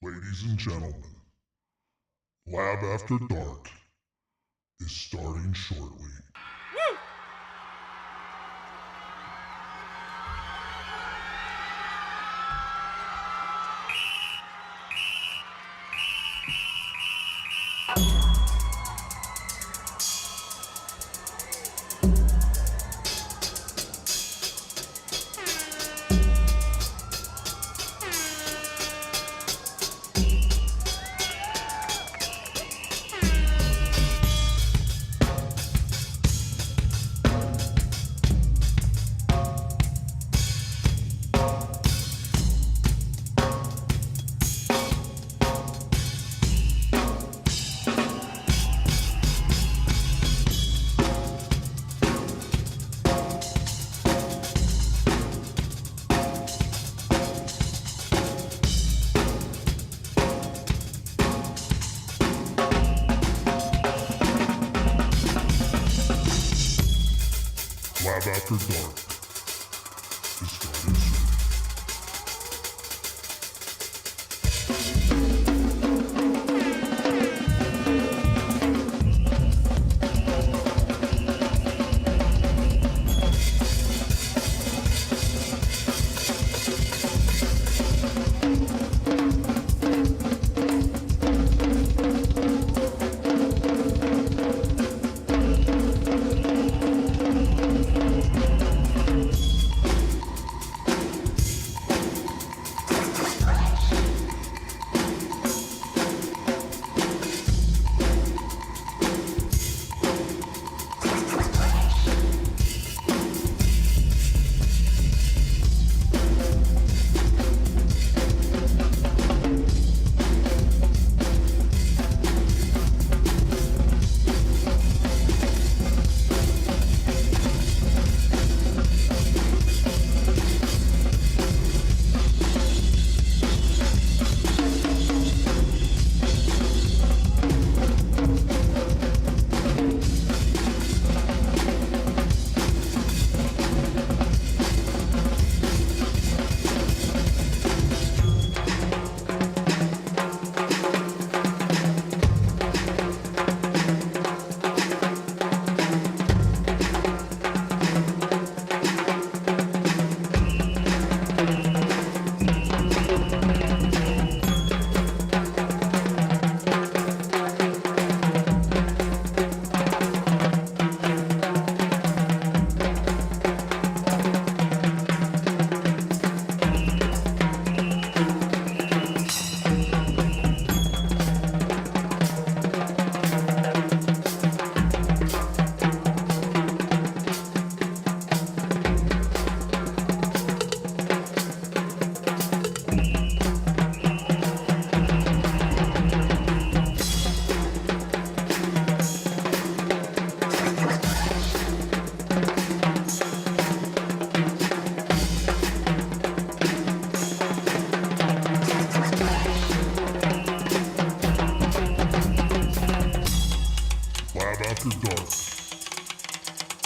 Ladies and gentlemen, Lab After Dark is starting shortly. Lab After Dark is starting soon. Lab After Dark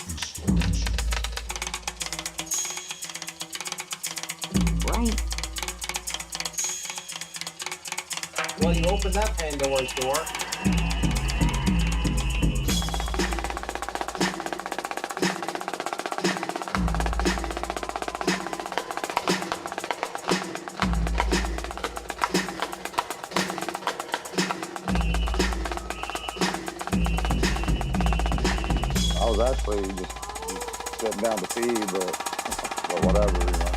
is starting soon. Right. Well, you opened that Pandora's door. I was actually just sitting down to pee, but whatever, you know.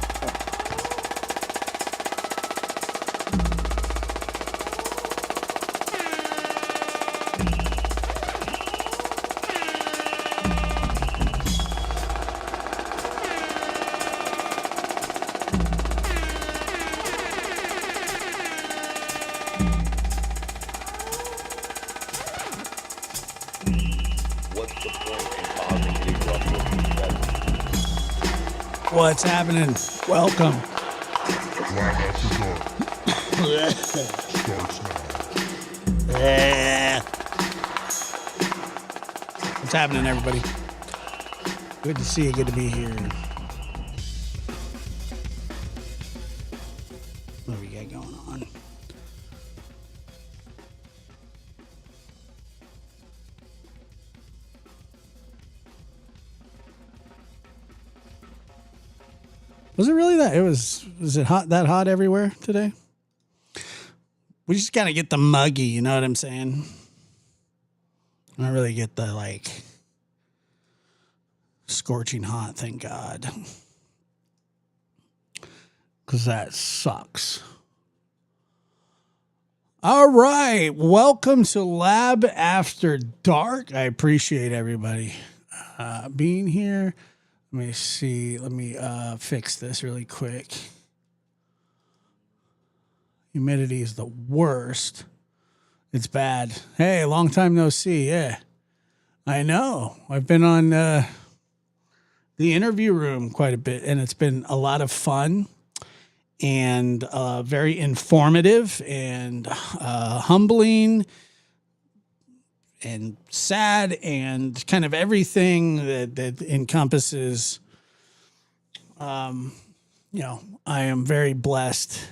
What's the point in causing these ruffles? What's happening? Welcome. Lab After Dark starts now. What's happening, everybody? Good to see you. Good to be here. What do we got going on? Was it really that? Was it hot, that hot everywhere today? We just gotta get the muggy, you know what I'm saying? I don't really get the like scorching hot, thank God. Because that sucks. All right. Welcome to Lab After Dark. I appreciate everybody being here. Let me see. Let me fix this really quick. Humidity is the worst. It's bad. Hey, long time no see. Yeah, I know. I've been on the interview room quite a bit, and it's been a lot of fun and very informative and humbling and sad and kind of everything that encompasses. I am very blessed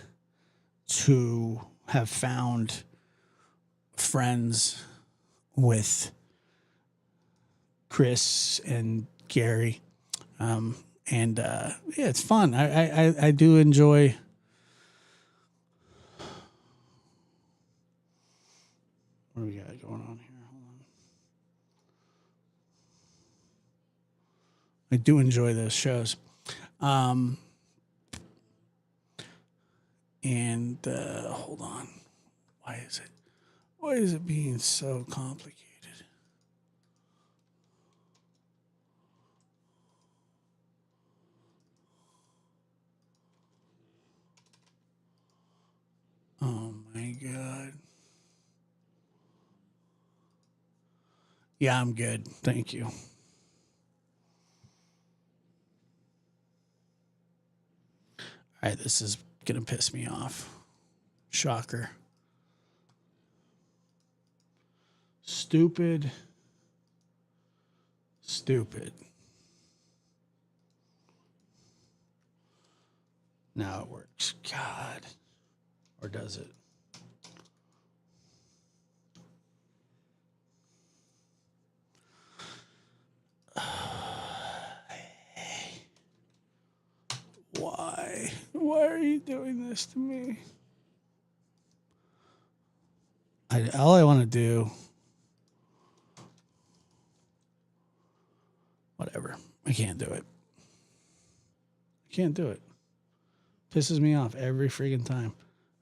to have found friends with Chris and Gary. Yeah, it's fun. I do enjoy. What do we got going on here? Hold on. I do enjoy those shows. Hold on. Why is it being so complicated? Oh my God. Yeah, I'm good. Thank you. All right, this is going to piss me off. Shocker. Stupid. Now it works. God. Or does it? Why? Why are you doing this to me? All I want to do. Whatever. I can't do it. Pisses me off every freaking time.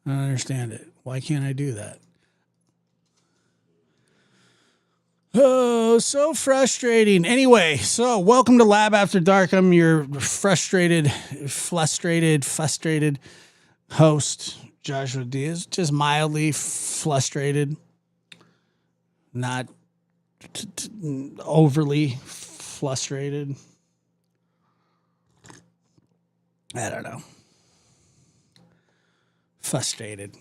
I don't understand it. Why can't I do that? Oh, so frustrating. Anyway, so welcome to Lab After Dark. I'm your frustrated host, Joshua Diaz. Just mildly frustrated, not overly frustrated. I don't know. Frustrated.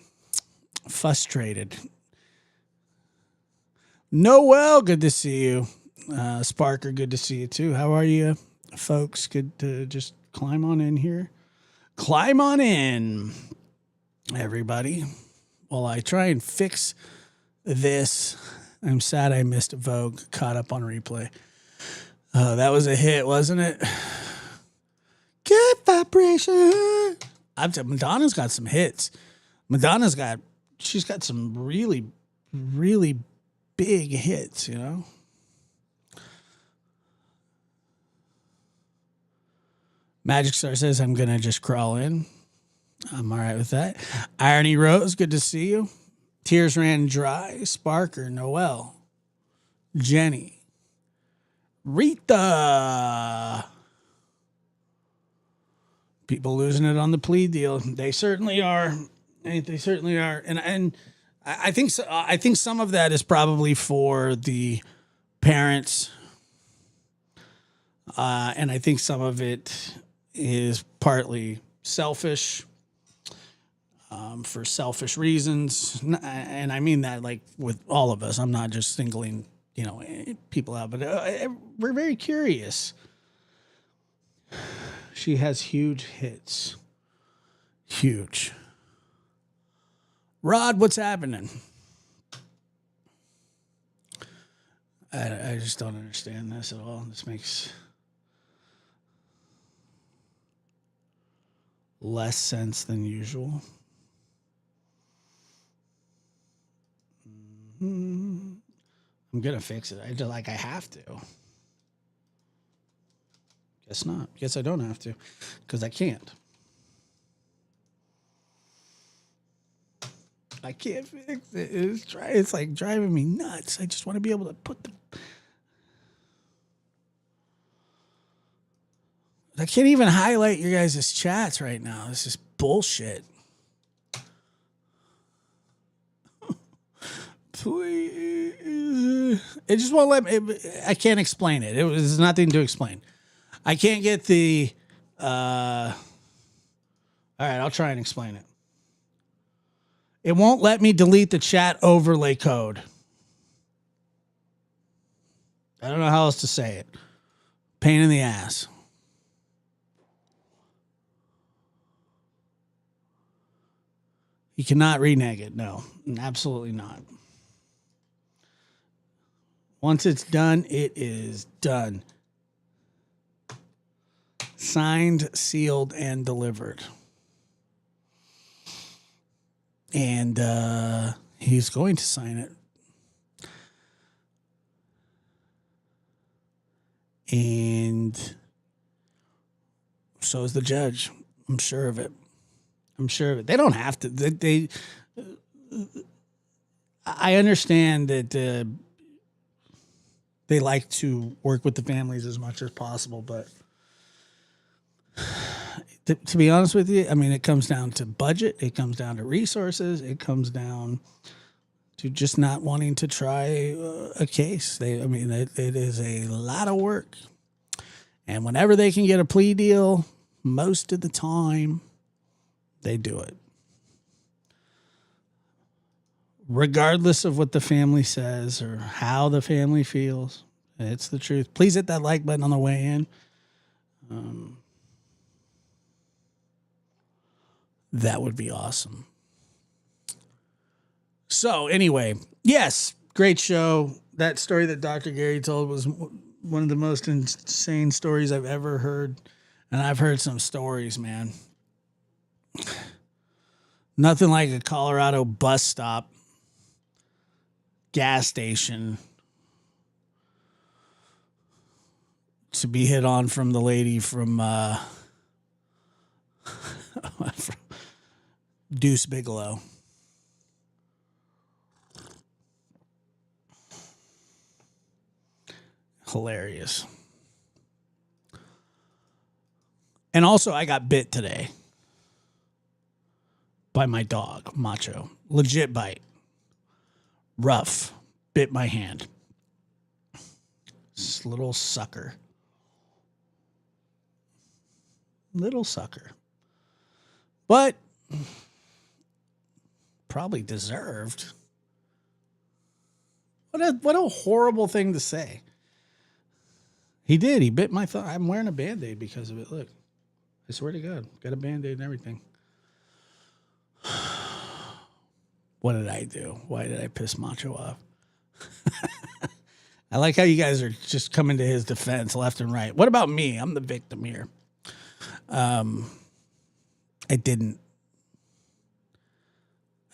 Noel, good to see you. Sparker, good to see you too. How are you, folks? Good to just climb on in here. Climb on in, everybody. While I try and fix this, I'm sad I missed Vogue. Caught up on replay. That was a hit, wasn't it? Good vibration. Madonna's got some hits. She's got some really, really big hits, you know? Magic Star says I'm going to just crawl in. I'm all right with that. Irony Rose, good to see you. Tears Ran Dry, Sparker, Noel, Jenny, Rita. People losing it on the plea deal. They certainly are. And I think so, I think some of that is probably for the parents. And I think some of it is partly selfish, for selfish reasons. And I mean that like with all of us. I'm not just singling, people out, but we're very curious. She has huge hits. Huge. Rod, what's happening? I just don't understand this at all. This makes... less sense than usual. I'm gonna fix it. I have to. Guess not. Guess I don't have to, because I can't. I can't fix it. It's like driving me nuts. I just want to be able to put the. I can't even highlight your guys' chats right now. This is bullshit. Please. It just won't let me. I can't explain it. There's nothing to explain. I can't get the. All right, I'll try and explain it. It won't let me delete the chat overlay code. I don't know how else to say it. Pain in the ass. You cannot renege it. No, absolutely not. Once it's done, it is done. Signed, sealed, and delivered. And he's going to sign it. And so is the judge. I'm sure of it. They don't have to. I understand that they like to work with the families as much as possible, but to be honest with you, I mean, it comes down to budget. It comes down to resources. It comes down to just not wanting to try a case. It is a lot of work. And whenever they can get a plea deal, most of the time, they do it. Regardless of what the family says or how the family feels, it's the truth. Please hit that like button on the way in. That would be awesome. So anyway, yes, great show. That story that Dr. Gary told was one of the most insane stories I've ever heard. And I've heard some stories, man. Nothing like a Colorado bus stop, gas station to be hit on from the lady from Deuce Bigelow. Hilarious. And also, I got bit today by my dog, Macho. Legit bite. Rough. Bit my hand. This little sucker. Little sucker. But probably deserved. What a horrible thing to say. He did. He bit my thumb. I'm wearing a Band-Aid because of it. Look. I swear to God. Got a Band-Aid and everything. What did I do? Why did I piss Macho off? I like how you guys are just coming to his defense left and right. What about me? I'm the victim here. I didn't.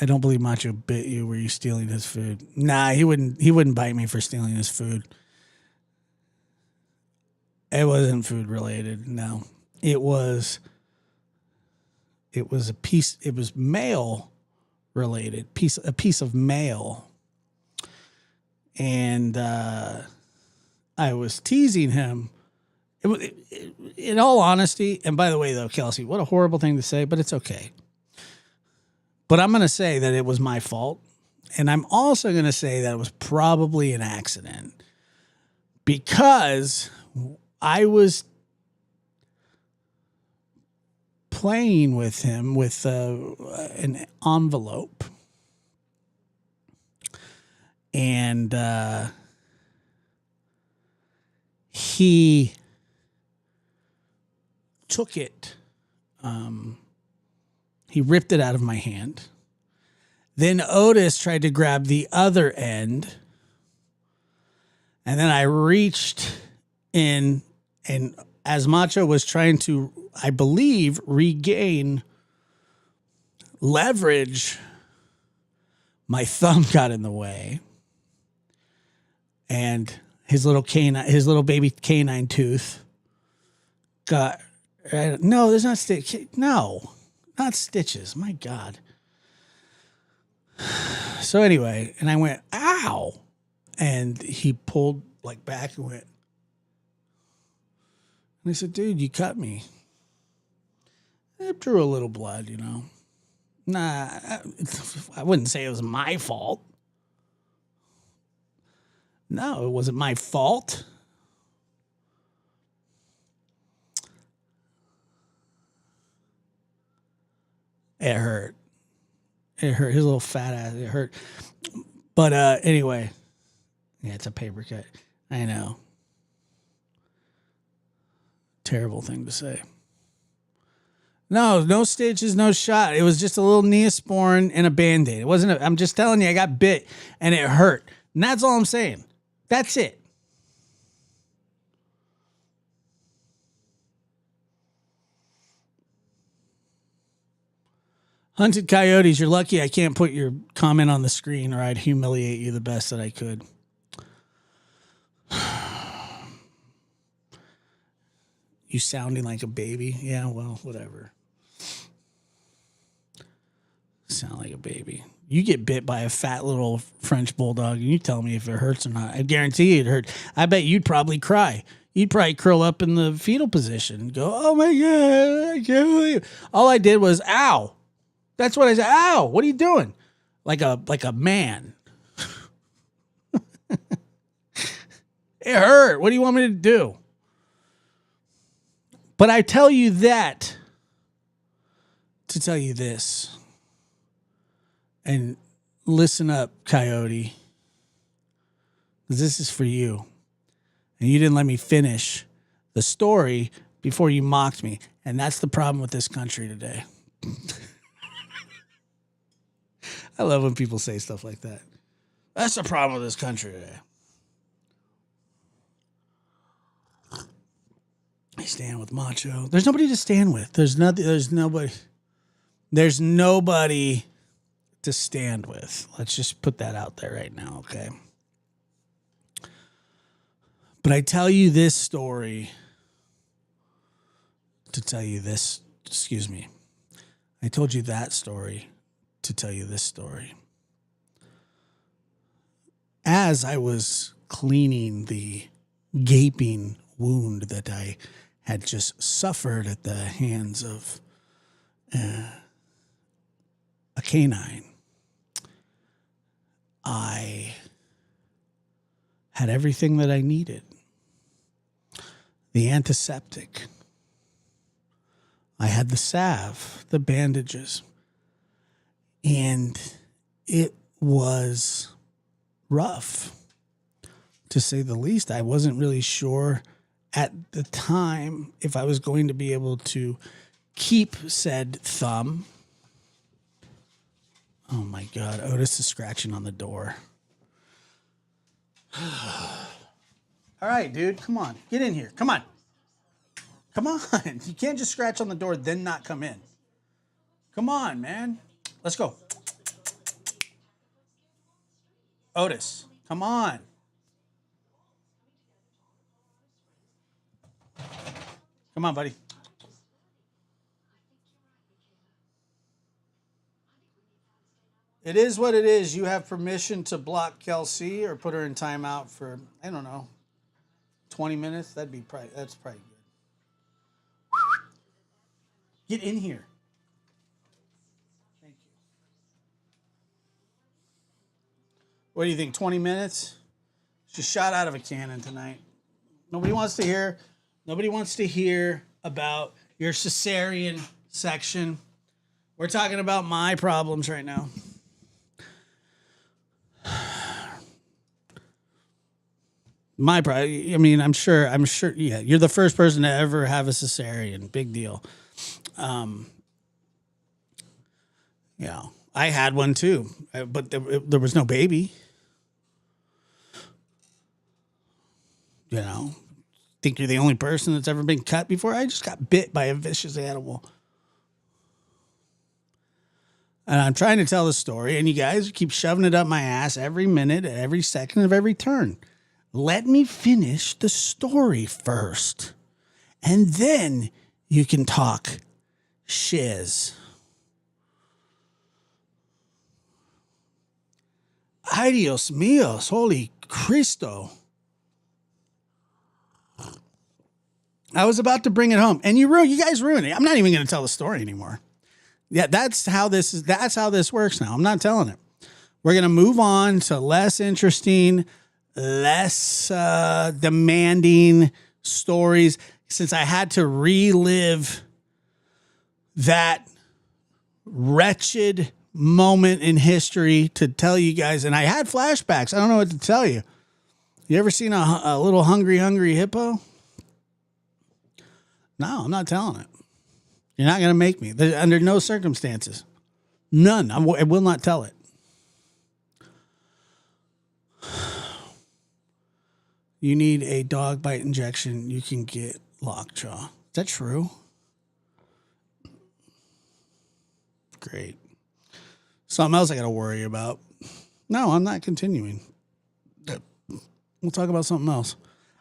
I don't believe Macho bit you. Were you stealing his food? Nah, he wouldn't bite me for stealing his food. It wasn't food related. No, it was a piece. It was mail related. A piece of mail. And I was teasing him. In all honesty, and by the way, though, Kelsey, what a horrible thing to say, but it's okay. But I'm going to say that it was my fault. And I'm also going to say that it was probably an accident. Because I was playing with him with an envelope. And he took it. He ripped it out of my hand. Then Otis tried to grab the other end. And then I reached in, and as Macho was trying to I believe, regain leverage, my thumb got in the way, and his little baby canine tooth got. No, there's not stitches. No, not stitches. My God. So anyway, and I went, ow, and he pulled like back and went. And I said, dude, you cut me. It drew a little blood, you know. Nah, I wouldn't say it was my fault. No, it wasn't my fault. It hurt. It hurt. His little fat ass. It hurt. But anyway, yeah, it's a paper cut. I know. Terrible thing to say. No stitches, no shot. It was just a little Neosporin and a Band-Aid. It wasn't. I'm just telling you, I got bit and it hurt. And that's all I'm saying. That's it. Hunted coyotes, you're lucky I can't put your comment on the screen or I'd humiliate you the best that I could. You sounding like a baby? Yeah, well, whatever. Sound like a baby. You get bit by a fat little French bulldog and you tell me if it hurts or not. I guarantee you it hurt. I bet you'd probably cry. You'd probably curl up in the fetal position and go, oh my God, I can't believe. All I did was, ow. That's what I said. Ow, what are you doing? Like a man. It hurt. What do you want me to do? But I tell you that to tell you this. And listen up, coyote. Because this is for you. And you didn't let me finish the story before you mocked me. And that's the problem with this country today. I love when people say stuff like that. That's the problem with this country today. I stand with Macho. There's nobody to stand with. There's nobody to stand with. Let's just put that out there right now, okay? But I tell you this story to tell you this. Excuse me. I told you that story to tell you this story. As I was cleaning the gaping wound that I had just suffered at the hands of a canine, I had everything that I needed. The antiseptic. I had the salve, the bandages. And it was rough, to say the least. I wasn't really sure at the time if I was going to be able to keep said thumb. Oh my God, Otis is scratching on the door. All right, dude, come on. Get in here. Come on. Come on. You can't just scratch on the door, then not come in. Come on, man. Let's go. Otis, come on. Come on, buddy. It is what it is. You have permission to block Kelsey or put her in timeout for, I don't know, 20 minutes. That's probably good. Get in here. Thank you. What do you think? 20 minutes? She shot out of a cannon tonight. Nobody wants to hear about your cesarean section. We're talking about my problems right now. I mean, I'm sure, yeah, you're the first person to ever have a cesarean. Big deal. Yeah, I had one too, but there was no baby. You know, Think you're the only person that's ever been cut before? I just got bit by a vicious animal. And I'm trying to tell the story, and you guys keep shoving it up my ass every minute, every second of every turn. Let me finish the story first. And then you can talk shiz. Ay, Dios míos, holy Cristo. I was about to bring it home, and you guys ruined it. I'm not even going to tell the story anymore. Yeah, that's how this works now. I'm not telling it. We're going to move on to less interesting, less demanding stories, since I had to relive that wretched moment in history to tell you guys. And I had flashbacks. I don't know what to tell you. You ever seen a little hungry hippo? No, I'm not telling it. You're not going to make me. Under no circumstances. None. I will not tell it. You need a dog bite injection. You can get lockjaw. Is that true? Great. Something else I got to worry about. No, I'm not continuing. We'll talk about something else.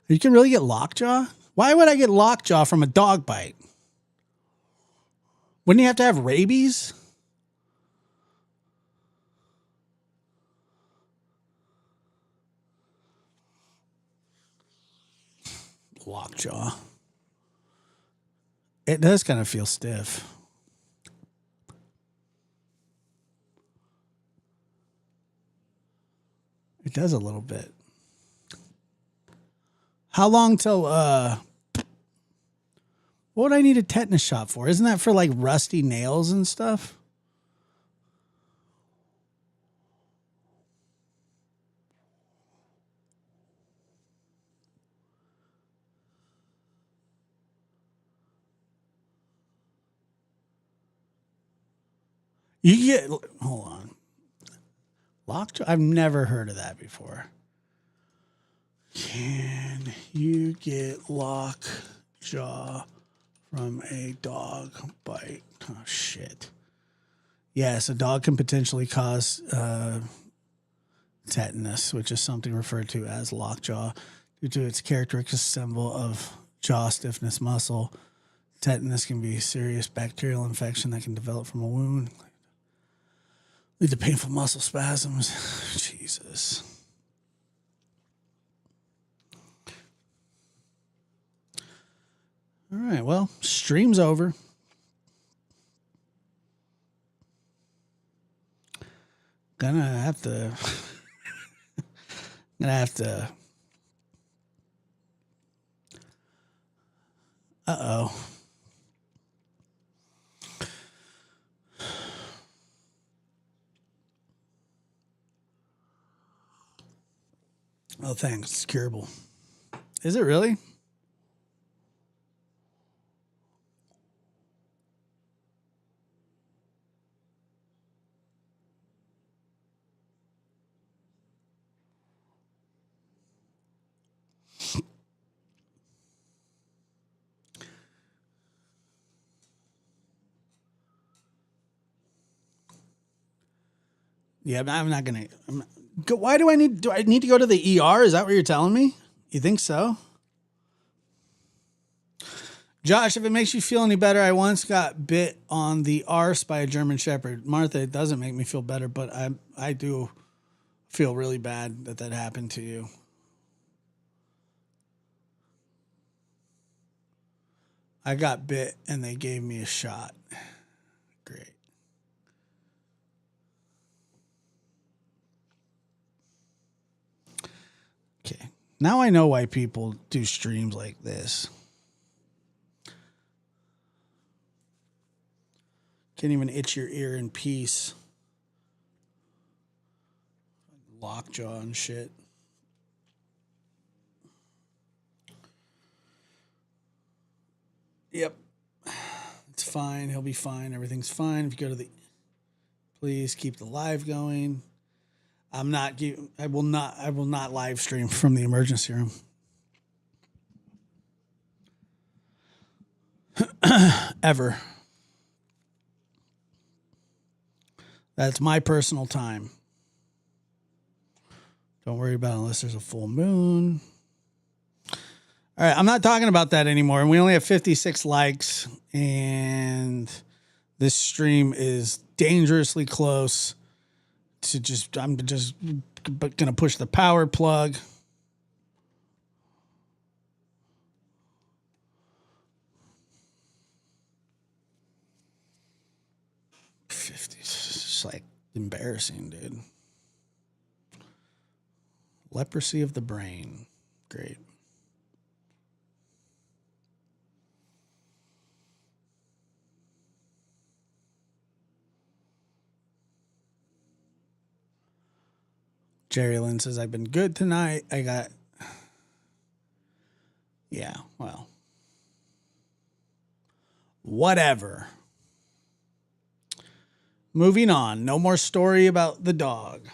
You can really get lockjaw? Why would I get lockjaw from a dog bite? Wouldn't you have to have rabies? Lockjaw. It does kind of feel stiff. It does a little bit. How long till what would I need a tetanus shot for? Isn't that for like rusty nails and stuff? You get, hold on. Lockjaw? I've never heard of that before. Can you get lockjaw from a dog bite? Oh, shit. Yes, a dog can potentially cause tetanus, which is something referred to as lockjaw, due to its characteristic symbol of jaw stiffness muscle. Tetanus can be a serious bacterial infection that can develop from a wound, lead to painful muscle spasms. Jesus. All right, well, stream's over. Gonna have to uh-oh. Oh, thanks. It's curable. Is it really? Yeah, I'm not gonna. Why do I need? Do I need to go to the ER? Is that what you're telling me? You think so? Josh, if it makes you feel any better, I once got bit on the arse by a German Shepherd. Martha, it doesn't make me feel better, but I do feel really bad that happened to you. I got bit and they gave me a shot. Great. Okay. Now I know why people do streams like this. Can't even itch your ear in peace. Lockjaw and shit. Yep. It's fine. He'll be fine. Everything's fine. If you go to the... Please keep the live going. I will not live stream from the emergency room. ever. That's my personal time. Don't worry about it unless there's a full moon. All right, I'm not talking about that anymore. And we only have 56 likes, and this stream is dangerously close to I'm just gonna push the power plug. It's just like embarrassing, dude. Leprosy of the brain. Great. Jerry Lynn says, I've been good tonight. Yeah, well. Whatever. Moving on. No more story about the dog.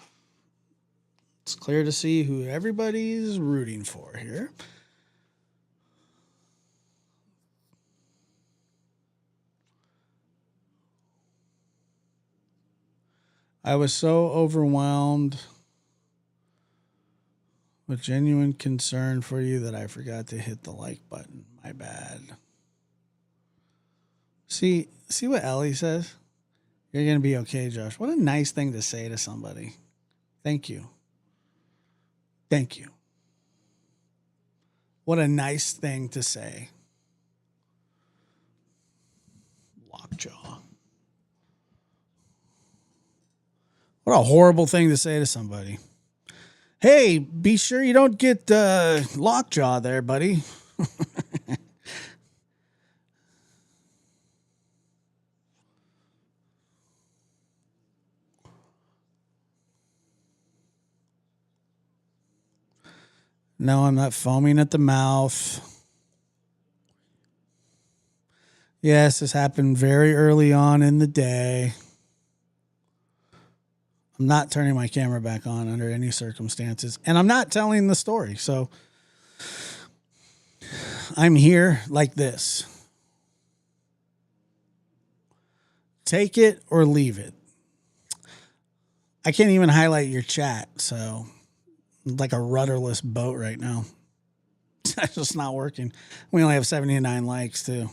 It's clear to see who everybody's rooting for here. I was so overwhelmed with genuine concern for you that I forgot to hit the like button. My bad. See what Ellie says? You're going to be okay, Josh. What a nice thing to say to somebody. Thank you. Thank you. What a nice thing to say. Lockjaw. What a horrible thing to say to somebody. Hey, be sure you don't get lockjaw there, buddy. No, I'm not foaming at the mouth. Yes, this happened very early on in the day. I'm not turning my camera back on under any circumstances. And I'm not telling the story. So I'm here like this. Take it or leave it. I can't even highlight your chat. So like a rudderless boat right now. It's just not working. We only have 79 likes too.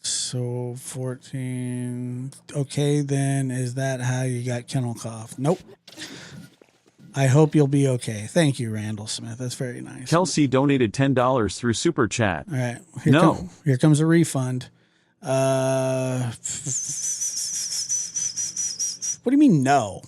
So 14. Okay, then is that how you got kennel cough? Nope. I hope you'll be okay. Thank you, Randall Smith. That's very nice. Kelsey donated $10 through Super Chat. All right. Here comes a refund. What do you mean no?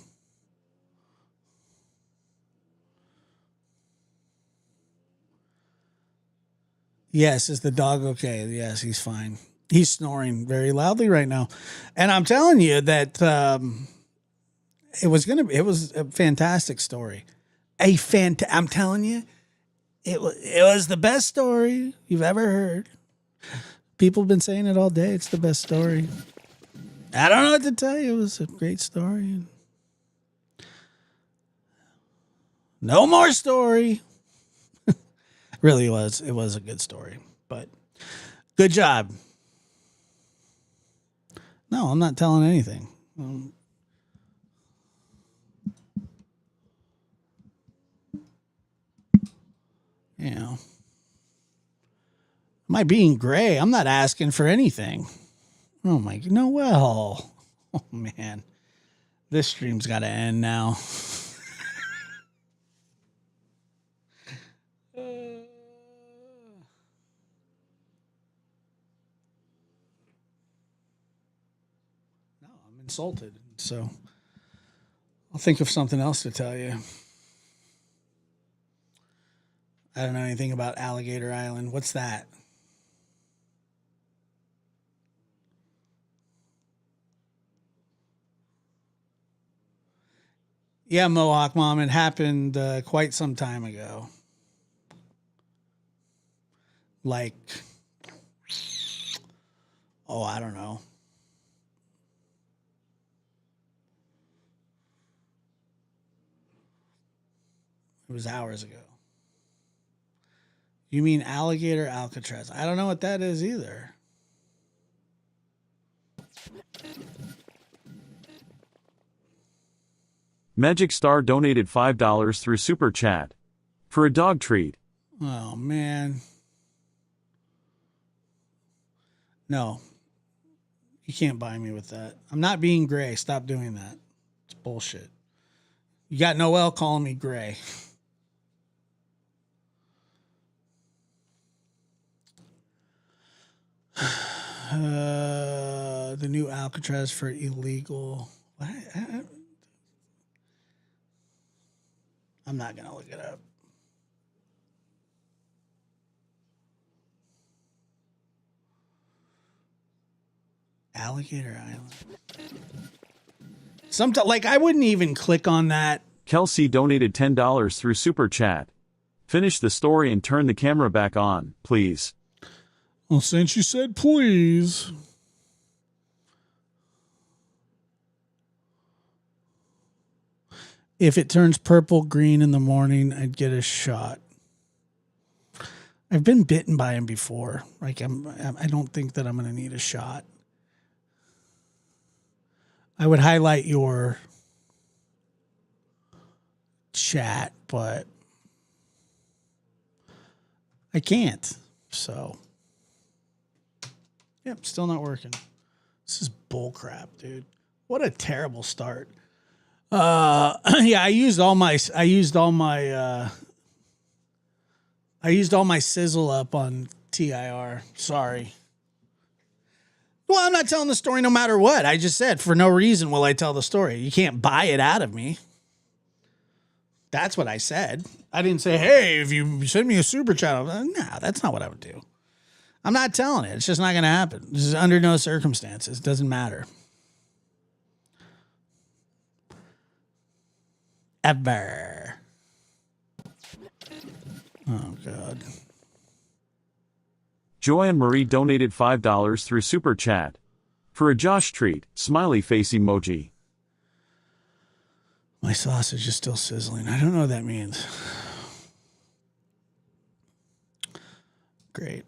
Yes, is the dog okay? Yes, he's fine. He's snoring very loudly right now. And I'm telling you that it was a fantastic story. I'm telling you, it was the best story you've ever heard. People have been saying it all day. It's the best story. I don't know what to tell you. It was a great story. No more story. Really was. It was a good story. But good job. No, I'm not telling anything. You know. Am I being gray? I'm not asking for anything. Oh my, Noel. Oh man. This stream's got to end now. No, I'm insulted. So I'll think of something else to tell you. I don't know anything about Alligator Island. What's that? Yeah, Mohawk Mom. It happened quite some time ago. Like, I don't know. It was hours ago. You mean alligator Alcatraz? I don't know what that is either. Magic Star donated $5 through Super Chat for a dog treat. Oh, man. No. You can't buy me with that. I'm not being gray. Stop doing that. It's bullshit. You got Noel calling me gray. The new Alcatraz for illegal. I'm not going to look it up. Alligator Island. Sometimes, like, I wouldn't even click on that. Kelsey donated $10 through Super Chat. Finish the story and turn the camera back on, please. Well, since you said please. If it turns purple green in the morning, I'd get a shot. I've been bitten by him before. Like I don't think that I'm going to need a shot. I would highlight your chat, but I can't. So, yep, still not working. This is bull crap, dude. What a terrible start. Yeah, I used all my sizzle up on TIR. Sorry. Well, I'm not telling the story no matter what. I just said for no reason will I tell the story. You can't buy it out of me. That's what I said. I didn't say, hey, if you send me a super chat, no, that's not what I would do. I'm not telling it. It's just not going to happen. This is under no circumstances. It doesn't matter. Ever. Oh, God. Joanne Marie donated $5 through Super Chat for a Josh treat, smiley face emoji. My sausage is still sizzling. I don't know what that means. Great.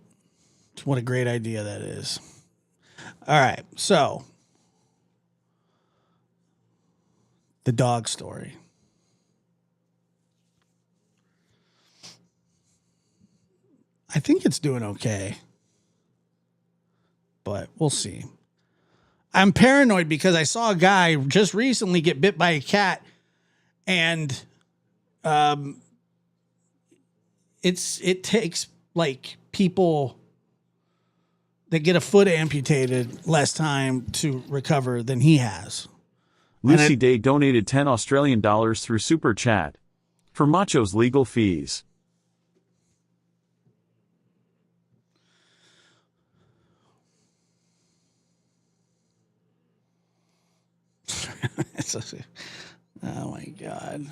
What a great idea that is. All right. So, the dog story. I think it's doing okay, but we'll see. I'm paranoid because I saw a guy just recently get bit by a cat, and it takes like people that get a foot amputated less time to recover than he has. Lucy Day donated $10 Australian through Super Chat for Macho's legal fees. Oh my God.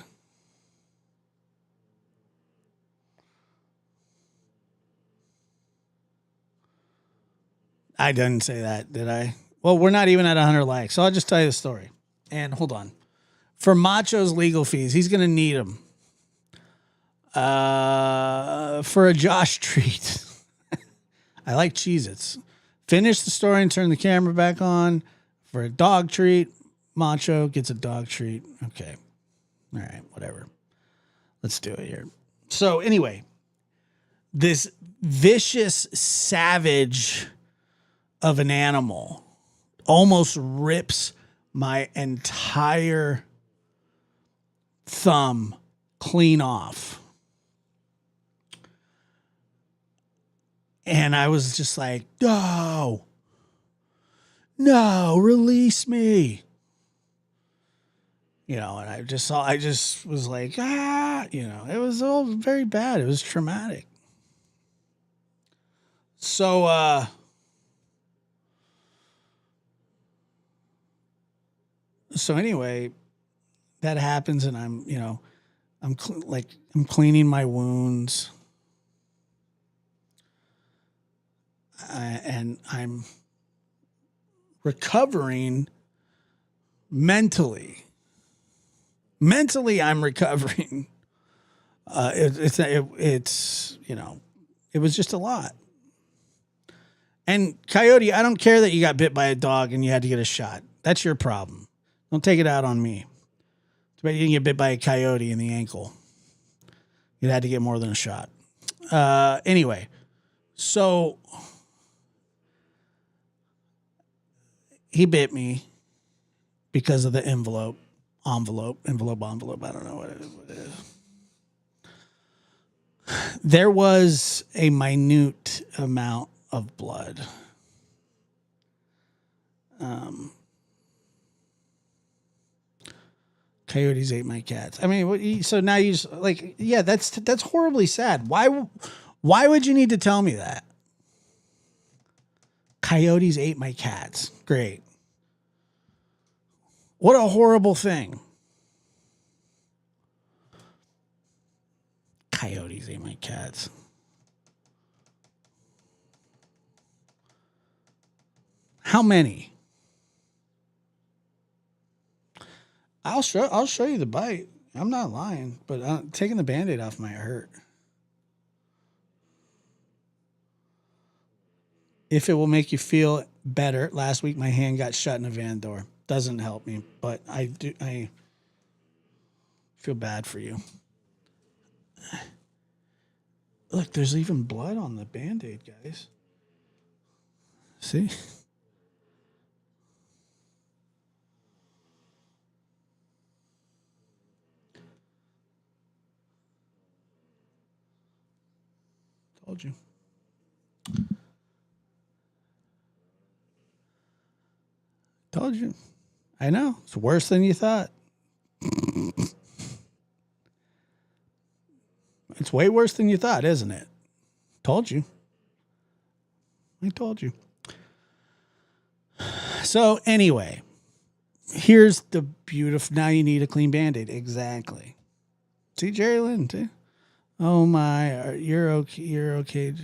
I didn't say that, did I? Well, we're not even at 100 likes, so I'll just tell you the story. And hold on. For Macho's legal fees, he's going to need them. For a Josh treat. I like Cheez-Its. Finish the story and turn the camera back on. For a dog treat, Macho gets a dog treat. Okay. All right, whatever. Let's do it here. So anyway, this vicious savage of an animal almost rips my entire thumb clean off. And I was just like, no, release me. You know, and I just was like, it was all very bad. It was traumatic. So, anyway, that happens, and I'm cleaning my wounds, and I'm recovering mentally. Mentally, I'm recovering. It's you know, it was just a lot. And Coyote, I don't care that you got bit by a dog and you had to get a shot. That's your problem. Don't take it out on me. But you didn't get bit by a coyote in the ankle. You had to get more than a shot. Anyway, so he bit me because of the envelope. I don't know what it is. There was a minute amount of blood. Coyotes ate my cats. I mean, so now you just like, yeah, that's horribly sad. Why would you need to tell me that? Coyotes ate my cats. Great. What a horrible thing. Coyotes ate my cats. How many? I'll show you the bite. I'm not lying, but taking the Band-Aid off might hurt. If it will make you feel better, last week my hand got shut in a van door. Doesn't help me, but I feel bad for you. Look, there's even blood on the Band-Aid, guys. See? Told you. Told you. I know. It's worse than you thought. It's way worse than you thought, isn't it? Told you. I told you. So anyway, here's the beautiful. Now you need a clean Band-Aid. Exactly. See Jerry Lynn too. Oh my, you're okay. You're okay,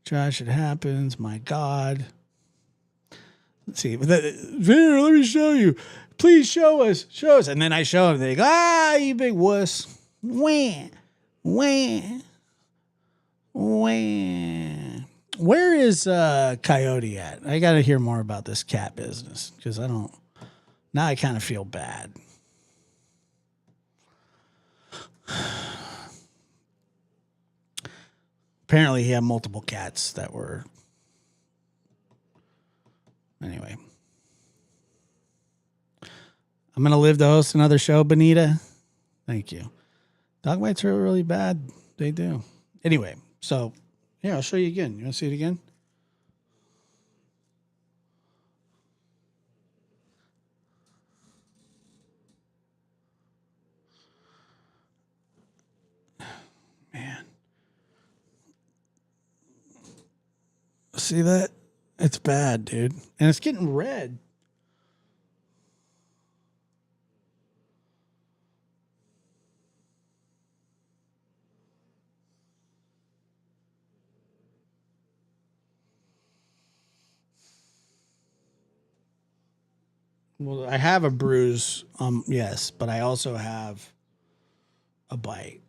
Josh. It happens. My God. Let's see. Here, let me show you. Please show us. Show us. And then I show them. They go, you big wuss. Wah. Where is Coyote at? I got to hear more about this cat business because I don't. Now I kind of feel bad. Apparently, he had multiple cats that were. Anyway. I'm going to live to host another show, Benita. Thank you. Dog bites are really bad. They do. Anyway, so here, I'll show you again. You want to see it again? Man. See that? It's bad, dude. And it's getting red. Well, I have a bruise, yes, but I also have a bite.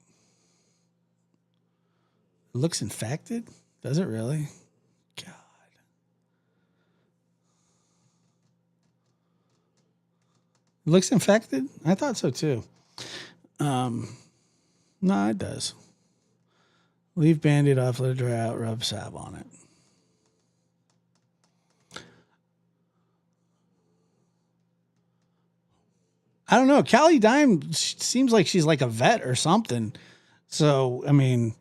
It looks infected? Does it really? God. It looks infected? I thought so too. No, it does. Leave Band-Aid off, let it dry out, rub salve on it. I don't know. Callie Dime seems like she's like a vet or something. So, I mean,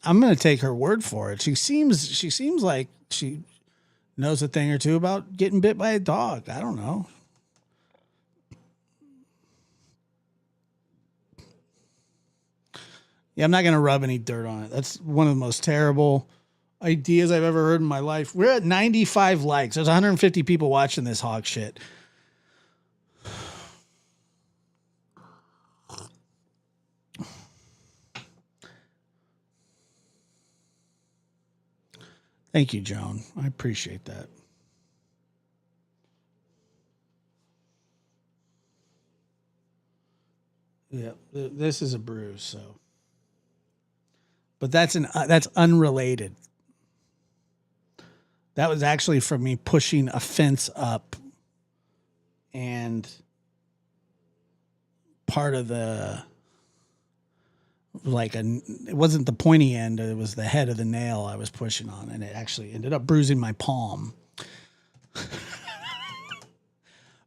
I'm going to take her word for it. She seems like she knows a thing or two about getting bit by a dog. I don't know. Yeah, I'm not going to rub any dirt on it. That's one of the most terrible ideas I've ever heard in my life. We're at 95 likes. There's 150 people watching this hog shit. Thank you, Joan. I appreciate that. Yeah, this is a bruise, so. But that's unrelated. That was actually from me pushing a fence up, and part of the it wasn't the pointy end, it was the head of the nail I was pushing on, and it actually ended up bruising my palm.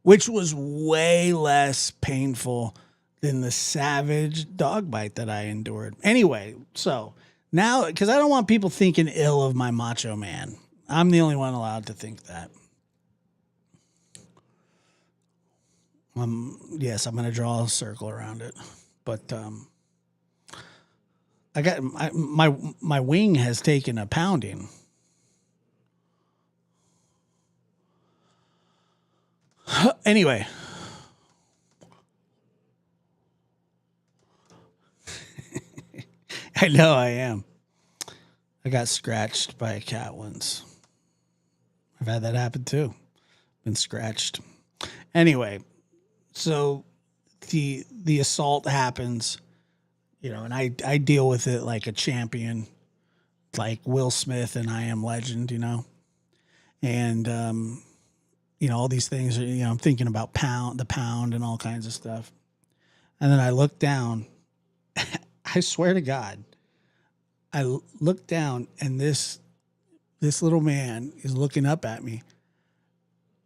Which was way less painful than the savage dog bite that I endured. Anyway, so now, because I don't want people thinking ill of my macho man. I'm the only one allowed to think that. Yes, I'm going to draw a circle around it. But I got my wing has taken a pounding. Anyway. I know I am. I got scratched by a cat once. I've had that happen too. Been scratched. Anyway, so the assault happens, and I deal with it like a champion, like Will Smith and I Am Legend, and all these things are, I'm thinking about the pound and all kinds of stuff. And then I look down. I swear to God, I look down and this little man is looking up at me.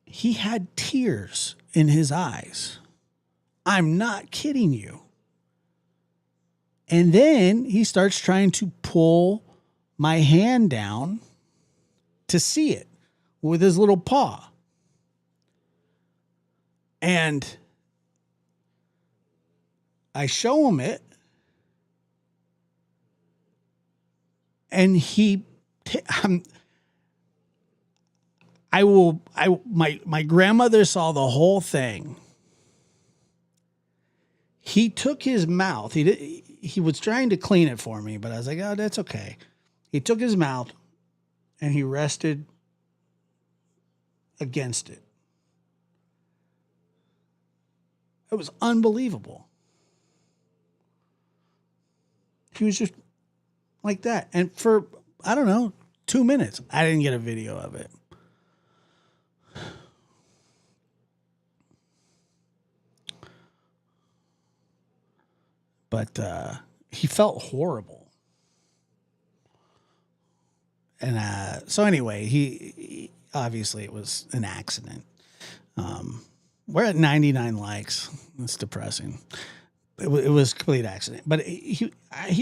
He had tears in his eyes. I'm not kidding you. And then he starts trying to pull my hand down to see it with his little paw. And I show him it. And my grandmother saw the whole thing. He took his mouth. He was trying to clean it for me, but I was like, oh, that's okay. He took his mouth and he rested against it. It was unbelievable. He was just like that. And for, I don't know, 2 minutes, I didn't get a video of it. But he felt horrible. And so anyway, he obviously it was an accident. We're at 99 likes. It's depressing. It was a complete accident. But he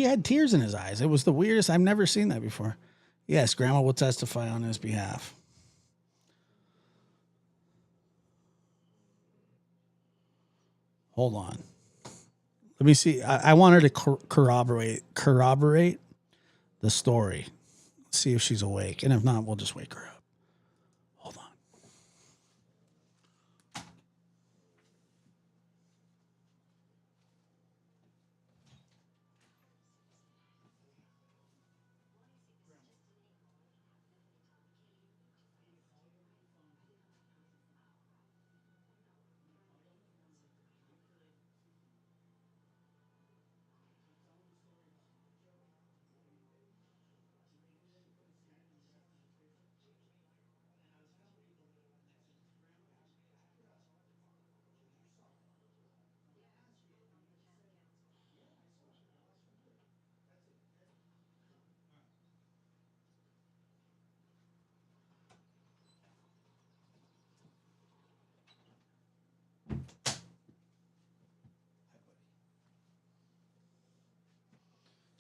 had tears in his eyes. It was the weirdest. I've never seen that before. Yes, Grandma will testify on his behalf. Hold on. Let me see. I want her to corroborate the story. See if she's awake. And if not, we'll just wake her up. Hold on.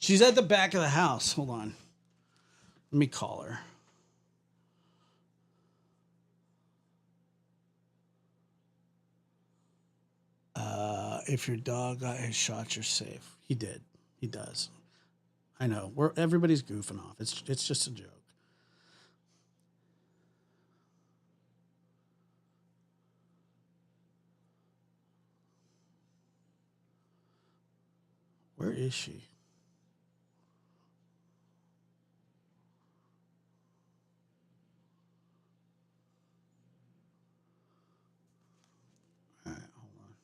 She's at the back of the house. Hold on. Let me call her. If your dog got his shot, you're safe. He did. He does. I know. Everybody's goofing off. It's just a joke. Where is she? All right, hold on.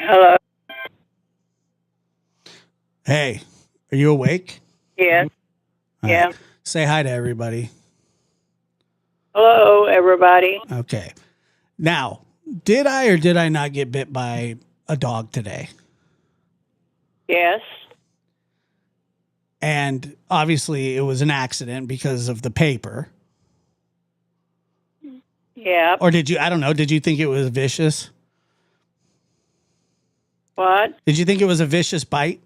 Hello. Hey, are you awake? Yes. All Yeah. right. Say hi to everybody. Hello, everybody. Okay. Now, did I or did I not get bit by a dog today? Yes. And obviously it was an accident because of the paper. Yeah. Or did you, I don't know, did you think it was vicious? What? Did you think it was a vicious bite?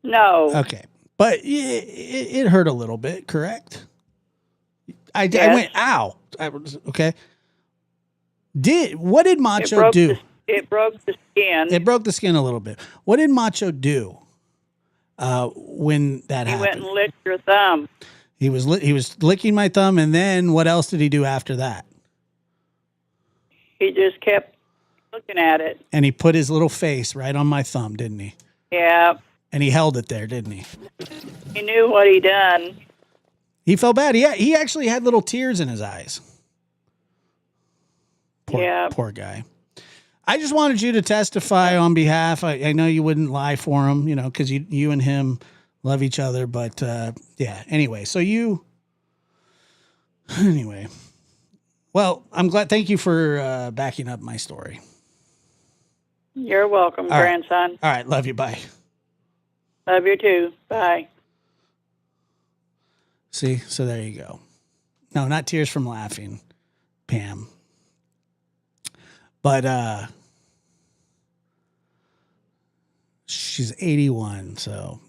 No. Okay. But it hurt a little bit, correct? I Yes. went, ow. Okay. What did Macho do? It broke the skin. It broke the skin a little bit. What did Macho do when that He happened? went and licked your thumb. He was licking my thumb, and then what else did he do after that? He just kept looking at it. And he put his little face right on my thumb, didn't he? Yeah. And he held it there, didn't he? He knew what he done. He felt bad. He actually had little tears in his eyes. Poor guy. I just wanted you to testify on behalf. I know you wouldn't lie for him, you know, because you and him love each other. But yeah, anyway, anyway. Well, I'm glad. Thank you for backing up my story. You're welcome, All right. grandson. All right. Love you. Bye. Love you too. Bye. See? So there you go. No, not tears from laughing, Pam. But she's 81, so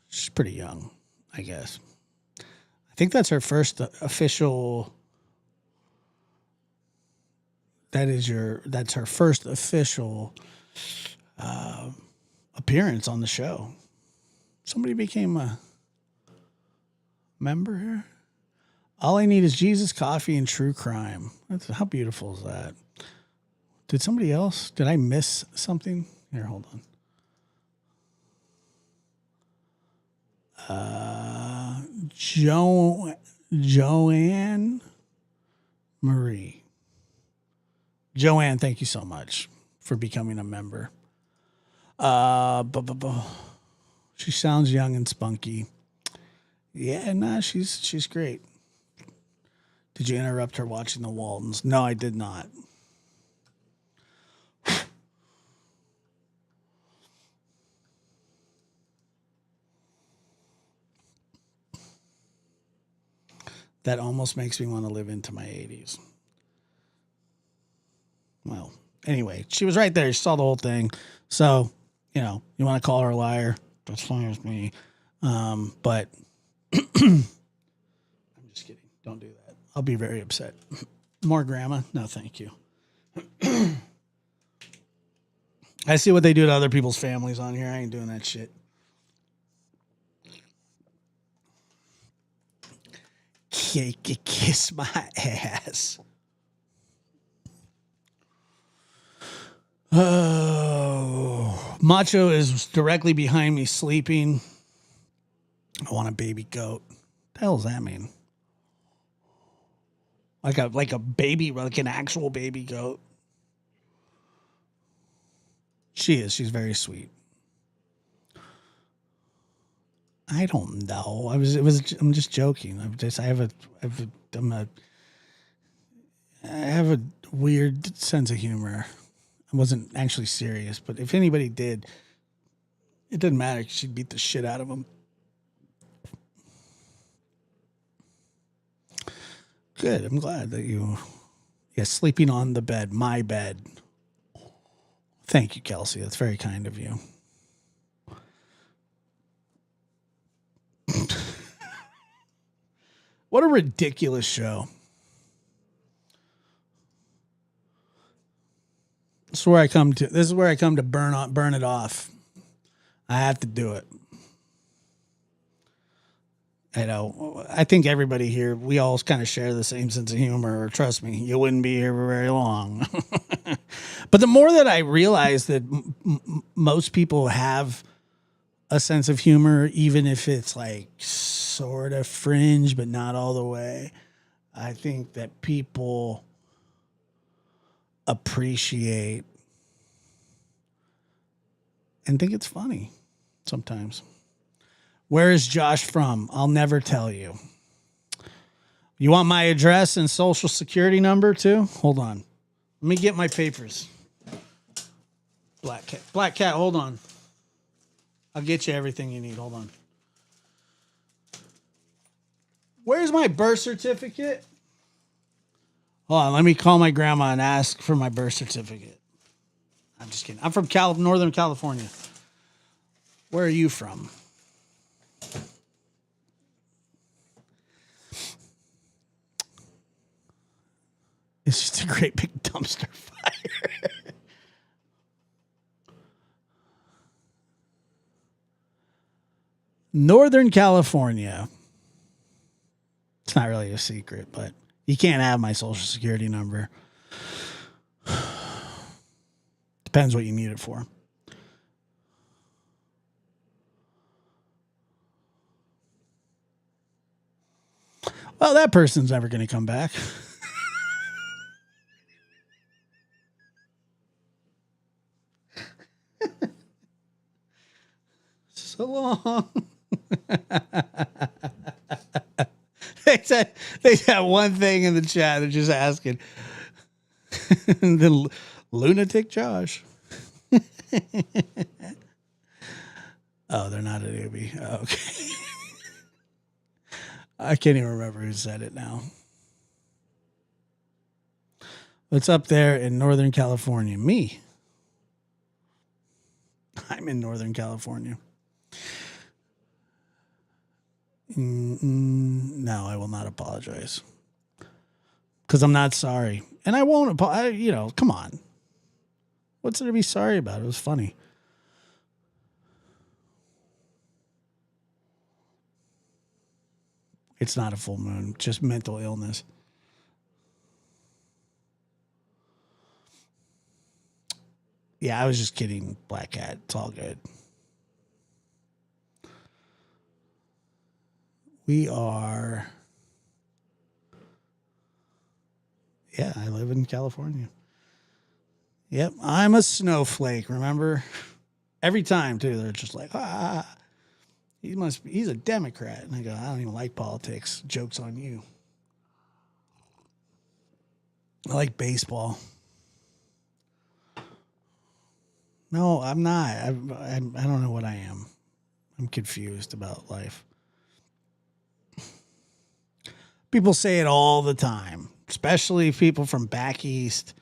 she's pretty young, I guess. I think that's her first official. That's her first official appearance on the show. Somebody became a member here. All I need is Jesus, coffee, and true crime. How beautiful is that? Did somebody else? Did I miss something? Here, hold on. Joanne Marie. Joanne, thank you so much for becoming a member. She sounds young and spunky. Yeah, nah, she's great. Did you interrupt her watching the Waltons? No, I did not. That almost makes me want to live into my 80s. Well, anyway, she was right there. She saw the whole thing. So, you know, you want to call her a liar? That's fine with me. But I'm just kidding. Don't do that. I'll be very upset. More grandma? No, thank you. I see what they do to other people's families on here. I ain't doing that shit. Kiss my ass. Oh, Macho is directly behind me sleeping. I want a baby goat. What the hell does that mean? Like a baby, like an actual baby goat. She is. She's very sweet. I don't know. I'm just joking. I have a weird sense of humor. I wasn't actually serious, but if anybody did, it didn't matter. She'd beat the shit out of them. Good. I'm glad that sleeping on the bed, my bed. Thank you, Kelsey. That's very kind of you. What a ridiculous show. This is where I come to burn it off. I have to do it. I know. I think everybody here, we all kind of share the same sense of humor. Trust me, you wouldn't be here for very long. But the more that I realize that most people have a sense of humor, even if it's like sort of fringe, but not all the way, I think that people appreciate and think it's funny sometimes. Where is Josh from? I'll never tell you. You want my address and social security number too? Hold on. Let me get my papers. Black cat. Black cat, hold on. I'll get you everything you need. Hold on. Where's my birth certificate? Hold on. Let me call my grandma and ask for my birth certificate. I'm just kidding. I'm from Northern California. Where are you from? It's just a great big dumpster fire. Northern California. It's not really a secret, but you can't have my social security number. Depends what you need it for. Well, that person's never going to come back. So long. They said one thing in the chat. They're just asking. The lunatic Josh. Oh, they're not a newbie. Oh, okay. I can't even remember who said it now. What's up there in Northern California? Me. I'm in Northern California. No, I will not apologize. Because I'm not sorry. And I won't apologize. Come on. What's there to be sorry about? It was funny. It's not a full moon, just mental illness. Yeah, I was just kidding, Black Cat. It's all good. We are... Yeah, I live in California. Yep, I'm a snowflake, remember? Every time, too, they're just like, he's a Democrat. And I go, I don't even like politics. Joke's on you. I like baseball. No, I'm not. I don't know what I am. I'm confused about life. People say it all the time, especially people from back east.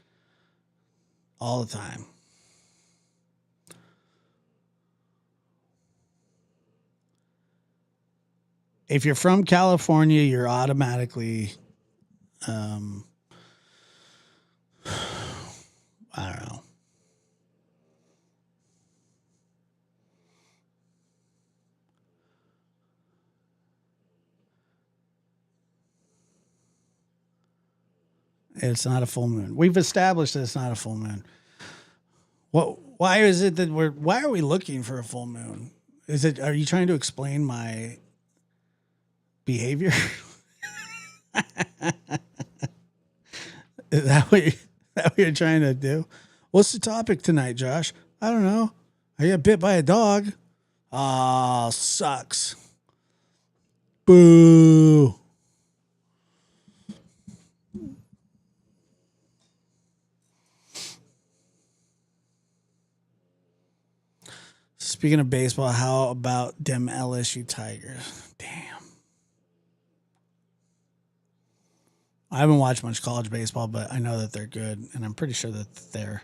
All the time. If you're from California, you're automatically, I don't know. It's not a full moon. We've established that it's not a full moon. Why is it that why are we looking for a full moon? Are you trying to explain my behavior? Is that what you're trying to do? What's the topic tonight, Josh? I don't know. I got bit by a dog. Oh, sucks. Boo. Speaking of baseball, how about them LSU Tigers? Damn. I haven't watched much college baseball, but I know that they're good, and I'm pretty sure that they're...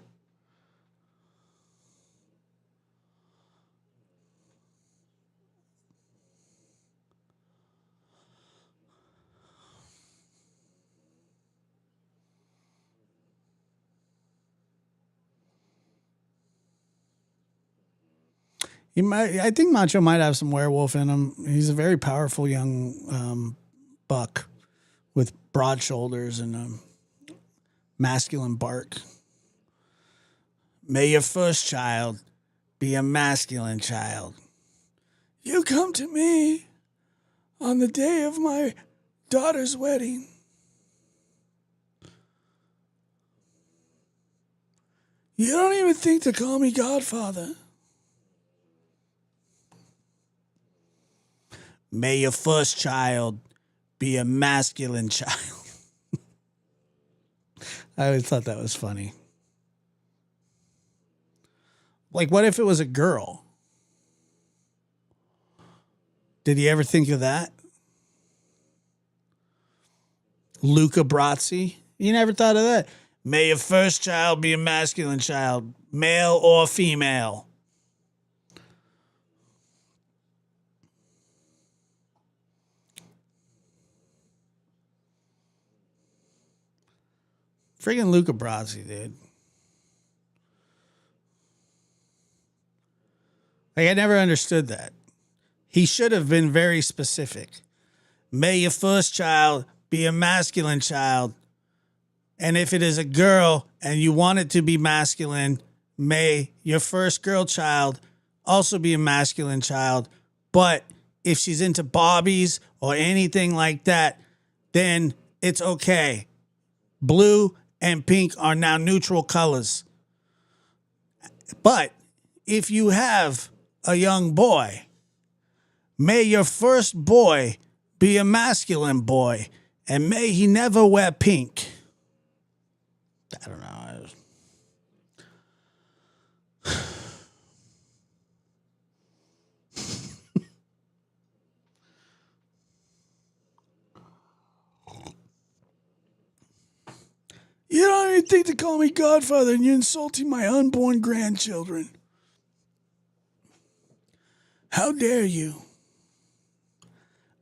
I think Macho might have some werewolf in him. He's a very powerful young buck with broad shoulders and masculine bark. May your first child be a masculine child. You come to me on the day of my daughter's wedding. You don't even think to call me Godfather. May your first child be a masculine child. I always thought that was funny. Like, what if it was a girl? Did he ever think of that? Luca Brasi? You never thought of that? May your first child be a masculine child, male or female. Friggin' Luca Brasi, dude. Like, I never understood that. He should have been very specific. May your first child be a masculine child. And if it is a girl and you want it to be masculine, may your first girl child also be a masculine child. But if she's into Barbies or anything like that, then it's okay. Blue and pink are now neutral colors. But if you have a young boy, may your first boy be a masculine boy, and may he never wear pink. I don't know. You don't even think to call me Godfather, and you're insulting my unborn grandchildren. How dare you?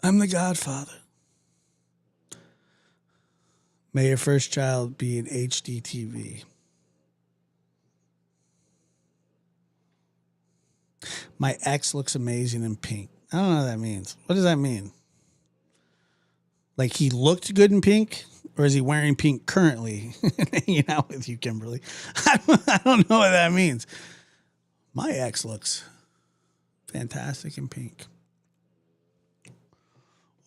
I'm the Godfather. May your first child be an HD TV. My ex looks amazing in pink. I don't know what that means. What does that mean? Like he looked good in pink? Or is he wearing pink currently and hanging out with you, Kimberly? I don't know what that means. My ex looks fantastic in pink.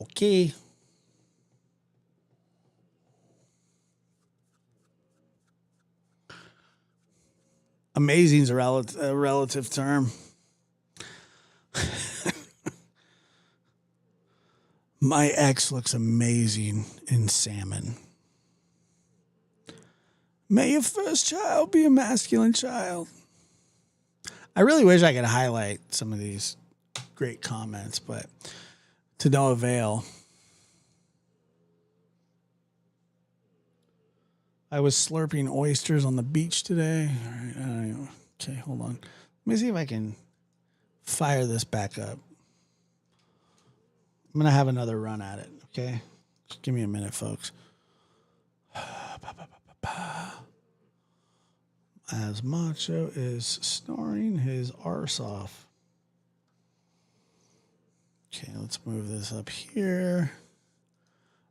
Okay. Amazing is a relative term. My ex looks amazing in salmon. May your first child be a masculine child. I really wish I could highlight some of these great comments, but to no avail. I was slurping oysters on the beach today. All right, okay, hold on. Let me see if I can fire this back up. I'm going to have another run at it, okay? Just give me a minute, folks. As Macho is snoring his arse off. Okay, let's move this up here.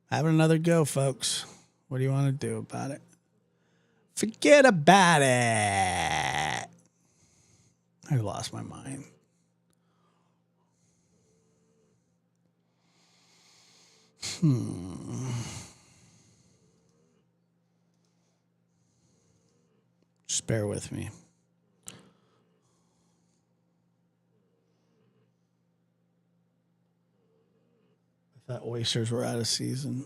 Having another go, folks. What do you want to do about it? Forget about it. I lost my mind. Just bear with me. I thought oysters were out of season.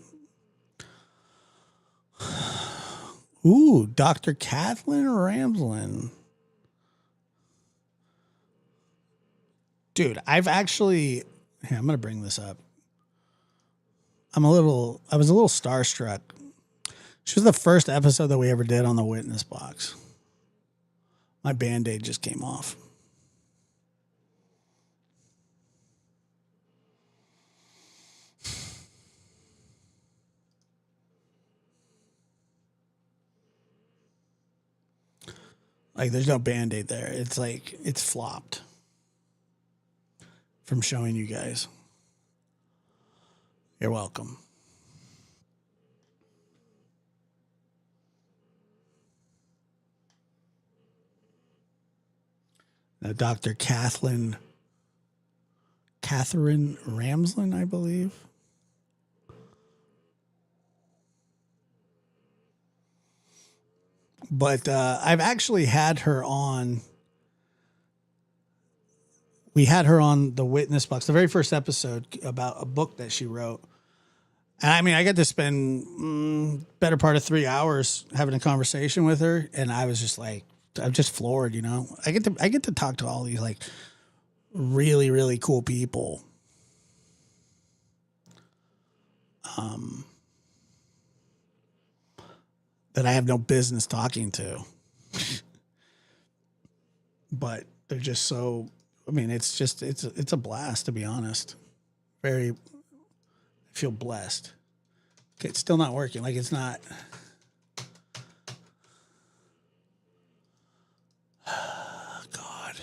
Ooh, Dr. Kathleen Ramsland. Dude, I've actually... Here, I'm going to bring this up. I was a little starstruck. She was the first episode that we ever did on the Witness Box. My Band-Aid just came off. Like, there's no Band-Aid there. It's like, it's flopped from showing you guys. You're welcome. Now, Dr. Catherine Ramsland, I believe. But I've actually had her on. We had her on the Witness Box, the very first episode, about a book that she wrote. And I mean, I got to spend better part of 3 hours having a conversation with her, and I was just like, I'm just floored, you know. I get to talk to all these like really, really cool people. That I have no business talking to. But they're just so, I mean, it's a blast, to be honest. I feel blessed. Okay, it's still not working. Like, it's not. God.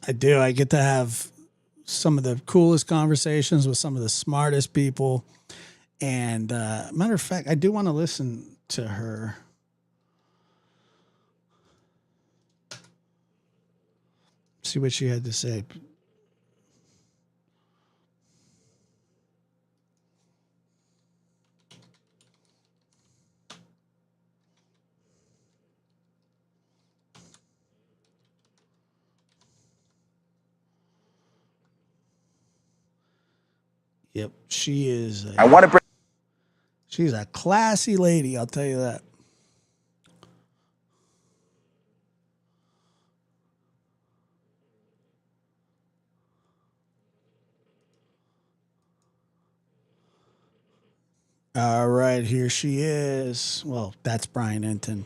I do. I get to have some of the coolest conversations with some of the smartest people. And matter of fact, I do want to listen to her. See what she had to say. Yep, she is. She's a classy lady, I'll tell you that. All right, here she is. Well, that's Brian Enton.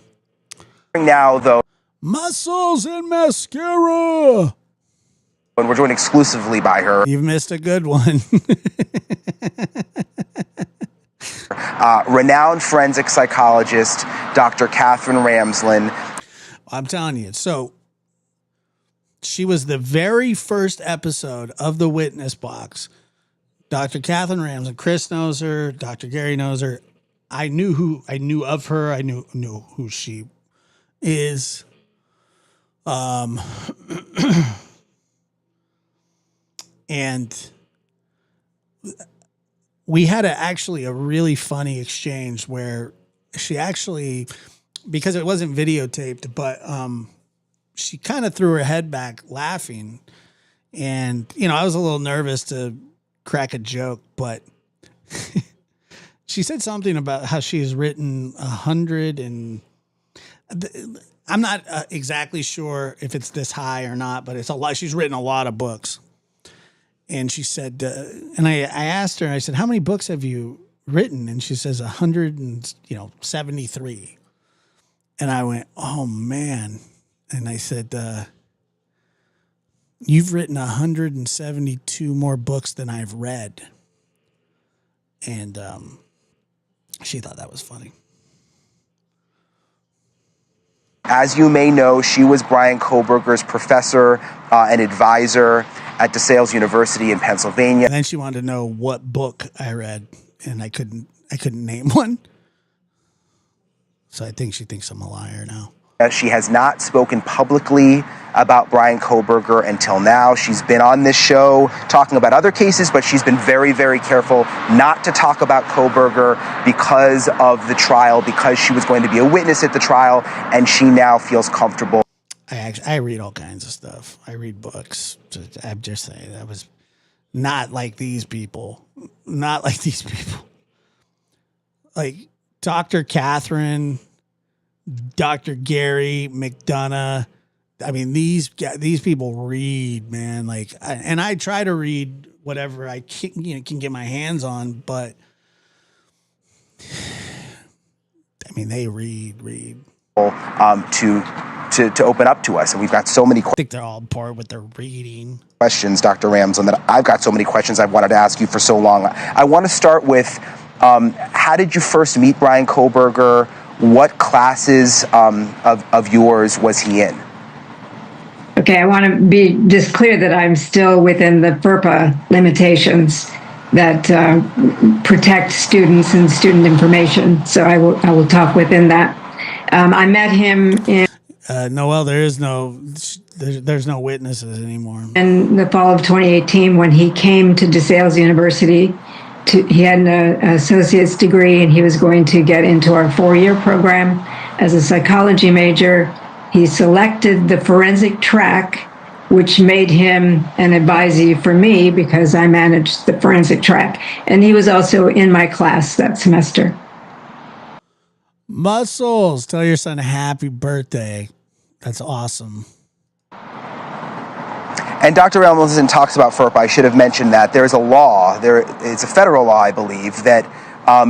Now, though, Muscles and mascara. and we're joined exclusively by her. You've missed a good one. Renowned forensic psychologist, Dr. Catherine Ramsland. I'm telling you. So she was the very first episode of the Witness Box. Dr. Catherine Ramsland. Chris knows her. Dr. Gary knows her. I knew of her. I knew who she is. And we had actually a really funny exchange where she actually, because it wasn't videotaped, but she kind of threw her head back laughing. And, you know, I was a little nervous to crack a joke, but she said something about how she's written 100 and I'm not exactly sure if it's this high or not, but it's a lot. She's written a lot of books. And she said, and I asked her, I said, how many books have you written? And she says 173. And I went, oh man. And I said, you've written 172 more books than I've read. And she thought that was funny. As you may know, she was Brian Kohberger's professor and advisor at DeSales University in Pennsylvania. And then she wanted to know what book I read, and I couldn't name one. So I think she thinks I'm a liar now. She has not spoken publicly about Brian Kohberger until now. She's been on this show talking about other cases, but she's been very, very careful not to talk about Kohberger because of the trial, because she was going to be a witness at the trial, and she now feels comfortable. I read all kinds of stuff. I read books. I'm just saying, that was not like these people. Not like these people. Like Dr. Catherine, Dr. Gary McDonough. I mean, these people read, man. Like, and I try to read whatever I can get my hands on, but I mean, they read. To open up to us, and we've got so many I think they're all bored with their reading. questions, Dr. Ramsland, that I've got so many questions I've wanted to ask you for so long. I want to start with, how did you first meet Brian Kohberger? What classes of yours was he in? Okay, I want to be just clear that I'm still within the FERPA limitations that protect students and student information. So I will talk within that. I met him in. Noel, there's no witnesses anymore. In the fall of 2018, when he came to DeSales University, he had an associate's degree and he was going to get into our 4-year program as a psychology major. He selected the forensic track, which made him an advisee for me because I managed the forensic track. And he was also in my class that semester. Muscles, tell your son happy birthday. That's awesome. And Dr. Ramsland talks about FERPA. I should have mentioned that there's a law, it's a federal law, I believe, that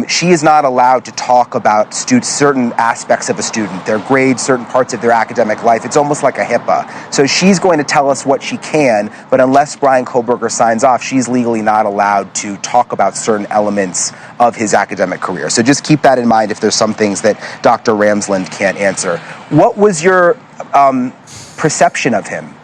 she is not allowed to talk about certain aspects of a student, their grades, certain parts of their academic life. It's almost like a HIPAA. So she's going to tell us what she can, but unless Brian Kohberger signs off, she's legally not allowed to talk about certain elements of his academic career. So just keep that in mind if there's some things that Dr. Ramsland can't answer. What was your perception of him?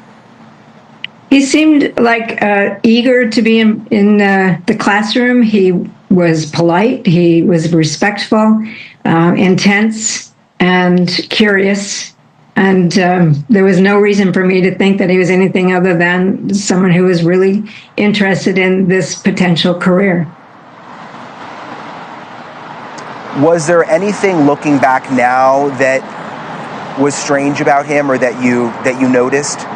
He seemed like eager to be in the classroom. He was polite. He was respectful, intense, and curious. And there was no reason for me to think that he was anything other than someone who was really interested in this potential career. Was there anything looking back now that was strange about him or that you noticed?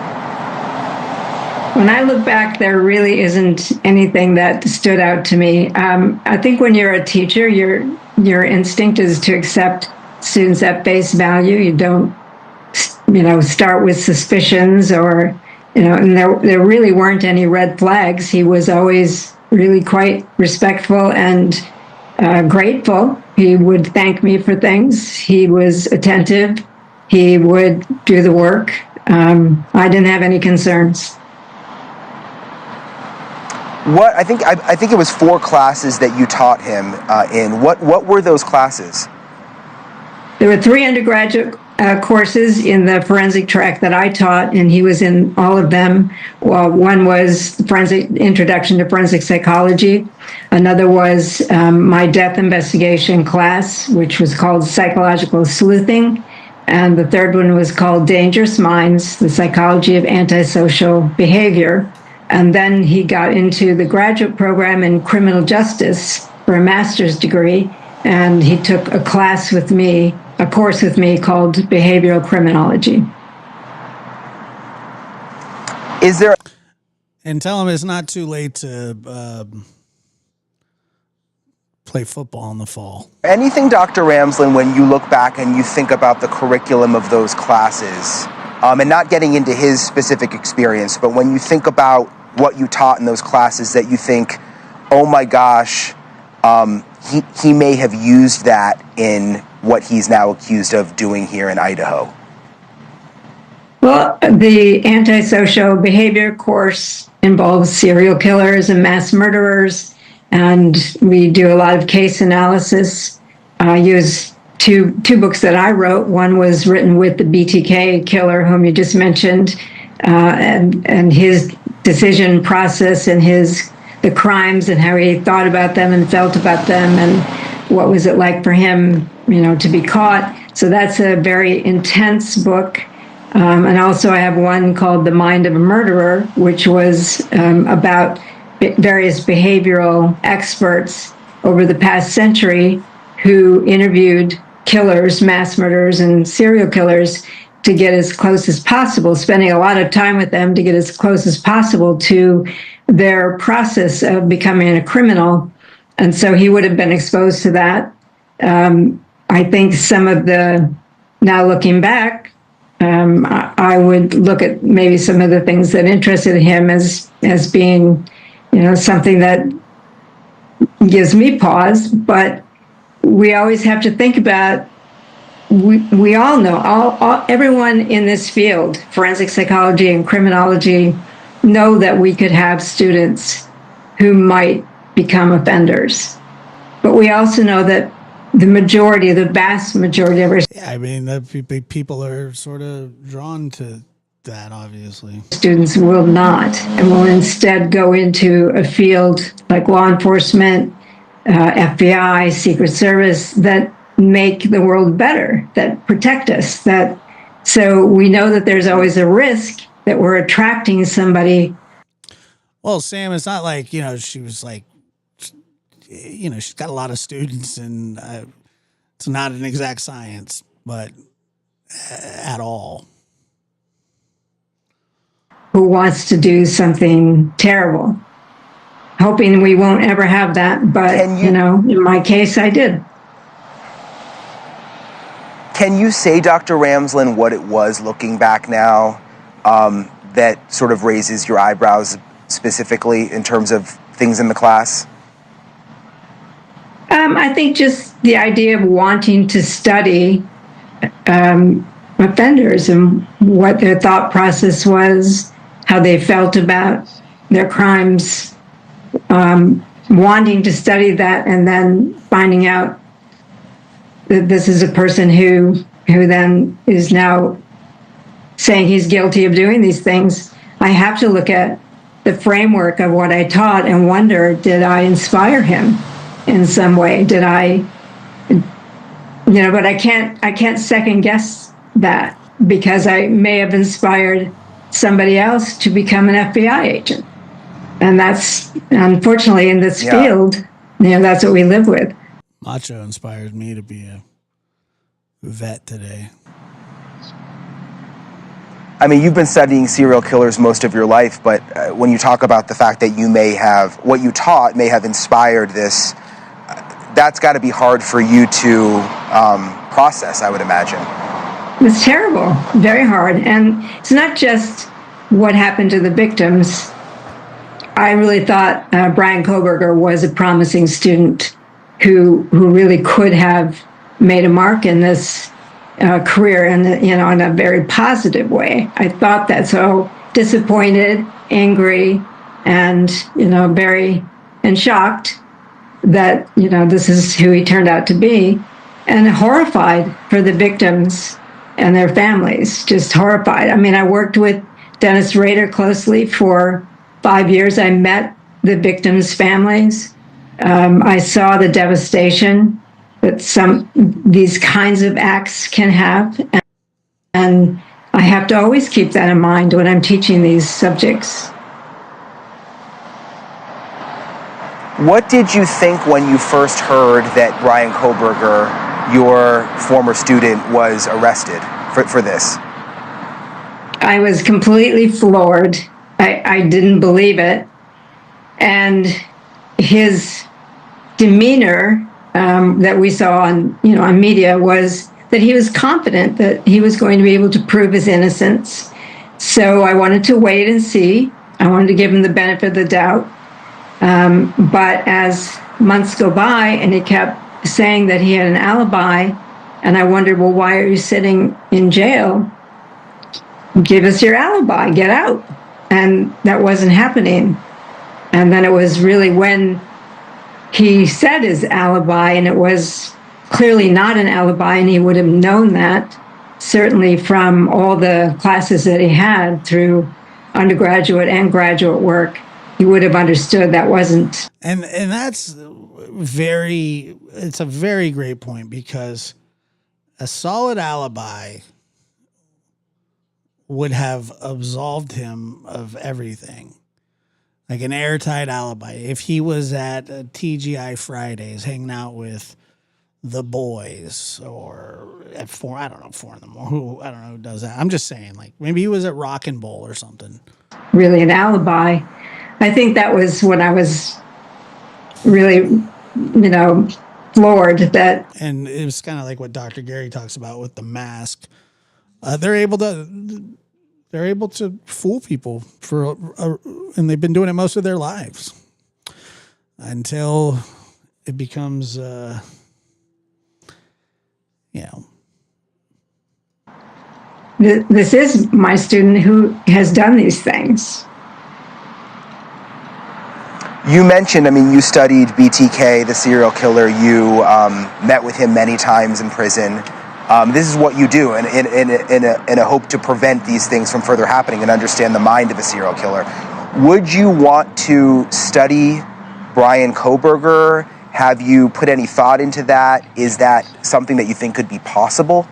When I look back, there really isn't anything that stood out to me. I think when you're a teacher, your instinct is to accept students at face value. You don't, start with suspicions or, and there really weren't any red flags. He was always really quite respectful and grateful. He would thank me for things. He was attentive. He would do the work. I didn't have any concerns. I think it was 4 classes that you taught him in. What were those classes? There were 3 undergraduate courses in the forensic track that I taught, and he was in all of them. Well, one was Introduction to Forensic Psychology. Another was my death investigation class, which was called Psychological Sleuthing. And the third one was called Dangerous Minds, the Psychology of Antisocial Behavior. And then he got into the graduate program in criminal justice for a master's degree. And he took a course with me called Behavioral Criminology. And tell him it's not too late to play football in the fall. Anything, Dr. Ramsland, when you look back and you think about the curriculum of those classes, and not getting into his specific experience, but when you think about what you taught in those classes that you think, oh my gosh, he may have used that in what he's now accused of doing here in Idaho? Well, the antisocial behavior course involves serial killers and mass murderers, and we do a lot of case analysis. I use two books that I wrote. One was written with the BTK killer, whom you just mentioned, and his decision process and the crimes and how he thought about them and felt about them and what was it like for him, to be caught. So that's a very intense book. And also I have one called The Mind of a Murderer, which was about various behavioral experts over the past century who interviewed killers, mass murderers, and serial killers to get as close as possible, spending a lot of time with them to get as close as possible to their process of becoming a criminal. And so he would have been exposed to that. I think now looking back, I would look at maybe some of the things that interested him as being, something that gives me pause. But we always have to think about, we all know, everyone in this field, forensic psychology and criminology, know that we could have students who might become offenders. But we also know that the vast majority of our people are sort of drawn to that, obviously. Students will not, and will instead go into a field like law enforcement, FBI, Secret Service, that make the world better, that protect us, that So we know that there's always a risk that we're attracting somebody. Well, Sam, it's not like, she was like, she's got a lot of students and it's not an exact science, but at all. Who wants to do something terrible, hoping we won't ever have that. But, in my case, I did. Can you say, Dr. Ramsland, what it was looking back now that sort of raises your eyebrows specifically in terms of things in the class? I think just the idea of wanting to study offenders and what their thought process was, how they felt about their crimes, wanting to study that, and then finding out that this is a person who then is now saying he's guilty of doing these things. I have to look at the framework of what I taught and wonder, did I inspire him in some way? Did I, but I can't second guess that, because I may have inspired somebody else to become an FBI agent. And that's, unfortunately, in this field, that's what we live with. Macho inspires me to be a vet today. I mean, you've been studying serial killers most of your life, but when you talk about the fact that what you taught may have inspired this, that's got to be hard for you to process, I would imagine. It's terrible, very hard. And it's not just what happened to the victims. I really thought Brian Kohberger was a promising student who really could have made a mark in this career in a very positive way. I thought that. So disappointed, angry, and very shocked that this is who he turned out to be, and horrified for the victims and their families. Just horrified. I mean, I worked with Dennis Rader closely for 5 years. I met the victims' families. I saw the devastation that these kinds of acts can have. And I have to always keep that in mind when I'm teaching these subjects. What did you think when you first heard that Brian Kohberger, your former student, was arrested for this? I was completely floored. I didn't believe it. And his demeanor that we saw on media was that he was confident that he was going to be able to prove his innocence. So I wanted to wait and see. I wanted to give him the benefit of the doubt. But as months go by and he kept saying that he had an alibi, and I wondered, well, why are you sitting in jail? Give us your alibi, get out. And that wasn't happening. And then it was really when he said his alibi, and it was clearly not an alibi, and he would have known that, certainly from all the classes that he had through undergraduate and graduate work. He would have understood that wasn't. And that's it's a very great point, because a solid alibi would have absolved him of everything. Like an airtight alibi. If he was at TGI Fridays hanging out with the boys, or at 4 in the morning, I don't know who does that. I'm just saying, like, maybe he was at Rock and Bowl or something. Really an alibi. I think that was when I was really, floored that. And it was kind of like what Dr. Gary talks about with the mask. They're able to fool people and they've been doing it most of their lives until it becomes, This is my student who has done these things. You mentioned, you studied BTK, the serial killer. You met with him many times in prison. This is what you do in a hope to prevent these things from further happening and understand the mind of a serial killer. Would you want to study Brian Kohberger? Have you put any thought into that? Is that something that you think could be possible?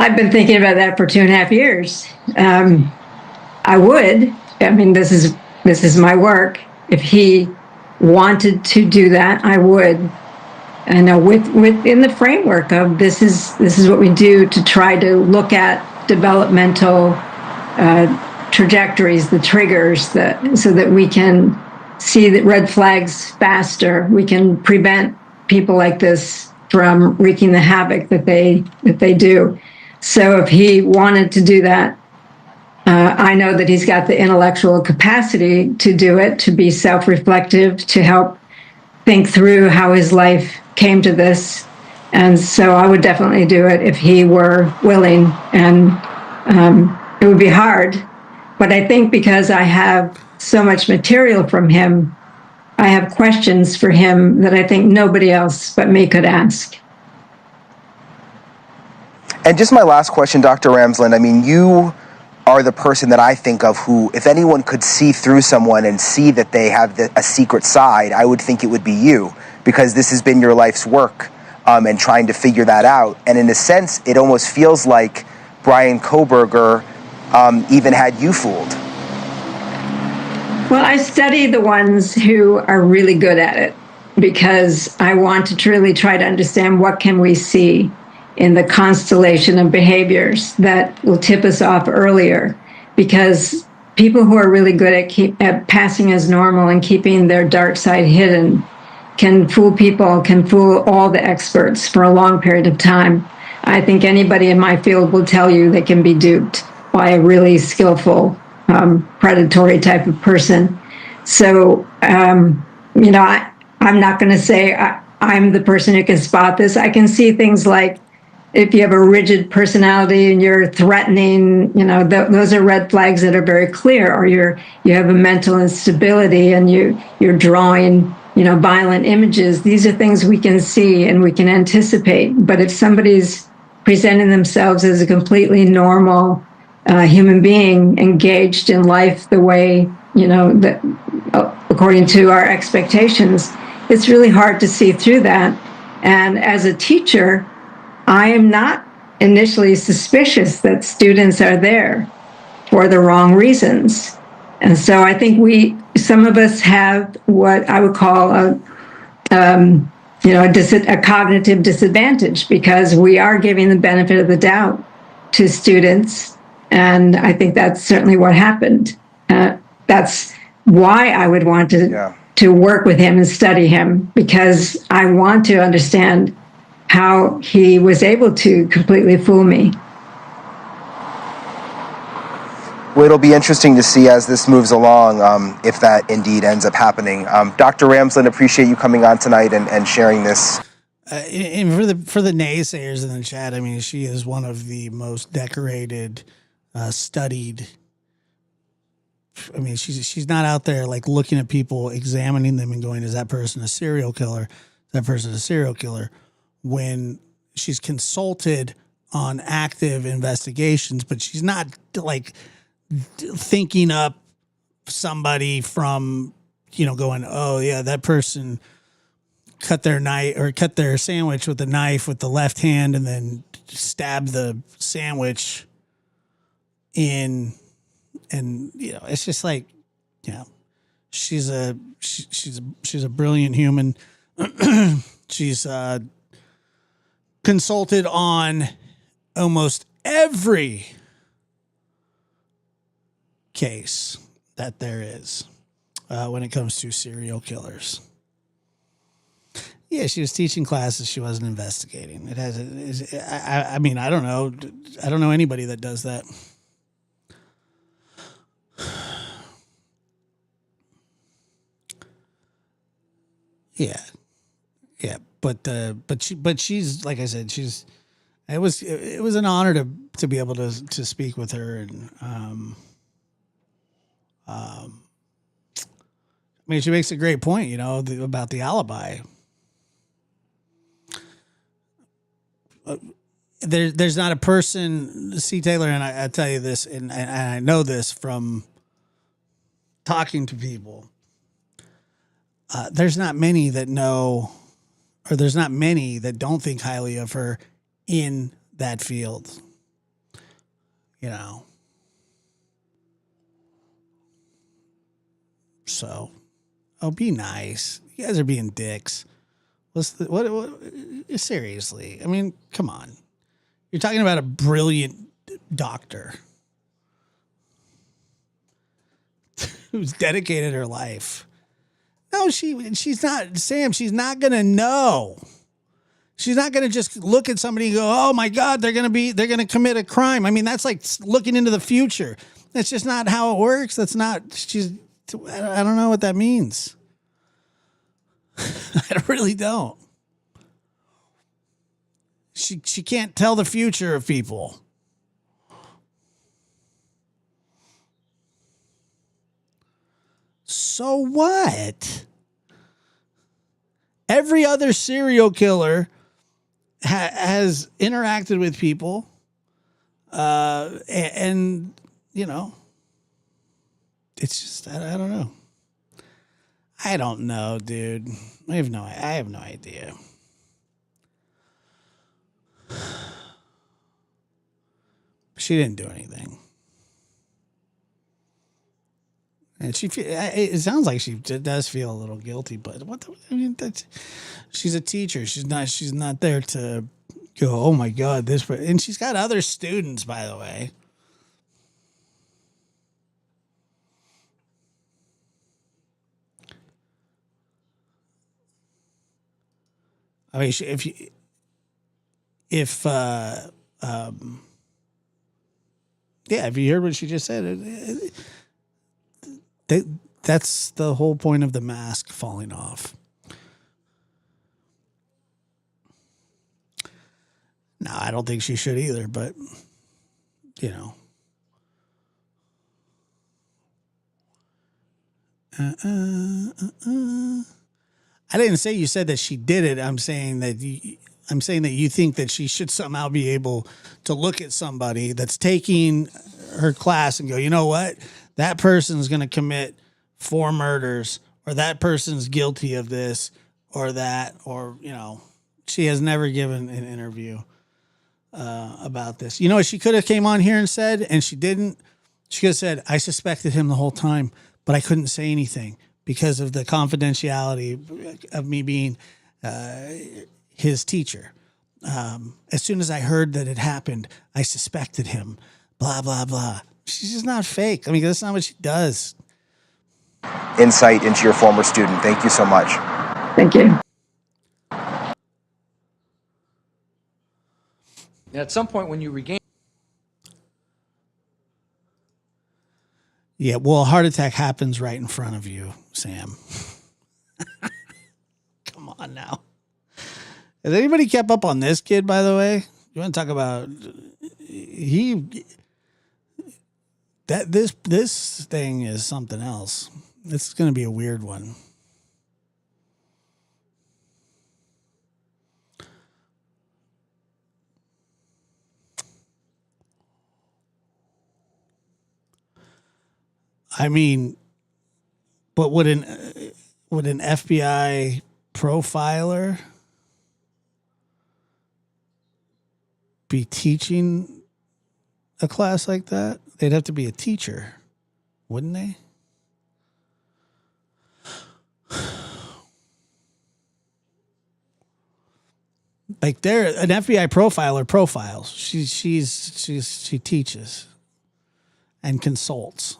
I've been thinking about that for 2.5 years. I would. I mean, this is my work. If he wanted to do that, I would. And within the framework of this is what we do to try to look at developmental trajectories, the triggers, so that we can see the red flags faster. We can prevent people like this from wreaking the havoc that they do. So if he wanted to do that, I know that he's got the intellectual capacity to do it, to be self-reflective, to help think through how his life came to this. And so I would definitely do it if he were willing. And it would be hard. But I think because I have so much material from him, I have questions for him that I think nobody else but me could ask. And just my last question, Dr. Ramsland, I mean, you are the person that I think of who, if anyone could see through someone and see that they have a secret side, I would think it would be you, because this has been your life's work and trying to figure that out. And in a sense, it almost feels like Bryan Kohberger even had you fooled. Well, I study the ones who are really good at it because I want to truly try to understand what can we see in the constellation of behaviors that will tip us off earlier. Because people who are really good at passing as normal and keeping their dark side hidden can fool people, can fool all the experts for a long period of time. I think anybody in my field will tell you they can be duped by a really skillful, predatory type of person. So, I'm not going to say I'm the person who can spot this. I can see things like if you have a rigid personality and you're threatening, those are red flags that are very clear. Or you have a mental instability and you're drawing, violent images. These are things we can see and we can anticipate. But if somebody's presenting themselves as a completely normal human being engaged in life the way, that according to our expectations, it's really hard to see through that. And as a teacher, I am not initially suspicious that students are there for the wrong reasons. And so I think some of us have what I would call a cognitive disadvantage, because we are giving the benefit of the doubt to students. And I think that's certainly what happened. That's why I would want to work with him and study him, because I want to understand how he was able to completely fool me. Well, it'll be interesting to see as this moves along, if that indeed ends up happening. Dr. Ramsland, appreciate you coming on tonight and sharing this. And for the naysayers in the chat, I mean, she is one of the most decorated, studied. I mean, she's not out there like looking at people, examining them and going, is that person a serial killer? Is that person a serial killer? When she's consulted on active investigations, but she's not like thinking up somebody from, going, oh yeah, that person cut their sandwich with a knife with the left hand and then stabbed the sandwich in. And, it's just like, she's a brilliant human. She's, consulted on almost every case that there is when it comes to serial killers. Yeah, she was teaching classes. She wasn't investigating. I mean, I don't know. I don't know anybody that does that. Yeah. But she's, like I said, it was an honor to be able to speak with her. And, I mean, she makes a great point, about the alibi. There's not a person, C. Taylor, and I tell you this, and I know this from talking to people. There's not many that know, or there's not many that don't think highly of her in that field. you know. So, be nice. You guys are being dicks. What seriously? I mean, come on. You're talking about a brilliant doctor who's dedicated her life. No, she's not, Sam, she's not going to know. She's not going to just look at somebody and go, oh my God, they're going to commit a crime. I mean, that's like looking into the future. That's just not how it works. I don't know what that means. I really don't. She can't tell the future of people. So what? Every other serial killer has interacted with people, and you know, it's just I don't know. I don't know, dude. I have no idea. She didn't do anything. And it sounds like she does feel a little guilty, but she's a teacher. She's not there to go, oh my God, and she's got other students, by the way. I mean, if you heard what she just said, that's the whole point of the mask falling off. No, I don't think she should either, but you know. I didn't say you said that she did it. I'm saying that you think that she should somehow be able to look at somebody that's taking her class and go, you know what? That person's going to commit 4 murders, or that person's guilty of this or that, or, you know, she has never given an interview about this. You know what she could have came on here and said, and she didn't? She could have said, I suspected him the whole time, but I couldn't say anything because of the confidentiality of me being his teacher. As soon as I heard that it happened, I suspected him, blah, blah, blah. She's just not fake. I mean, that's not what she does. Insight into your former student. Thank you so much. Thank you. At some point when you regain... Yeah, well, a heart attack happens right in front of you, Sam. Come on now. Has anybody kept up on this kid, by the way? You want to talk about this thing is something else. This is going to be a weird one. I mean, but would an FBI profiler be teaching a class like that? They'd have to be a teacher, wouldn't they? Like they're an FBI profiler profiles. She teaches and consults.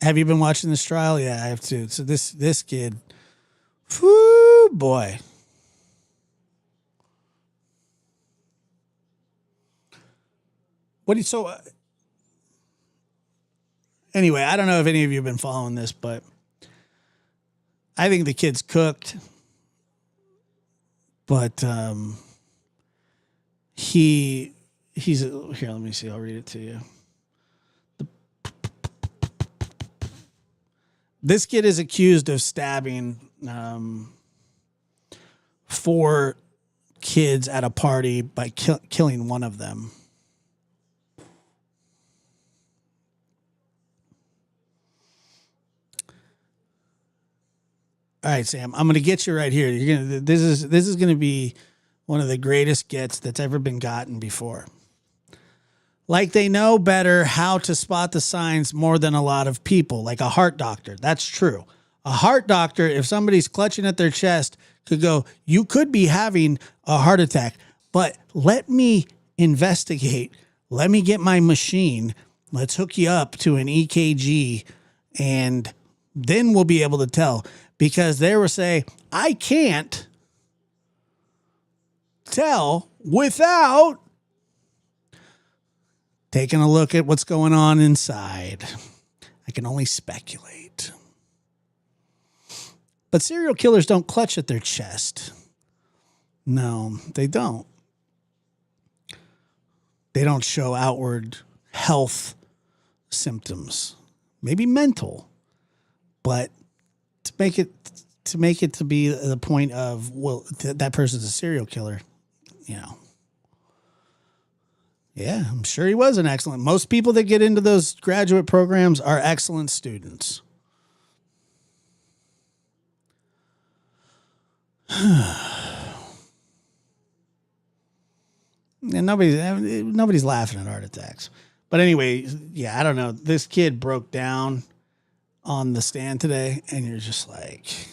Have you been watching this trial? Yeah, I have too. So this kid, whoo, boy. Anyway, I don't know if any of you have been following this, but I think the kid's cooked. But he's here. Let me see. I'll read it to you. This kid is accused of stabbing 4 kids at a party by killing one of them. All right, Sam, I'm going to get you right here. This is going to be one of the greatest gets that's ever been gotten before. Like they know better how to spot the signs more than a lot of people, like a heart doctor. That's true. A heart doctor, if somebody's clutching at their chest, could go, you could be having a heart attack, but let me investigate. Let me get my machine. Let's hook you up to an EKG, and then we'll be able to tell. Because they will say, I can't tell without taking a look at what's going on inside. I can only speculate. But serial killers don't clutch at their chest. No, they don't. They don't show outward health symptoms. Maybe mental. But to make it to be the point of, well, that person's a serial killer, you know. Yeah, I'm sure he was an excellent. Most people that get into those graduate programs are excellent students. And nobody's laughing at heart attacks. But anyway, yeah, I don't know. This kid broke down on the stand today, and you're just like,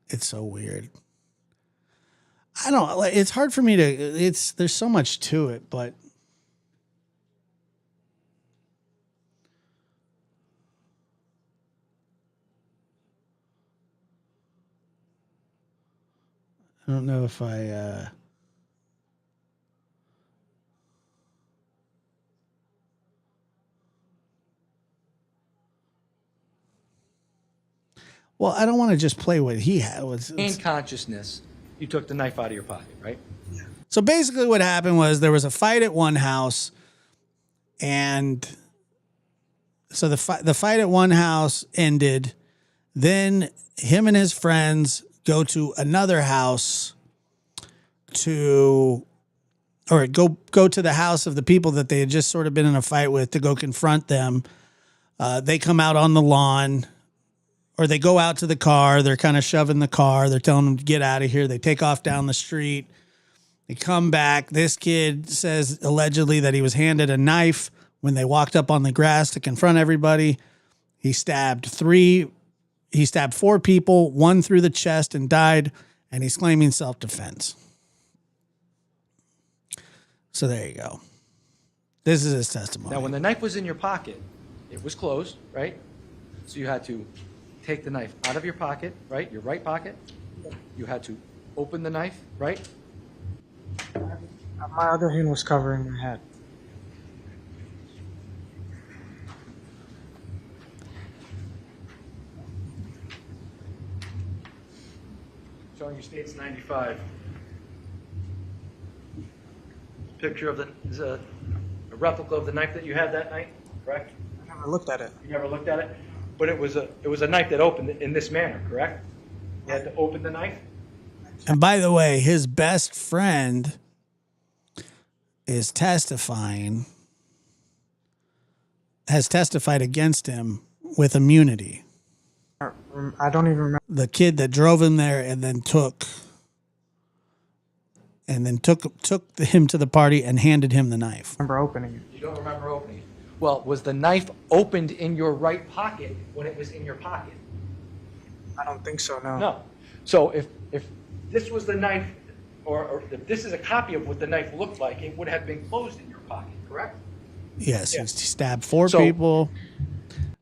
it's so weird. I don't like. It's hard for me to. There's so much to it, but I don't know if I. Well, I don't want to just play what he had. In consciousness, you took the knife out of your pocket, right? So basically what happened was there was a fight at one house, and so the fight at one house ended. Then him and his friends go to another house go to the house of the people that they had just sort of been in a fight with to go confront them. They come out on the lawn. Or they go out to the car. They're kind of shoving the car. They're telling them to get out of here. They take off down the street. They come back. This kid says allegedly that he was handed a knife when they walked up on the grass to confront everybody. He stabbed 4 people, 1 through the chest, and died. And he's claiming self-defense. So there you go. This is his testimony. Now, when the knife was in your pocket, it was closed, right? So you had to take the knife out of your pocket, right? Your right pocket. You had to open the knife, right? My other hand was covering my head. Showing you states 95. Picture of is a replica of the knife that you had that night, correct? I never looked at it. You never looked at it? But it was a knife that opened in this manner, correct? You had to open the knife? And by the way, his best friend is has testified against him with immunity. I don't even remember. The kid that drove him there and then took him to the party and handed him the knife. I remember opening it. You don't remember opening it? Well, was the knife opened in your right pocket when it was in your pocket? I don't think so, no. No. So if this was the knife, or if this is a copy of what the knife looked like, it would have been closed in your pocket, correct? Yes, he stabbed 4 people.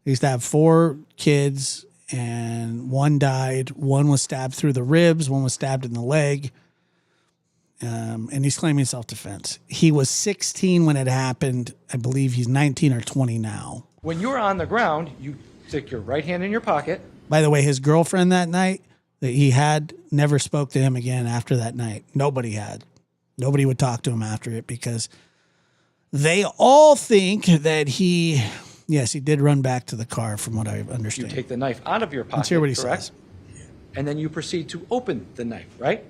He stabbed 4 kids, and 1 died. 1 was stabbed through the ribs. 1 was stabbed in the leg. And he's claiming self-defense. He was 16 when it happened. I believe he's 19 or 20 now. When you were on the ground, you stick your right hand in your pocket. By the way, his girlfriend that night that he had never spoke to him again after that night. Nobody had. Nobody would talk to him after it because they all think that he did run back to the car from what I understand. You take the knife out of your pocket, Let's hear what he correct? says. And then you proceed to open the knife, right?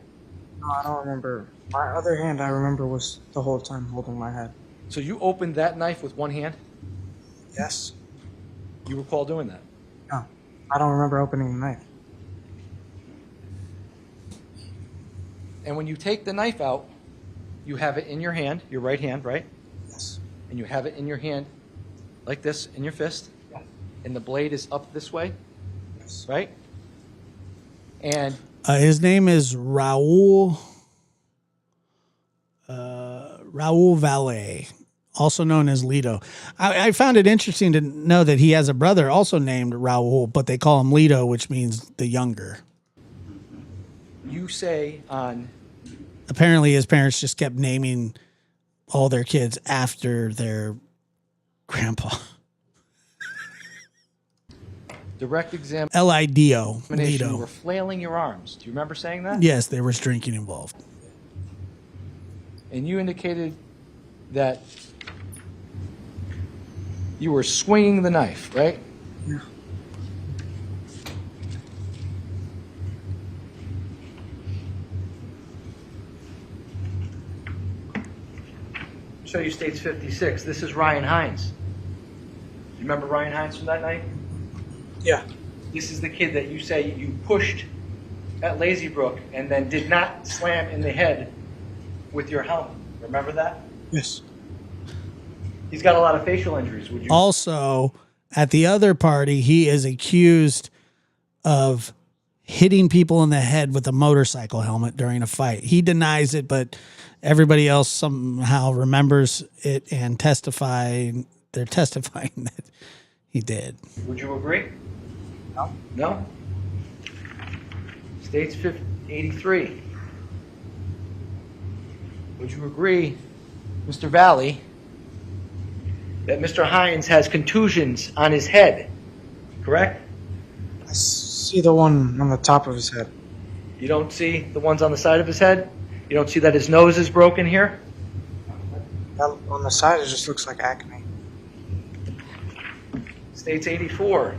No, I don't remember. My other hand, I remember, was the whole time holding my head. So you opened that knife with one hand? Yes. You recall doing that? No. I don't remember opening the knife. And when you take the knife out, you have it in your hand, your right hand, right? Yes. And you have it in your hand like this, in your fist. Yeah. And the blade is up this way, Yes. right? And his name is Raul Valle, also known as Lito. I found it interesting to know that he has a brother also named Raul, but they call him Lito, which means the younger. you say on Apparently his parents just kept naming all their kids after their grandpa. direct examination, Lido. you Lito. were flailing your arms. Do you remember saying that? Yes, there was drinking involved. And you indicated that you were swinging the knife, right? Yeah. Show you states 56. This is Ryan Hines. You remember Ryan Hines from that night? Yeah. This is the kid that you say you pushed at Lazy Brook and then did not slam in the head with your helmet. Remember that? Yes. He's got a lot of facial injuries. Would you? Also, at the other party, he is accused of hitting people in the head with a motorcycle helmet during a fight. He denies it, but everybody else somehow remembers it and they're testifying that he did. Would you agree? No. No? States 83. Would you agree, Mr. Valley, that Mr. Hines has contusions on his head, correct? I see the one on the top of his head. You don't see the ones on the side of his head? You don't see that his nose is broken here? That, on the side, it just looks like acne. States 84.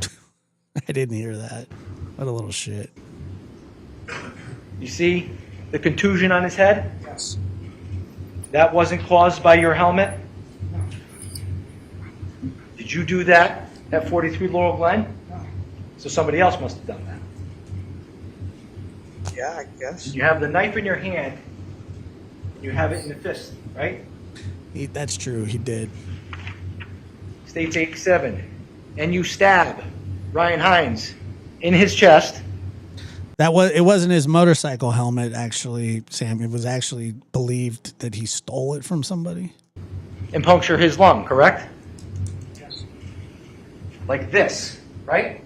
I didn't hear that. What a little shit. You see the contusion on his head? Yes. That wasn't caused by your helmet? Did you do that at 43 Laurel Glen? No. So somebody else must have done that. Yeah, I guess. You have the knife in your hand, and you have it in the fist, right? That's true. He did. States 87. And you stab Ryan Hines in his chest. It wasn't his motorcycle helmet, actually, Sam. It was actually believed that he stole it from somebody. And puncture his lung, correct? Yes. Like this, right?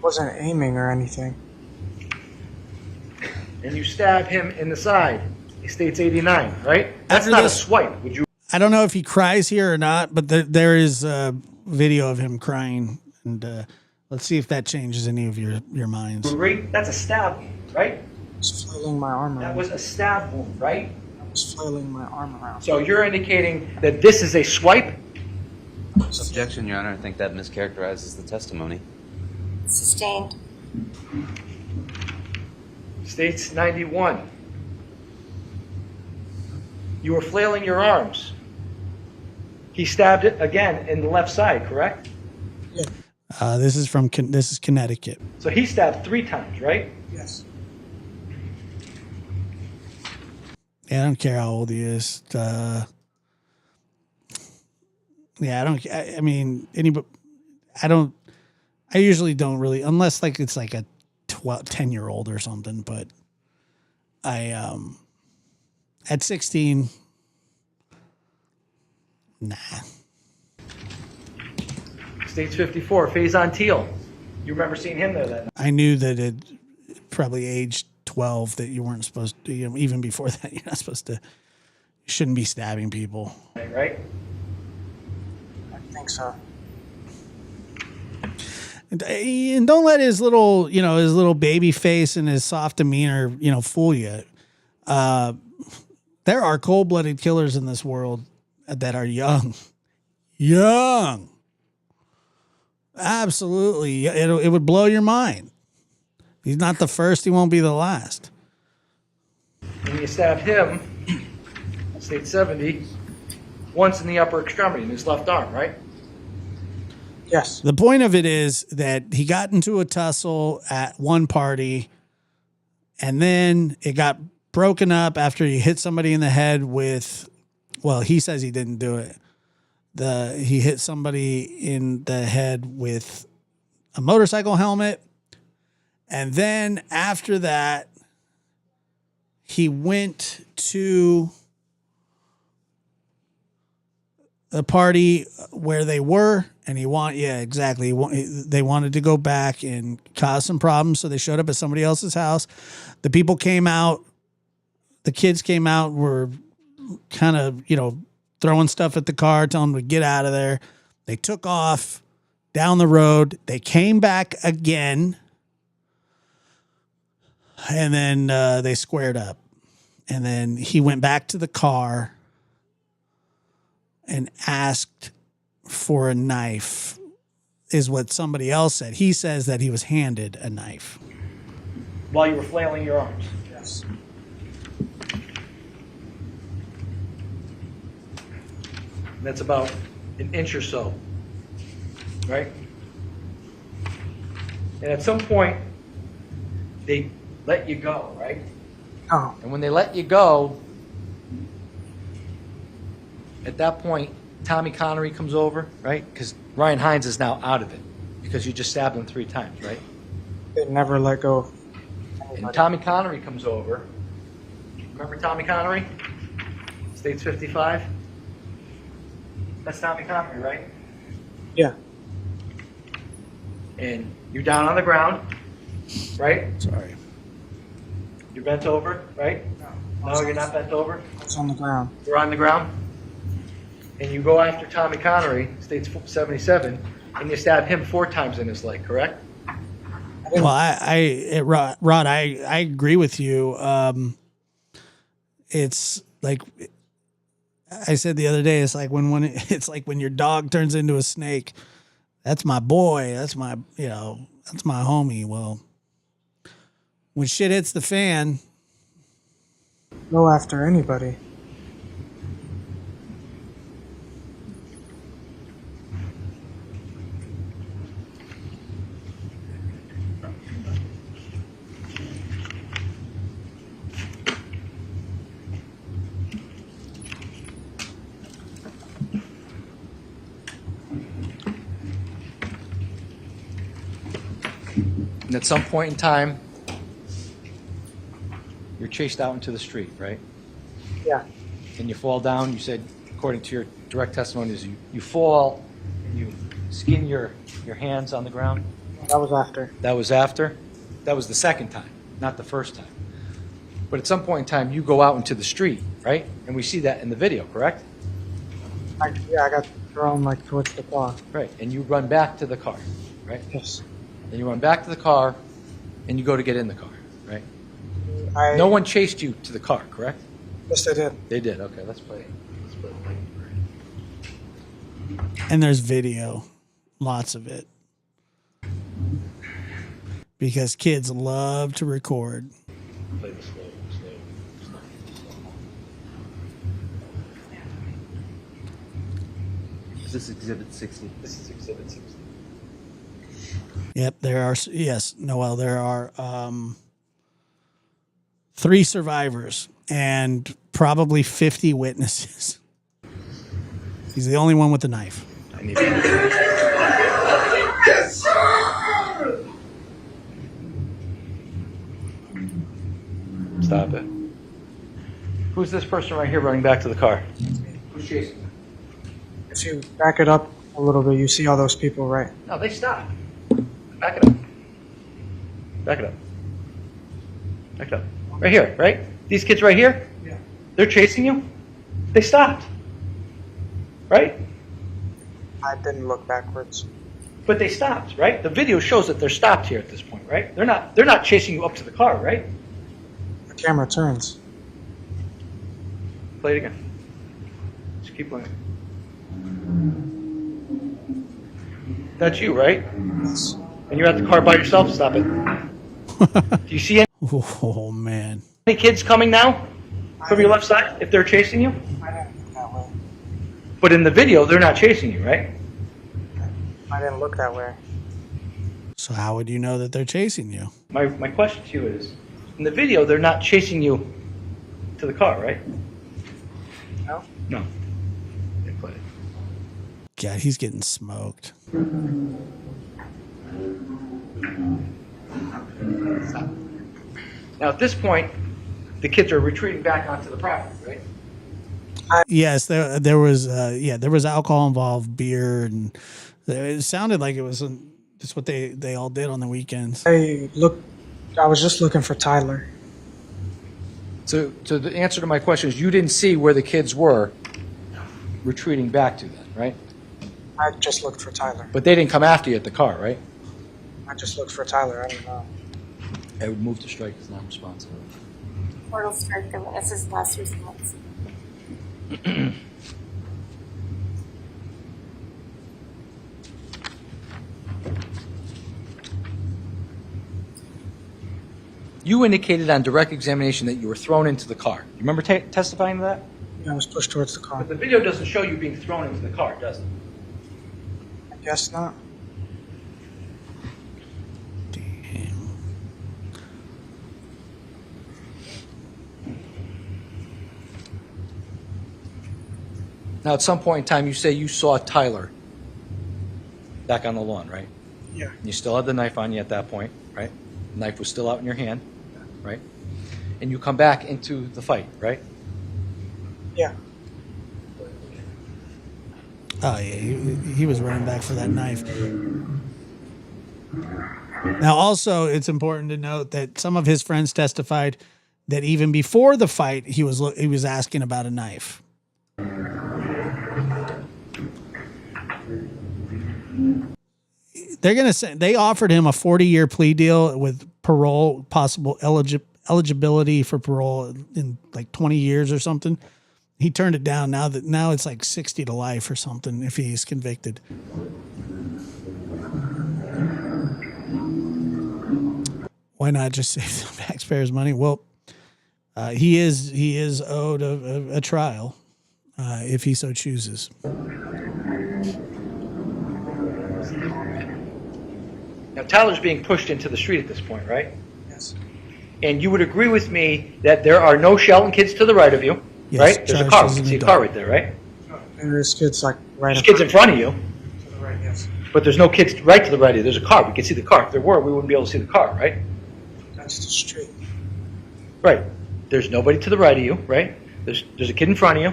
Wasn't aiming or anything. And you stab him in the side. States 89, right? That's After not this- a swipe. Would you? I don't know if he cries here or not, but there is a video of him crying. And let's see if that changes any of your minds. Agree? That's a stab wound, right? I was flailing my arm That around. was a stab wound, right? I was flailing my arm around. So you're indicating that this is a swipe? Objection, Your Honor. I think that mischaracterizes the testimony. Sustained. States 91. You were flailing your arms. He stabbed it again in the left side, correct? This is Connecticut. So he stabbed 3 times, right? Yes. Yeah, I don't care how old he is. I mean, anybody. I usually don't really, unless like it's like a 10-year-old or something. But at 16, nah. States 54, Faison Teal. You remember seeing him there that night? I knew that it probably aged 12 that you weren't supposed to, even before that, you're not supposed to, you shouldn't be stabbing people. Right? I think so. And don't let his little, his little baby face and his soft demeanor, fool you. There are cold-blooded killers in this world that are young. Young. Absolutely. It would blow your mind. He's not the first. He won't be the last. And you stabbed him, State 70, once in the upper extremity, in his left arm, right? Yes. The point of it is that he got into a tussle at one party, and then it got broken up after he hit somebody in the head with, well, he says he didn't do it. He hit somebody in the head with a motorcycle helmet. And then after that, he went to the party where they were, and they wanted to go back and cause some problems. So they showed up at somebody else's house. The people came out, the kids came out, were kind of, throwing stuff at the car, telling them to get out of there. They took off down the road. They came back again. And then they squared up. And then he went back to the car and asked for a knife, is what somebody else said. He says that he was handed a knife. While you were flailing your arms. Yes. That's about an inch or so, right? And at some point, they let you go, right? Oh. And when they let you go, at that point, Tommy Connery comes over, right? Because Ryan Hines is now out of it because you just stabbed him 3 times, right? They never let go of anybody. And Tommy Connery comes over. Remember Tommy Connery? States 55? That's Tommy Connery, right? Yeah. And you're down on the ground, right? Sorry. You're bent over, right? No, you're not bent over. It's on the ground. You're on the ground. And you go after Tommy Connery, States 77, and you stab him 4 times in his leg, correct? Well, Rod, I agree with you. It's like I said the other day. It's like when your dog turns into a snake. That's my boy. That's my homie. Well, when shit hits the fan, Go after anybody. And at some point in time, you're chased out into the street, right? Yeah. And you fall down. You said, according to your direct testimony, is you fall and you skin your hands on the ground. That was after. That was after. That was the second time, not the first time. But at some point in time, you go out into the street, right? And we see that in the video, correct? I got thrown like towards the car. Right. And you run back to the car, right? Yes. Then you run back to the car, and you go to get in the car, right? No one chased you to the car, correct? Yes, they did. They did. Okay, let's play. and there's video, lots of it, because kids love to record. Play the slow. Is this Exhibit 60? This is Exhibit 60. Yep, there are. Yes, Noel, there are 3 survivors and probably 50 witnesses. He's the only one with the knife. I need Yes, sir! Stop it. Who's this person right here running back to the car? Who's chasing them? If you back it up a little bit, you see all those people, right? No, they stopped. Back it up. Back it up. Back it up. Right here, right? These kids right here? Yeah. They're chasing you? They stopped. Right? I didn't look backwards. But they stopped, right? The video shows that they're stopped here at this point, right? They're not chasing you up to the car, right? The camera turns. Play it again. Just keep playing. That's you, right? Yes. And you're at the car by yourself? Stop it. Do you see Oh man! any kids coming now from your left side if they're chasing you? I didn't look that way. But in the video, they're not chasing you, right? I I didn't look that way. So how would you know that they're chasing you? My question to you is, in the video, they're not chasing you to the car, right? No? No. They play it. God, he's getting smoked. Now, at this point, the kids are retreating back onto the property, right? Yes, there was alcohol involved, beer, and it sounded like it was just what they all did on the weekends. I was just looking for Tyler. So the answer to my question is you didn't see where the kids were retreating back to then, right? I just looked for Tyler. But they didn't come after you at the car, right? I just looked for Tyler. I don't know. I would move to strike as non-responsive. Portal strike the witness's last response. You indicated on direct examination that you were thrown into the car. You remember testifying to that? Yeah, I was pushed towards the car. But the video doesn't show you being thrown into the car, does it? I guess not. Now, at some point in time, you say you saw Tyler back on the lawn, right? Yeah. You still had the knife on you at that point, right? The knife was still out in your hand, right? And you come back into the fight, right? Yeah. Oh, yeah, he was running back for that knife. Now, also, it's important to note that some of his friends testified that even before the fight, he was asking about a knife. They're gonna say they offered him a 40-year plea deal with parole, possible eligibility for parole in like 20 years or something. He turned it down. Now it's like 60 to life or something if he's convicted. Why not just save the taxpayers' money? Well, he is owed a trial if he so chooses. Now, Tyler's being pushed into the street at this point, right? Yes. And you would agree with me that there are no Shelton kids to the right of you, Yes, right? There's a car. You can see a car right there, right? And there's kids like right. There's kids in front of you, To the right, yes. but there's no kids right to the right of you. There's a car. We can see the car. If there were, we wouldn't be able to see the car, right? That's the street. Right. There's nobody to the right of you, right? There's a kid in front of you.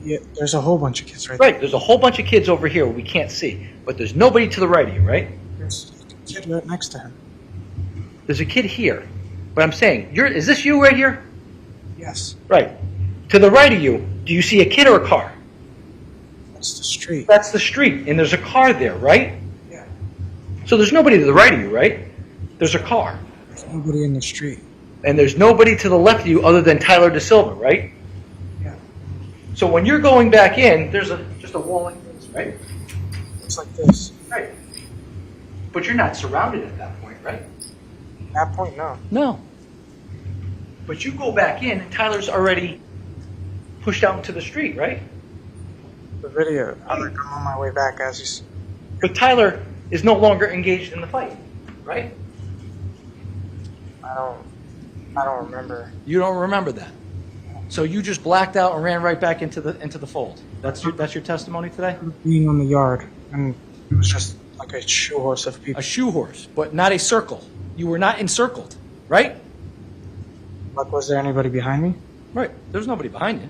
Yeah, there's a whole bunch of kids right Right. There's a whole bunch of kids over here we can't see, but there's nobody to the right of you, right? there. There's a kid right next to him. There's a kid here. But I'm saying, is this you right here? Yes. Right. To the right of you, do you see a kid or a car? That's the street. That's the street, and there's a car there, right? Yeah. So there's nobody to the right of you, right? There's a car. There's nobody in the street. And there's nobody to the left of you other than Tyler De Silva, right? Yeah. So when you're going back in, there's just a wall like this, right? It's like this. Right. But you're not surrounded at that point, right? At that point, no. No. But you go back in, and Tyler's already pushed out into the street, right? The video. I'm on my way back as he's. But Tyler is no longer engaged in the fight, right? I don't remember. You don't remember that. So you just blacked out and ran right back into the fold. That's your testimony today? Being on the yard, and it was just like a shoe horse of people. A shoe horse, but not a circle. You were not encircled, right? Like, was there anybody behind me? Right. There's nobody behind you.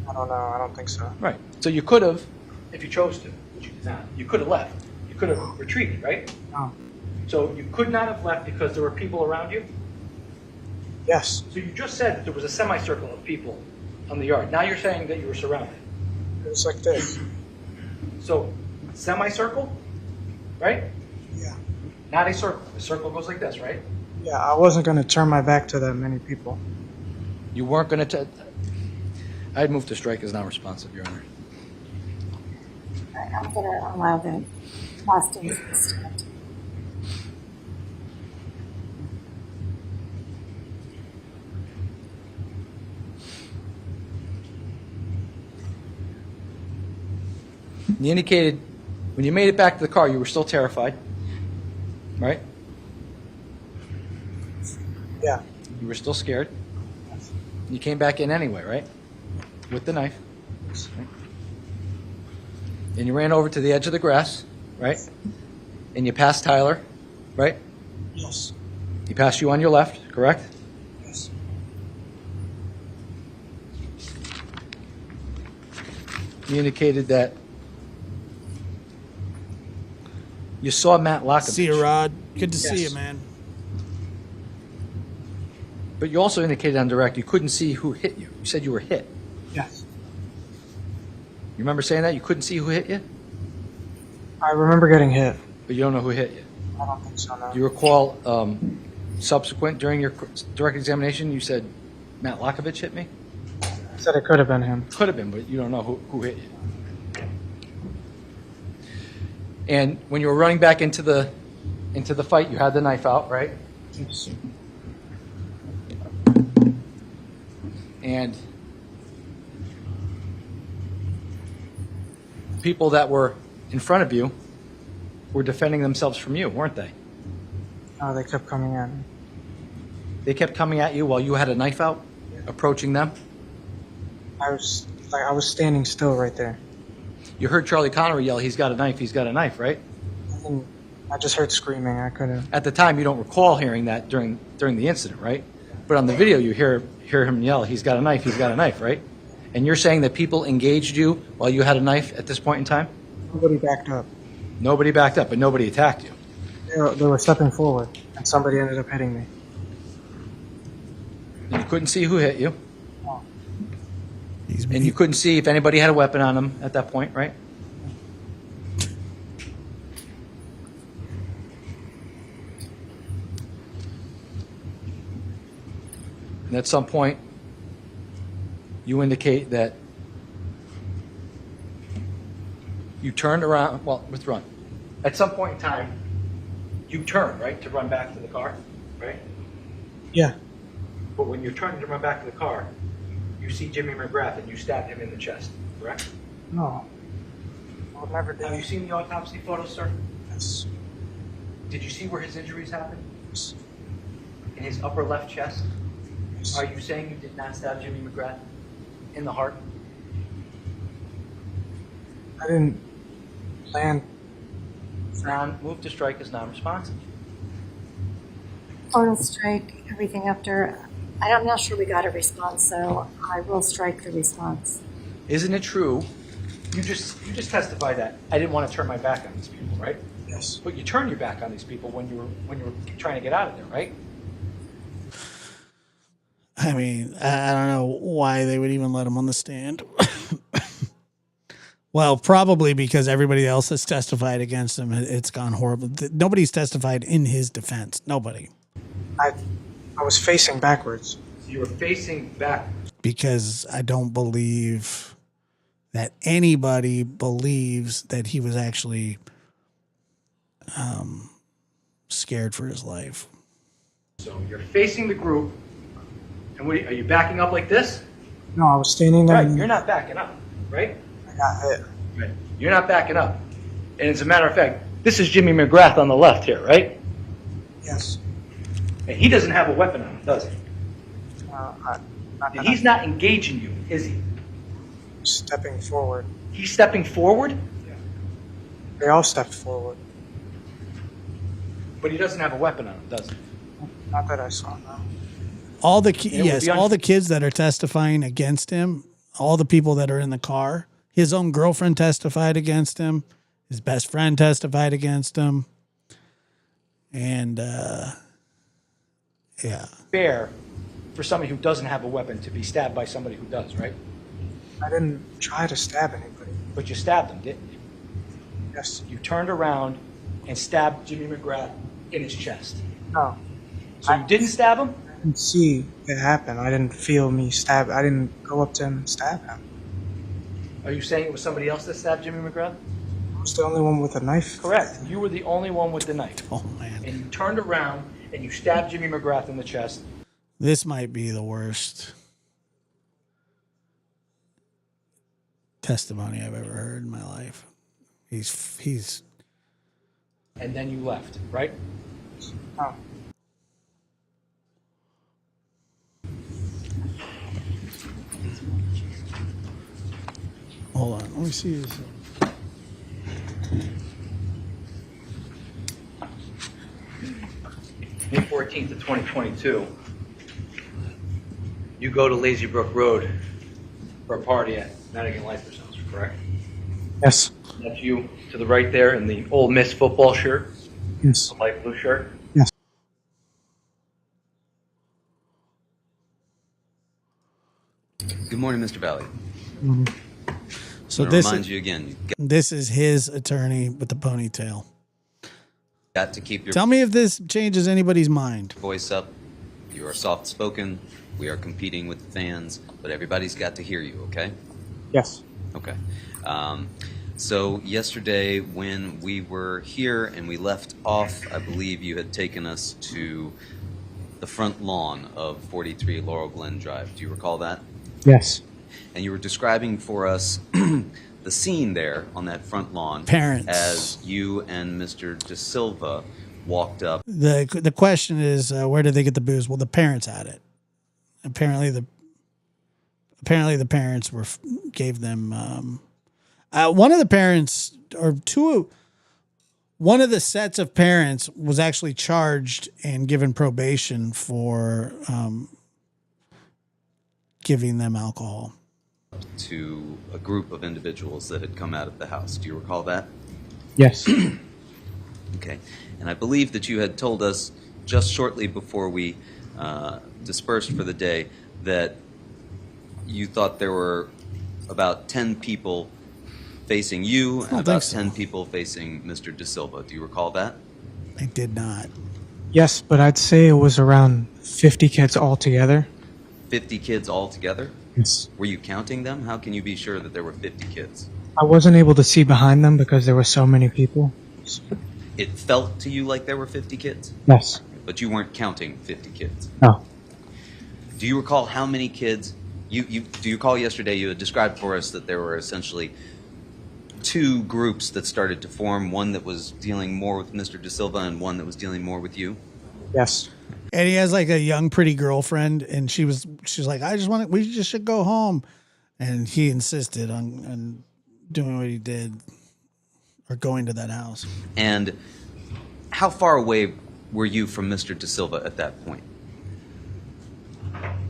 I don't know. I don't think so. Right. So you could have, if you chose to, which you did not, you could have left. You could have retreated, right? No. So you could not have left because there were people around you? Yes. So you just said that there was a semicircle of people on the yard. Now you're saying that you were surrounded. It was like this. So semicircle, right? Yeah. Not a circle. A circle goes like this, right? Yeah, I wasn't going to turn my back to that many people. You weren't going to... I'd move to strike as non-responsive, Your Honor. I'm going to allow the Boston to stand. You indicated When you made it back to the car, you were still terrified, right? Yeah. You were still scared. You came back in anyway, right? With the knife. Right? And you ran over to the edge of the grass, right? And you passed Tyler, right? Yes. He passed you on your left, correct? Yes. You indicated that you saw Matt Lockovich. See you, Rod. Good to see Yes. you, man. But you also indicated on direct you couldn't see who hit you. You said you were hit. Yes. You remember saying that? You couldn't see who hit you? I remember getting hit. But you don't know who hit you. I don't think so, no. Do you recall subsequent during your direct examination you said Matt Lockovich hit me? I said it could have been him. Could have been, but you don't know who hit you. And when you were running back into the fight, you had the knife out, right? Yes. And people that were in front of you were defending themselves from you, weren't they? No, they kept coming at me. They kept coming at you while you had a knife out, approaching them. I was standing still right there. You heard Charlie Connery yell, "He's got a knife, he's got a knife," right? I just heard screaming. I couldn't. At the time, you don't recall hearing that during the incident, right? But on the video, you hear him yell, "He's got a knife, he's got a knife," right? And you're saying that people engaged you while you had a knife at this point in time? Nobody backed up. Nobody backed up, but nobody attacked you. They were stepping forward, and somebody ended up hitting me. And you couldn't see who hit you. No. And you couldn't see if anybody had a weapon on them at that point, right? And at some point, you indicate that you turned around, well, let's run. At some point in time, you turned, right, to run back to the car, right? Yeah. But when you're turning to run back to the car, you see Jimmy McGrath and you stab him in the chest, correct? No. I would never do Have you it. seen the autopsy photos, sir? Yes. Did you see where his injuries happened? Yes. In his upper left chest? Yes. Are you saying you did not stab Jimmy McGrath in the heart? I didn't plan. Move to strike is non-responsive. Order strike, everything after. I'm not sure we got a response, so I will strike the response. Isn't it true? You just testified that I didn't want to turn my back on these people, right? Yes. But you turned your back on these people when you were trying to get out of there, right? I mean, I don't know why they would even let him on the stand. Well, probably because everybody else has testified against him. It's gone horrible. Nobody's testified in his defense. Nobody. I was facing backwards. So you were facing back. Because I don't believe that anybody believes that he was actually scared for his life. So you're facing the group, and are you backing up like this? No, I was standing there. Right, you're not backing up, right? I got hit. Right. You're not backing up. And as a matter of fact, this is Jimmy McGrath on the left here, right? Yes. And he doesn't have a weapon on him, does he? Not And he's not engaging you, is he? stepping forward. He's stepping forward, They all stepped forward. but he doesn't have a weapon on him, does he? Not that I saw, no. All the It would be all the kids that are testifying against him, all the people that are in the car, his own girlfriend testified against him, his best friend testified against him, and yeah. Fair for somebody who doesn't have a weapon to be stabbed by somebody who does, right? I didn't try to stab anybody. But you stabbed him, didn't you? Yes. You turned around and stabbed Jimmy McGrath in his chest. No. So you didn't stab him? I didn't see it happen. I didn't feel me stab. I didn't go up to him and stab him. Are you saying it was somebody else that stabbed Jimmy McGrath? I was the only one with a knife. Correct. You were the only one with the knife. Oh man. And you turned around and you stabbed Jimmy McGrath in the chest. This might be the worst testimony I've ever heard in my life. He's. And then you left, right? Oh. Hold on. Let me see this. May 14th of 2022, you go to Lazy Brook Road for a party at Madigan Lifers House, correct? Yes. That's you to the right there in the Ole Miss football shirt, Yes. the light blue shirt. Yes. Good morning, Mr. Valley. So I'm gonna this remind is, you again. this is his attorney with the ponytail. Got to keep your Tell me if this changes anybody's mind. voice up. You are soft spoken. We are competing with the fans, but everybody's got to hear you. Okay. Yes. Okay. So yesterday when we were here and we left off, I believe you had taken us to the front lawn of 43 Laurel Glen Drive. Do you recall that? Yes. And you were describing for us the scene there on that front lawn. Parents. As you and Mr. De Silva walked up. The question is, where did they get the booze? Well, the parents had it. Apparently the parents gave them. One of the parents one of the sets of parents was actually charged and given probation for giving them alcohol. To a group of individuals that had come out of the house. Do you recall that? Yes. Okay. And I believe that you had told us just shortly before we dispersed for the day that you thought there were about 10 people facing you and about 10 people facing Mr. De Silva. Do you recall that? I did not. Yes, but I'd say it was around 50 kids altogether. 50 kids altogether? Yes. Were you counting them? How can you be sure that there were 50 kids? I wasn't able to see behind them because there were so many people. It felt to you like there were 50 kids? Yes. But you weren't counting 50 kids? No. Do you recall how many kids, do you recall yesterday you had described for us that there were essentially two groups that started to form, one that was dealing more with Mr. De Silva and one that was dealing more with you? Yes. And he has like a young, pretty girlfriend, and she's like, we just should go home. And he insisted on doing what he did or going to that house. And how far away were you from Mr. De Silva at that point?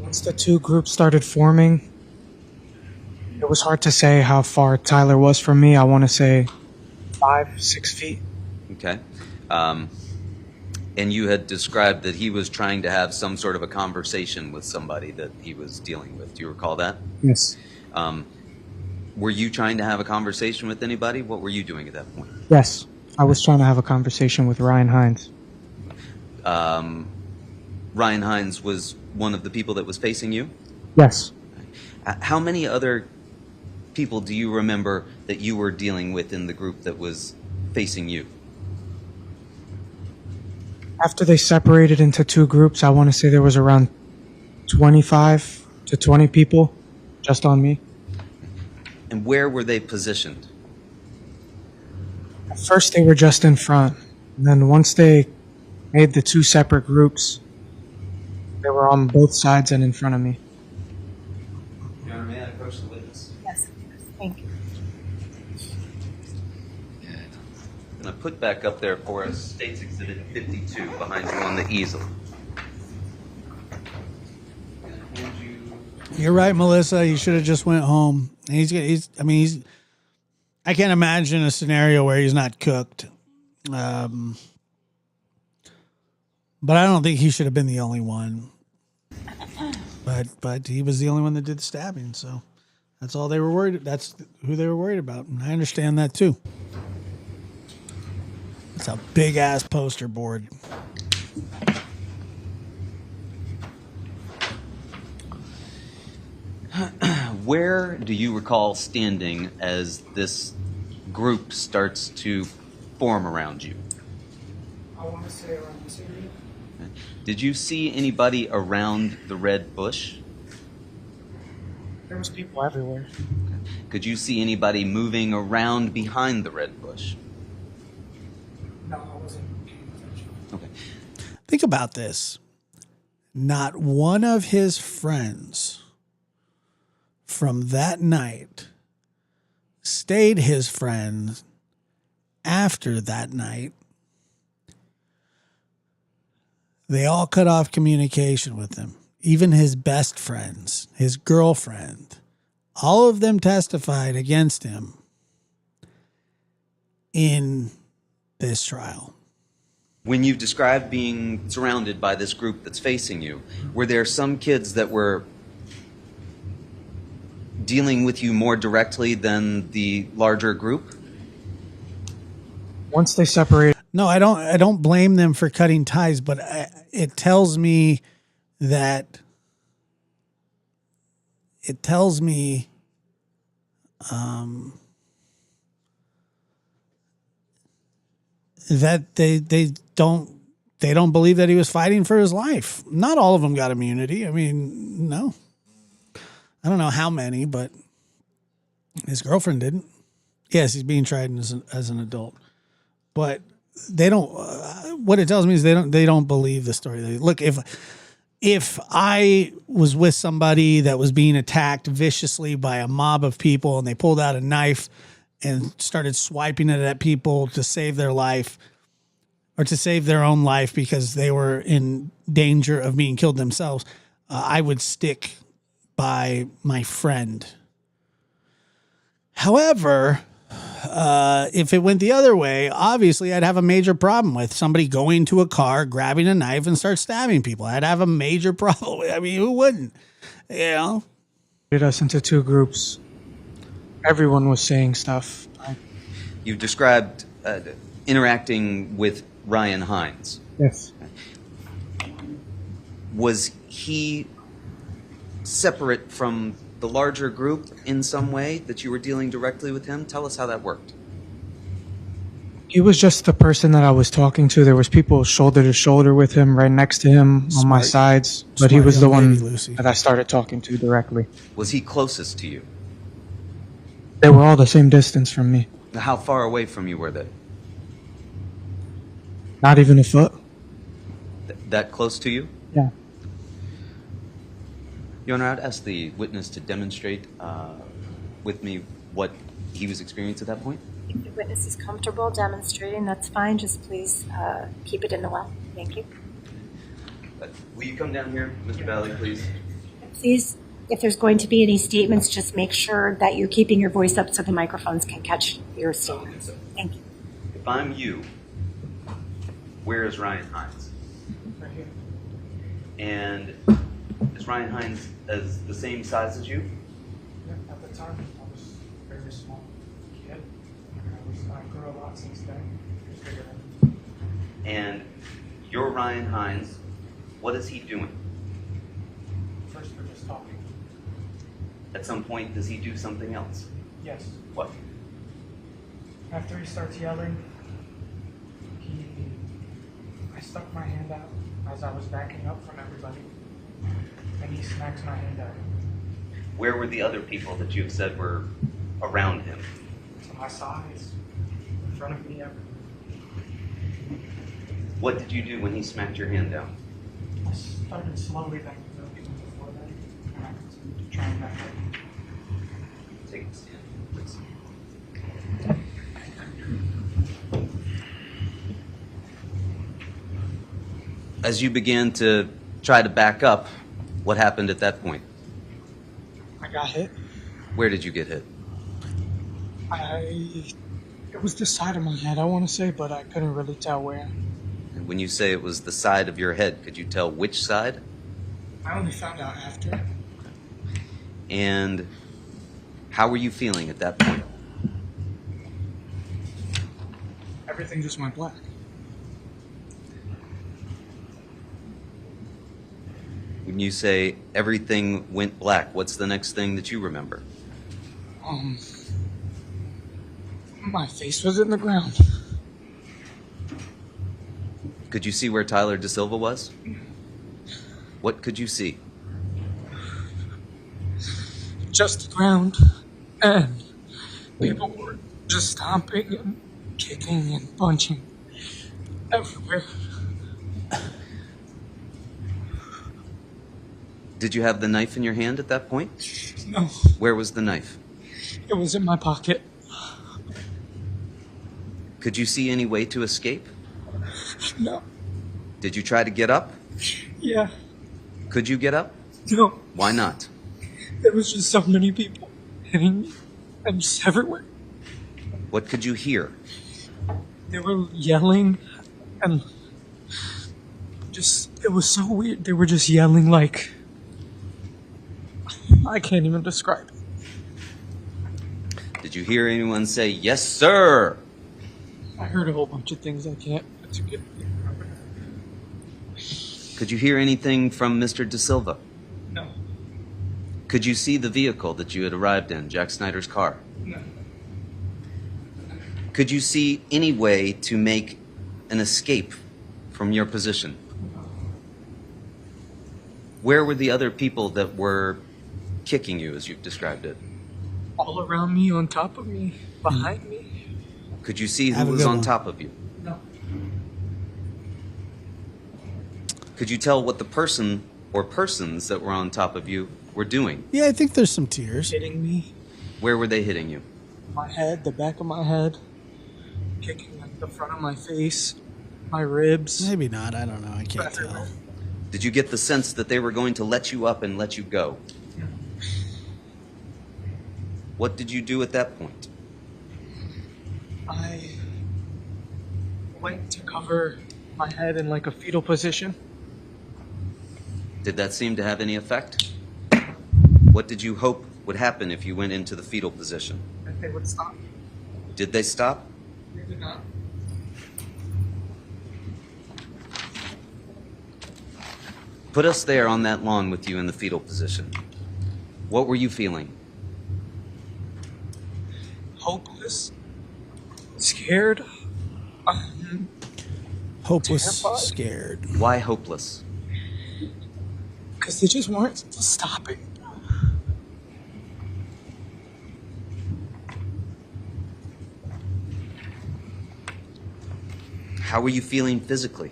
Once the two groups started forming, it was hard to say how far Tyler was from me. I want to say 5-6 feet. Okay. And you had described that he was trying to have some sort of a conversation with somebody that he was dealing with. Do you recall that? Yes. Were you trying to have a conversation with anybody? What were you doing at that point? Yes. I was trying to have a conversation with Ryan Hines. Ryan Hines was one of the people that was facing you? Yes. How many other people do you remember that you were dealing with in the group that was facing you? After they separated into two groups, I want to say there was around 25 to 20 people just on me. And where were they positioned? At first, they were just in front. And then once they made the two separate groups, they were on both sides and in front of me. Your Honor, may I approach the witness? Yes, thank you. I'm going to put back up there for us State's Exhibit 52 behind you on the easel. You're right, Melissa. You should have just went home. I can't imagine a scenario where he's not cooked. But I don't think he should have been the only one. But he was the only one that did the stabbing, so that's all they were worried. That's who they were worried about, and I understand that too. It's a big ass poster board. Where do you recall standing as this group starts to form around you? I want to say around this area. Did you see anybody around the red bush? There was people everywhere. Could you see anybody moving around behind the red bush? No, I wasn't paying attention. Okay. Think about this. Not one of his friends from that night stayed his friend after that night. They all cut off communication with him. Even his best friends, his girlfriend, all of them testified against him in this trial. When you described being surrounded by this group that's facing you, were there some kids that were dealing with you more directly than the larger group? Once they separated. No, I don't blame them for cutting ties, but it tells me that that they don't believe that he was fighting for his life. Not all of them got immunity. I mean, no. I don't know how many, but his girlfriend didn't. Yes, he's being tried as an adult, but they don't. What it tells me is they don't believe the story. Look, if I was with somebody that was being attacked viciously by a mob of people and they pulled out a knife and started swiping it at people to save their life or to save their own life because they were in danger of being killed themselves, I would stick by my friend. However, if it went the other way, obviously I'd have a major problem with somebody going to a car, grabbing a knife and start stabbing people. I'd have a major problem. I mean, who wouldn't? You know? Split us into two groups. Everyone was saying stuff. You described interacting with Ryan Hines. Yes. Was he separate from the larger group in some way that you were dealing directly with him? Tell us how that worked. He was just the person that I was talking to. There was people shoulder to shoulder with him, right next to him on my sides. But he was the one that I started talking to directly. Was he closest to you? They were all the same distance from me. How far away from you were they? Not even a foot. That close to you? Yeah. Your Honor, I'd ask the witness to demonstrate with me what he was experiencing at that point. If the witness is comfortable demonstrating, that's fine. Just please keep it in the well. Thank you. Will you come down here, Mr. Valley, please? Please, if there's going to be any statements, just make sure that you're keeping your voice up so the microphones can catch your statements. Thank you. If I'm you, where is Ryan Hines? Right here. And is Ryan Hines as the same size as you? Yeah, at the time, I was a very small kid. I grew a lot since then. And you're Ryan Hines. What is he doing? First, we're just talking. At some point, does he do something else? Yes. What? After he starts yelling, I stuck my hand out as I was backing up from everybody, and he smacks my hand out. Where were the other people that you've said were around him? To my sides, in front of me, everywhere. What did you do when he smacked your hand down? I started slowly backing up even before that, and I continued to try and back up. Take a stand, please. As you began to try to back up, what happened at that point? I got hit. Where did you get hit? It was the side of my head, I want to say, but I couldn't really tell where. And when you say it was the side of your head, could you tell which side? I only found out after. And how were you feeling at that point? Everything just went black. When you say everything went black, what's the next thing that you remember? My face was in the ground. Could you see where Tyler De Silva was? What could you see? Just the ground. And people were just stomping and kicking and punching everywhere. Did you have the knife in your hand at that point? No. Where was the knife? It was in my pocket. Could you see any way to escape? No. Did you try to get up? Yeah. Could you get up? No. Why not? There was just so many people hitting me and just everywhere. What could you hear? They were yelling and just, it was so weird. They were just yelling like, I can't even describe it. Did you hear anyone say, "Yes, sir"? I heard a whole bunch of things I can't put together. Could you hear anything from Mr. De Silva? No. Could you see the vehicle that you had arrived in, Jack Snyder's car? No. Could you see any way to make an escape from your position? Where were the other people that were kicking you, as you've described it? All around me, on top of me, behind me. Could you see who Have a was good on one. top of you? No. Could you tell what the person or persons that were on top of you were doing? Yeah, I think there's some tears. Hitting me. Where were they hitting you? My head, the back of my head. Kicking like the front of my face. My ribs. Maybe not. I don't know. I can't tell. Did you get the sense that they were going to let you up and let you go? What did you do at that point? I went to cover my head in like a fetal position. Did that seem to have any effect? What did you hope would happen if you went into the fetal position? That they would stop. Did they stop? They did not. Put us there on that lawn with you in the fetal position. What were you feeling? Hopeless. Scared. Hopeless, Terrified. scared. Why hopeless? Because they just weren't stopping. How were you feeling physically?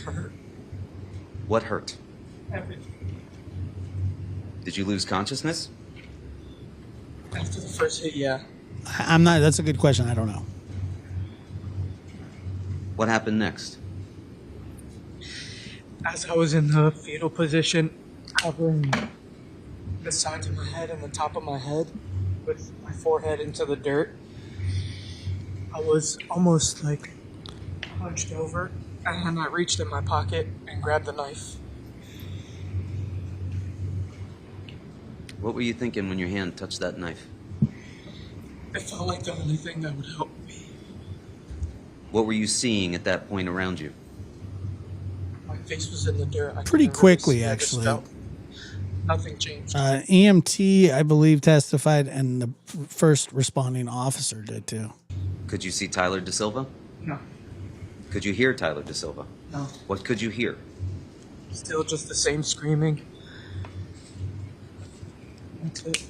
Hurt. What hurt? Everything. Did you lose consciousness? After the first hit, yeah. I'm not. That's a good question. I don't know. What happened next? As I was in the fetal position, covering the sides of my head and the top of my head with my forehead into the dirt, I was almost like hunched over, and I reached in my pocket and grabbed the knife. What were you thinking when your hand touched that knife? It felt like the only thing that would help me. What were you seeing at that point around you? My face was in the dirt. I Pretty couldn't really quickly, see. I just actually. felt nothing changed. EMT, I believe, testified, and the first responding officer did too. Could you see Tyler De Silva? No. Could you hear Tyler De Silva? No. What could you hear? Still just the same screaming. That's it.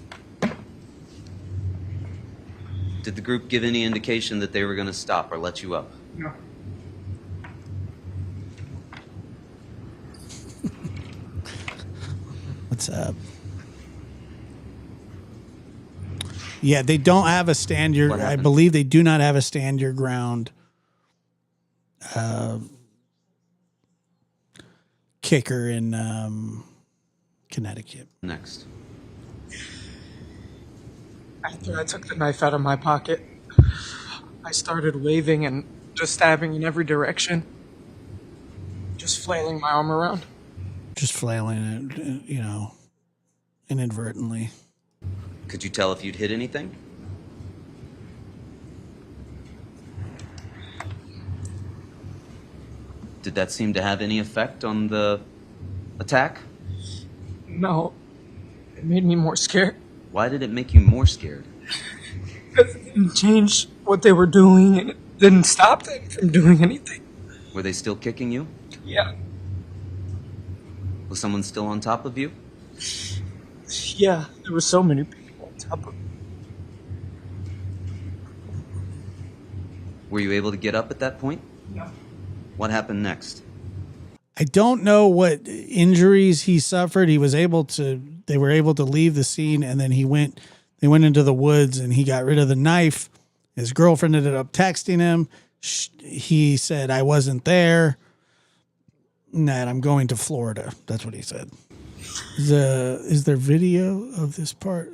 Did the group give any indication that they were going to stop or let you up? No. What's up? Yeah, they don't have a stand your. What I happened? believe they do not have a stand your ground kicker in Connecticut. Next. After I took the knife out of my pocket, I started waving and just stabbing in every direction. Just flailing my arm around. Just flailing it, you know, inadvertently. Could you tell if you'd hit anything? Did that seem to have any effect on the attack? No. It made me more scared. Why did it make you more scared? Because it didn't change what they were doing, and it didn't stop them from doing anything. Were they still kicking you? Yeah. Was someone still on top of you? Yeah, there were so many people on top of me. Were you able to get up at that point? No. What happened next? I don't know what injuries he suffered. They were able to leave the scene, and then they went into the woods and he got rid of the knife. His girlfriend ended up texting him. He said, I wasn't there. That I'm going to Florida. That's what he said. Is there video of this part?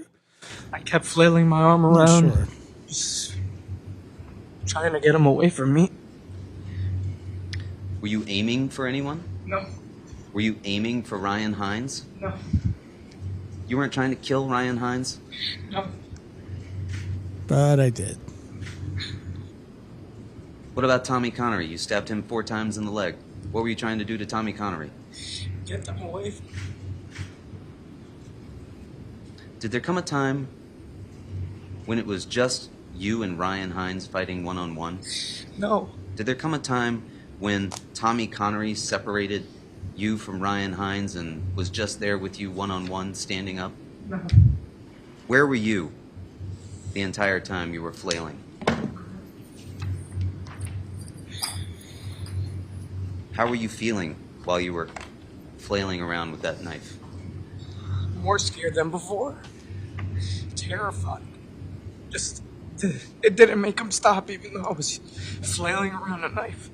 I kept flailing my arm around. Sure. Just trying to get him away from me. Were you aiming for anyone? No. Were you aiming for Ryan Hines? No. You weren't trying to kill Ryan Hines? No. But I did. What about Tommy Connery? You stabbed him 4 times in the leg. What were you trying to do to Tommy Connery? Get them away from me. Did there come a time when it was just you and Ryan Hines fighting one-on-one? No. Did there come a time when Tommy Connery separated you from Ryan Hines and was just there with you one-on-one, standing up? No. Where were you the entire time you were flailing? How were you feeling while you were flailing around with that knife? More scared than before. Terrified. Just, it didn't make him stop even though I was flailing around a knife.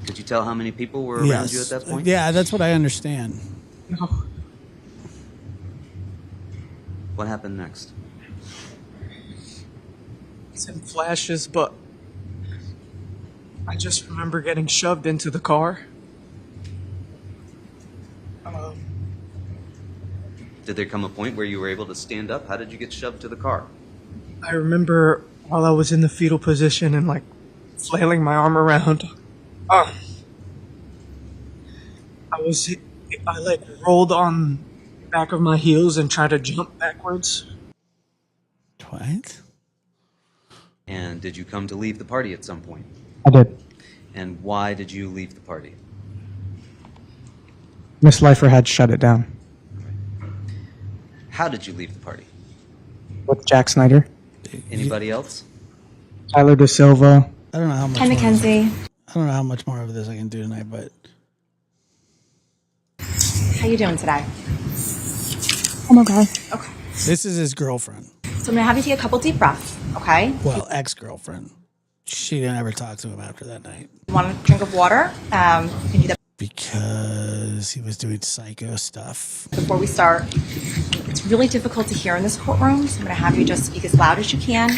Could you tell how many people were around you at that point? Yeah, that's what I understand. No. What happened next? Some flashes, but I just remember getting shoved into the car. Did there come a point where you were able to stand up? How did you get shoved to the car? I remember while I was in the fetal position and like flailing my arm around, I like rolled on the back of my heels and tried to jump backwards. What? And did you come to leave the party at some point? I did. And why did you leave the party? Miss Leifer had shut it down. How did you leave the party? With Jack Snyder. Anybody else? Tyler De Silva. I don't know how much. Hi, Mackenzie. I don't know how much more of this I can do tonight, but How you doing today? I'm okay. Okay. this is his girlfriend. So I'm gonna have you take a couple deep breaths, okay? Well, ex-girlfriend. She didn't ever talk to him after that night. You want a drink of water? You can do that Because he was doing psycho stuff. before we start. It's really difficult to hear in this courtroom, so I'm gonna have you just speak as loud as you can.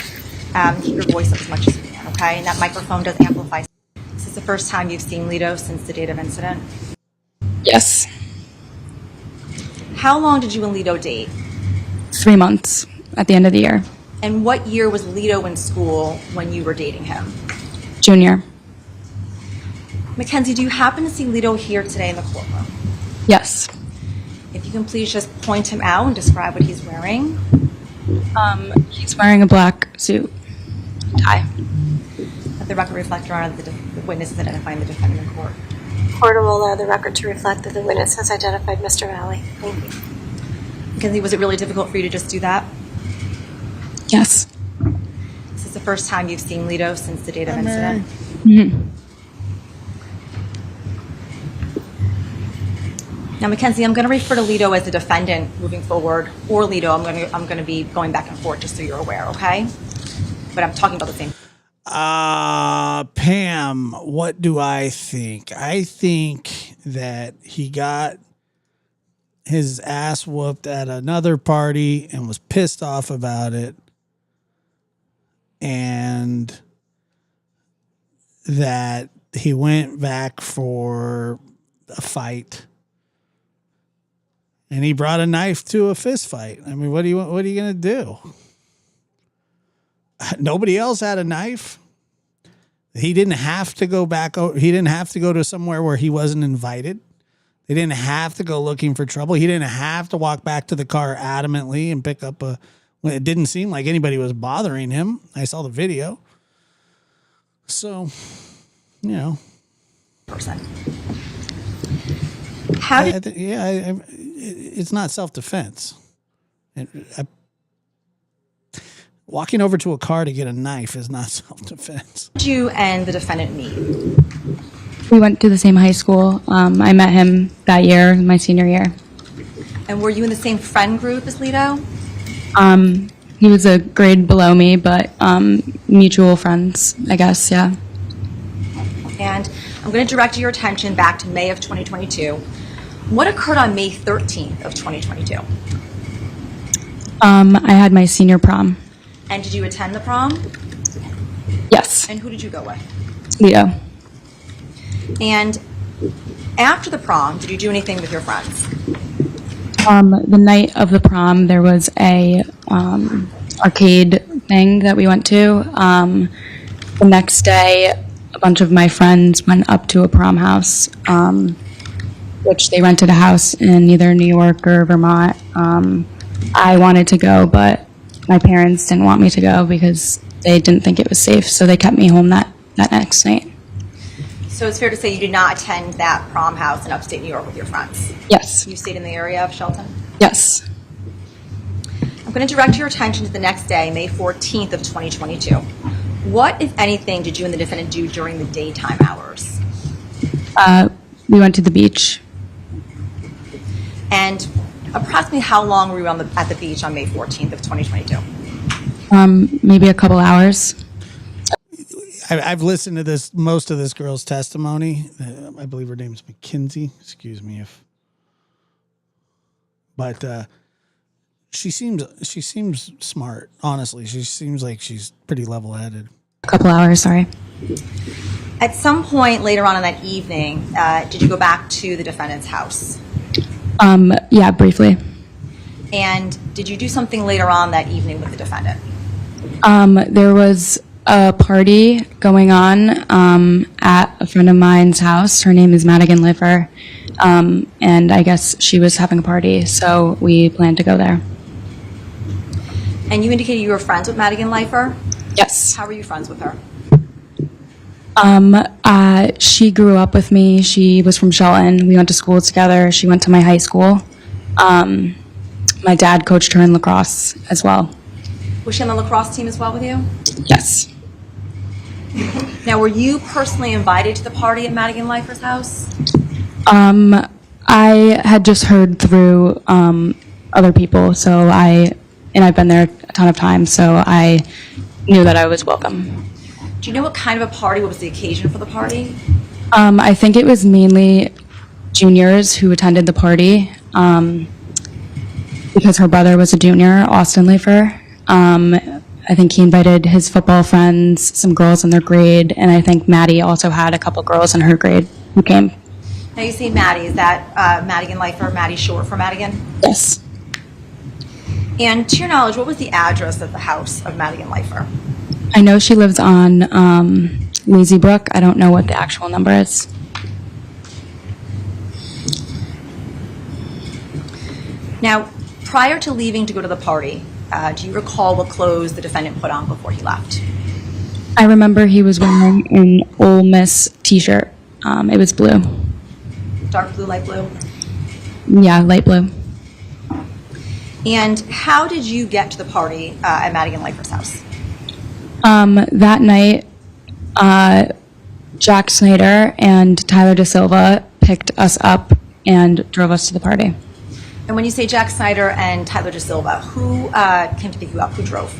Keep your voice up as much as you can, okay? And that microphone does amplify. This is the first time you've seen Lito since the date of incident? Yes. How long did you and Lito date? 3 months at the end of the year. And what year was Lito in school when you were dating him? Junior. Mackenzie, do you happen to see Lito here today in the courtroom? Yes. If you can please just point him out and describe what he's wearing. He's wearing a black suit, tie. Let the record reflect, Your Honor, that the witness is identifying the defendant in court. Court will allow the record to reflect that the witness has identified Mr. Valley. Thank you. Mackenzie, was it really difficult for you to just do that? Yes. This is the first time you've seen Lito since the date of incident? Mm-hmm. Now, Mackenzie, I'm going to refer to Lito as the defendant moving forward, or Lito. I'm going to be going back and forth just so you're aware, okay? But I'm talking about the same. Pam, what do I think? I think that he got his ass whooped at another party and was pissed off about it. And that he went back for a fight. And he brought a knife to a fist fight. I mean, what are you going to do? Nobody else had a knife. He didn't have to go back. He didn't have to go to somewhere where he wasn't invited. They didn't have to go looking for trouble. He didn't have to walk back to the car adamantly and pick up it didn't seem like anybody was bothering him. I saw the video. So, you know. Person. How did it's not self-defense. Walking over to a car to get a knife is not self-defense. did you and the defendant meet? We went to the same high school. I met him that year, my senior year. And were you in the same friend group as Lito? He was a grade below me, but mutual friends, I guess, yeah. And I'm going to direct your attention back to May of 2022. What occurred on May 13th of 2022? I had my senior prom. And did you attend the prom? Yes. And who did you go with? Lito. And after the prom, did you do anything with your friends? The night of the prom, there was a arcade thing that we went to. The next day, a bunch of my friends went up to a prom house, which they rented a house in either New York or Vermont. I wanted to go, but my parents didn't want me to go because they didn't think it was safe, so they kept me home that next night. So it's fair to say you did not attend that prom house in upstate New York with your friends? Yes. You stayed in the area of Shelton? Yes. I'm going to direct your attention to the next day, May 14th of 2022. What, if anything, did you and the defendant do during the daytime hours? We went to the beach. And approximately how long were you at the beach on May 14th of 2022? Maybe a couple hours. I've listened to most of this girl's testimony. I believe her name is Mackenzie. Excuse me but she seems smart. Honestly, she seems like she's pretty level-headed. A couple hours, sorry. At some point later on in that evening, did you go back to the defendant's house? Yeah, briefly. And did you do something later on that evening with the defendant? There was a party going on at a friend of mine's house. Her name is Madigan Lifer, and I guess she was having a party, so we planned to go there. And you indicated you were friends with Madigan Lifer? Yes. How were you friends with her? She grew up with me. She was from Shelton. We went to school together. She went to my high school. My dad coached her in lacrosse as well. Was she on the lacrosse team as well with you? Yes. Now, were you personally invited to the party at Madigan Lifer's house? I had just heard through other people, so I've been there a ton of times, so I knew that I was welcome. Do you know what kind of a party? What was the occasion for the party? I think it was mainly juniors who attended the party because her brother was a junior, Austin Leifer. I think he invited his football friends, some girls in their grade, and I think Maddie also had a couple girls in her grade who came. Now you say Maddie. Is that Madigan Lifer, Maddie short for Madigan? Yes. And to your knowledge, what was the address of the house of Madigan Lifer? I know she lives on Lazy Brook. I don't know what the actual number is. Now, prior to leaving to go to the party, do you recall what clothes the defendant put on before he left? I remember he was wearing an Ole Miss t-shirt. It was blue. Dark blue, light blue? Yeah, light blue. And how did you get to the party at Madigan Lifer's house? That night, Jack Snyder and Tyler De Silva picked us up and drove us to the party. And when you say Jack Snyder and Tyler De Silva, who came to pick you up? Who drove?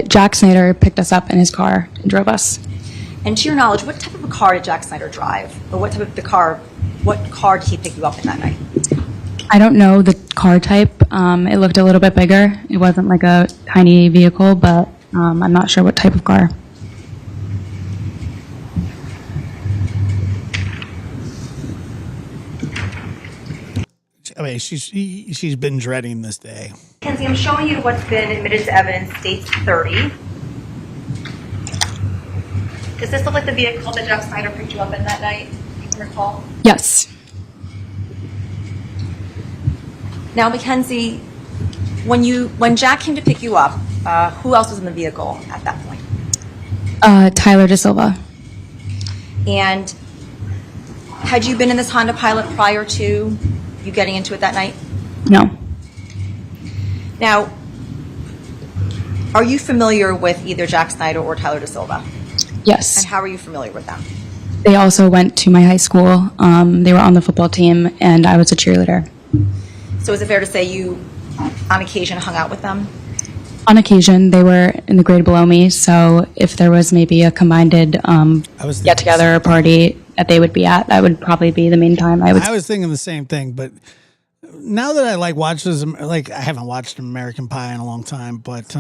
Jack Snyder picked us up in his car and drove us. And to your knowledge, what type of a car did Jack Snyder drive? Or what car did he pick you up in that night? I don't know the car type. It looked a little bit bigger. It wasn't like a tiny vehicle, but I'm not sure what type of car. I mean, she's been dreading this day. Kenzie, I'm showing you what's been admitted to evidence, states 30. Does this look like the vehicle that Jack Snyder picked you up in that night? You can recall? Yes. Now, Mackenzie, when Jack came to pick you up, who else was in the vehicle at that point? Tyler De Silva. And Had you been in this Honda Pilot prior to you getting into it that night? No. Now, are you familiar with either Jack Snyder or Tyler Da Silva? Yes. And how are you familiar with them? They also went to my high school. They were on the football team, and I was a cheerleader. So is it fair to say you, on occasion, hung out with them? On occasion, they were in the grade below me, so if there was maybe a combined get-together or party that they would be at, that would probably be the main time I would. I was thinking the same thing, but now that I watch this, I haven't watched American Pie in a long time, but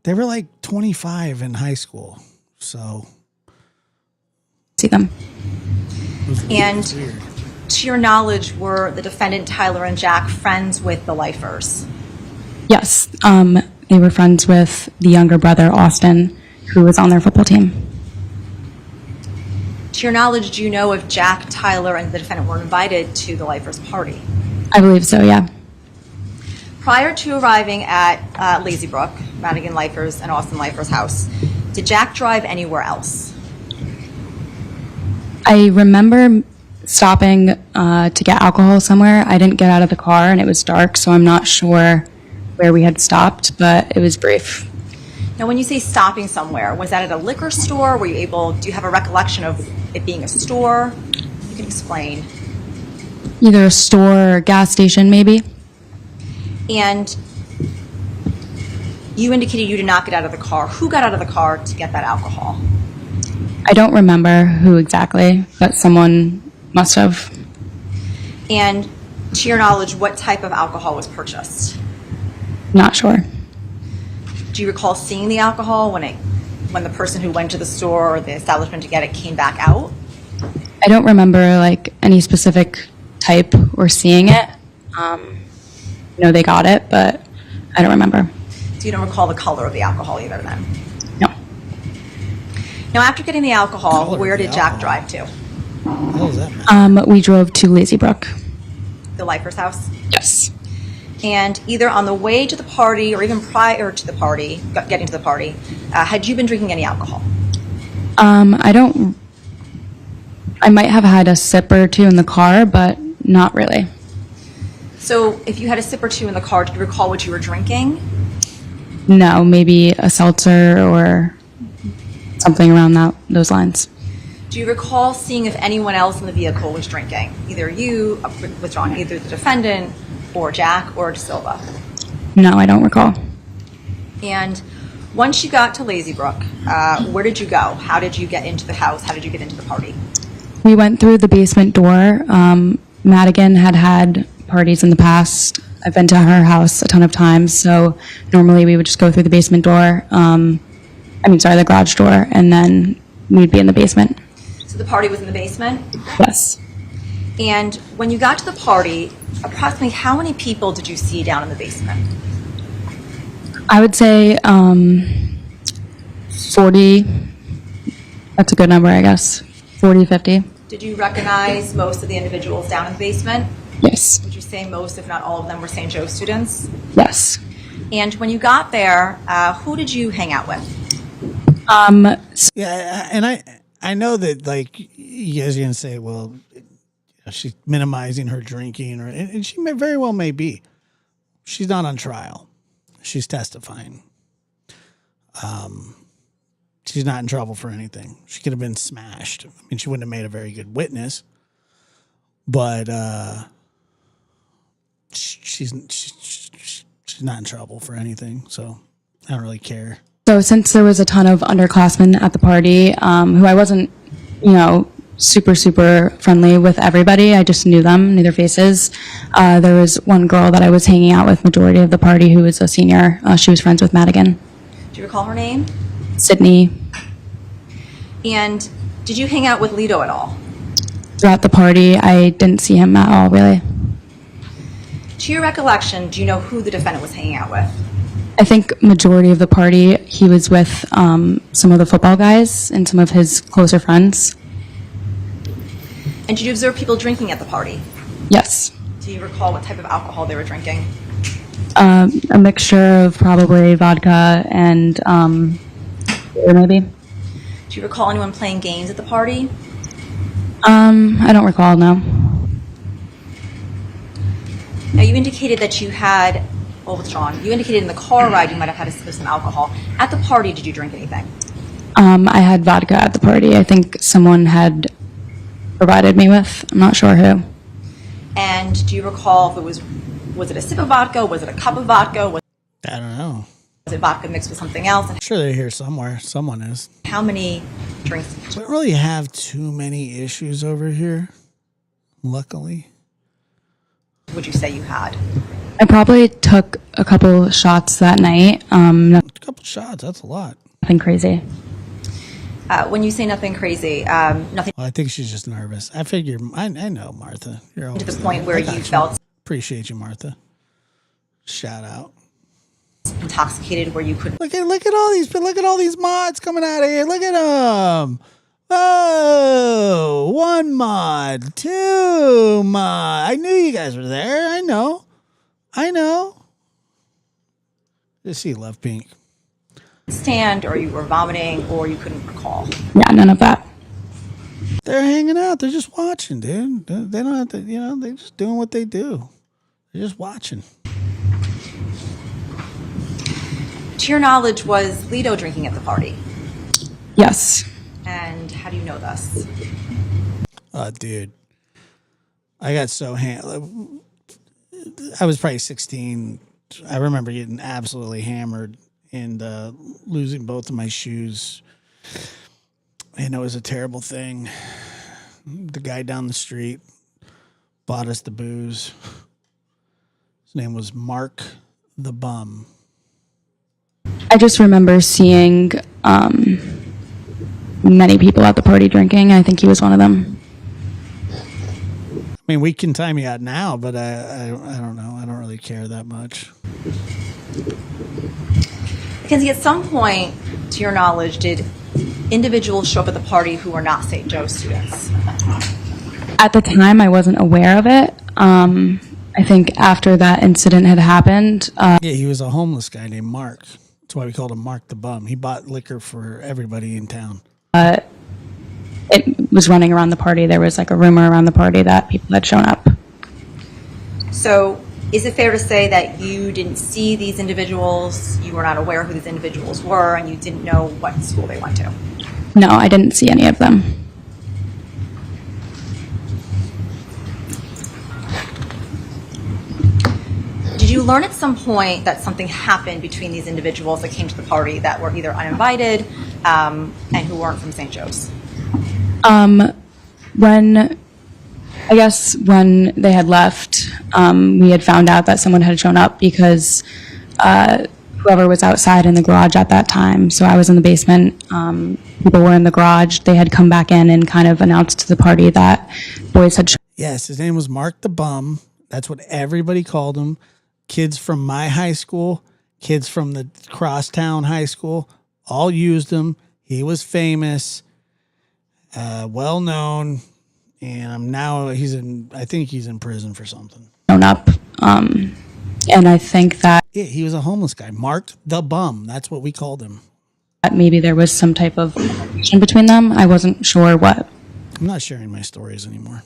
they were 25 in high school, so see them. And to your knowledge, were the defendant Tyler and Jack friends with the lifers? Yes, they were friends with the younger brother, Austin, who was on their football team. To your knowledge, do you know if Jack, Tyler, and the defendant were invited to the lifers' party? I believe so, yeah. Prior to arriving at Lazy Brook, Madigan Lifers, and Austin Lifers' house, did Jack drive anywhere else? I remember stopping to get alcohol somewhere. I didn't get out of the car, and it was dark, so I'm not sure where we had stopped, but it was brief. Now, when you say stopping somewhere, was that at a liquor store? Do you have a recollection of it being a store? You can explain. Either a store or gas station, maybe. And you indicated you did not get out of the car. Who got out of the car to get that alcohol? I don't remember who exactly, but someone must have. And to your knowledge, what type of alcohol was purchased? Not sure. Do you recall seeing the alcohol when the person who went to the store or the establishment to get it came back out? I don't remember any specific type or seeing it. They got it, but I don't remember. So you don't recall the color of the alcohol either then? No. Now, after getting the alcohol, where did Jack drive to? What does that mean? We drove to Lazy Brook. The Lifers' house? Yes. And either on the way to the party or even prior to the party, getting to the party, had you been drinking any alcohol? I might have had a sip or two in the car, but not really. So if you had a sip or two in the car, do you recall what you were drinking? No, maybe a seltzer or something around those lines. Do you recall seeing if anyone else in the vehicle was drinking? Either either the defendant or Jack or Da Silva? No, I don't recall. And once you got to Lazy Brook, where did you go? How did you get into the house? How did you get into the party? We went through the basement door. Madigan had parties in the past. I've been to her house a ton of times, so normally we would just go through the basement door. The garage door, and then we'd be in the basement. So the party was in the basement? Yes. And when you got to the party, approximately how many people did you see down in the basement? I would say 40. That's a good number, I guess. 40, 50. Did you recognize most of the individuals down in the basement? Yes. Would you say most, if not all of them, were St. Joe students? Yes. And when you got there, who did you hang out with? Yeah, and I know that you guys are gonna say, well, she's minimizing her drinking, and she very well may be. She's not on trial; she's testifying. She's not in trouble for anything. She could have been smashed. I mean, she wouldn't have made a very good witness, but she's not in trouble for anything. So I don't really care. So since there was a ton of underclassmen at the party, who I wasn't, super, super friendly with everybody, I just knew them, knew their faces. There was one girl that I was hanging out with majority of the party who was a senior. She was friends with Madigan. Do you recall her name? Sydney. And did you hang out with Lito at all? Throughout the party, I didn't see him at all, really. To your recollection, do you know who the defendant was hanging out with? I think majority of the party, he was with some of the football guys and some of his closer friends. And did you observe people drinking at the party? Yes. Do you recall what type of alcohol they were drinking? A mixture of probably vodka and beer, maybe. Do you recall anyone playing games at the party? I don't recall, no. Now, you indicated that you had, well, with Sean, you indicated in the car ride you might have had a sip of some alcohol. At the party, did you drink anything? I had vodka at the party. I think someone had provided me with. I'm not sure who. And do you recall if it was it a sip of vodka? Was it a cup of vodka? I don't know. Was it vodka mixed with something else? I'm sure they're here somewhere. Someone is. How many drinks? We don't really have too many issues over here, luckily. Would you say you had? I probably took a couple shots that night. A couple shots, that's a lot. Nothing crazy. When you say nothing crazy, nothing. Well, I think she's just nervous. I figure, I know, Martha. You're To the always point there. where I got you felt Appreciate you, Martha. Shout out. intoxicated, where you couldn't. Look at all these mods coming out of here. Look at them. Oh, 1 mod, 2 mod. I knew you guys were there. I know. Just see Love Pink. Stand, or you were vomiting, or you couldn't recall. Yeah, none of that. They're hanging out. They're just watching, dude. They don't have to, they're just doing what they do. They're just watching. To your knowledge, was Lido drinking at the party? Yes. And how do you know this? Dude, I got so I was probably 16. I remember getting absolutely hammered and losing both of my shoes. And it was a terrible thing. The guy down the street bought us the booze. His name was Mark the Bum. I just remember seeing many people at the party drinking. I think he was one of them. I mean, we can time you out now, but I don't know. I don't really care that much. Mackenzie, at some point, to your knowledge, did individuals show up at the party who were not St. Joe students? At the time, I wasn't aware of it. I think after that incident had happened. Yeah, he was a homeless guy named Mark. That's why we called him Mark the Bum. He bought liquor for everybody in town. It was running around the party. There was like a rumor around the party that people had shown up. So is it fair to say that you didn't see these individuals, you were not aware who these individuals were, and you didn't know what school they went to? No, I didn't see any of them. Did you learn at some point that something happened between these individuals that came to the party that were either uninvited and who weren't from St. Joe's? When they had left, we had found out that someone had shown up because whoever was outside in the garage at that time, so I was in the basement, people were in the garage, they had come back in and kind of announced to the party that boys had shown up. Yes, his name was Mark the Bum. That's what everybody called him. Kids from my high school, kids from the crosstown high school, all used him. He was famous, well known, and I think he's in prison for something. Shown up, and I think that Yeah, he was a homeless guy. Mark the Bum. That's what we called him. maybe there was some type of connection between them. I wasn't sure what. I'm not sharing my stories anymore.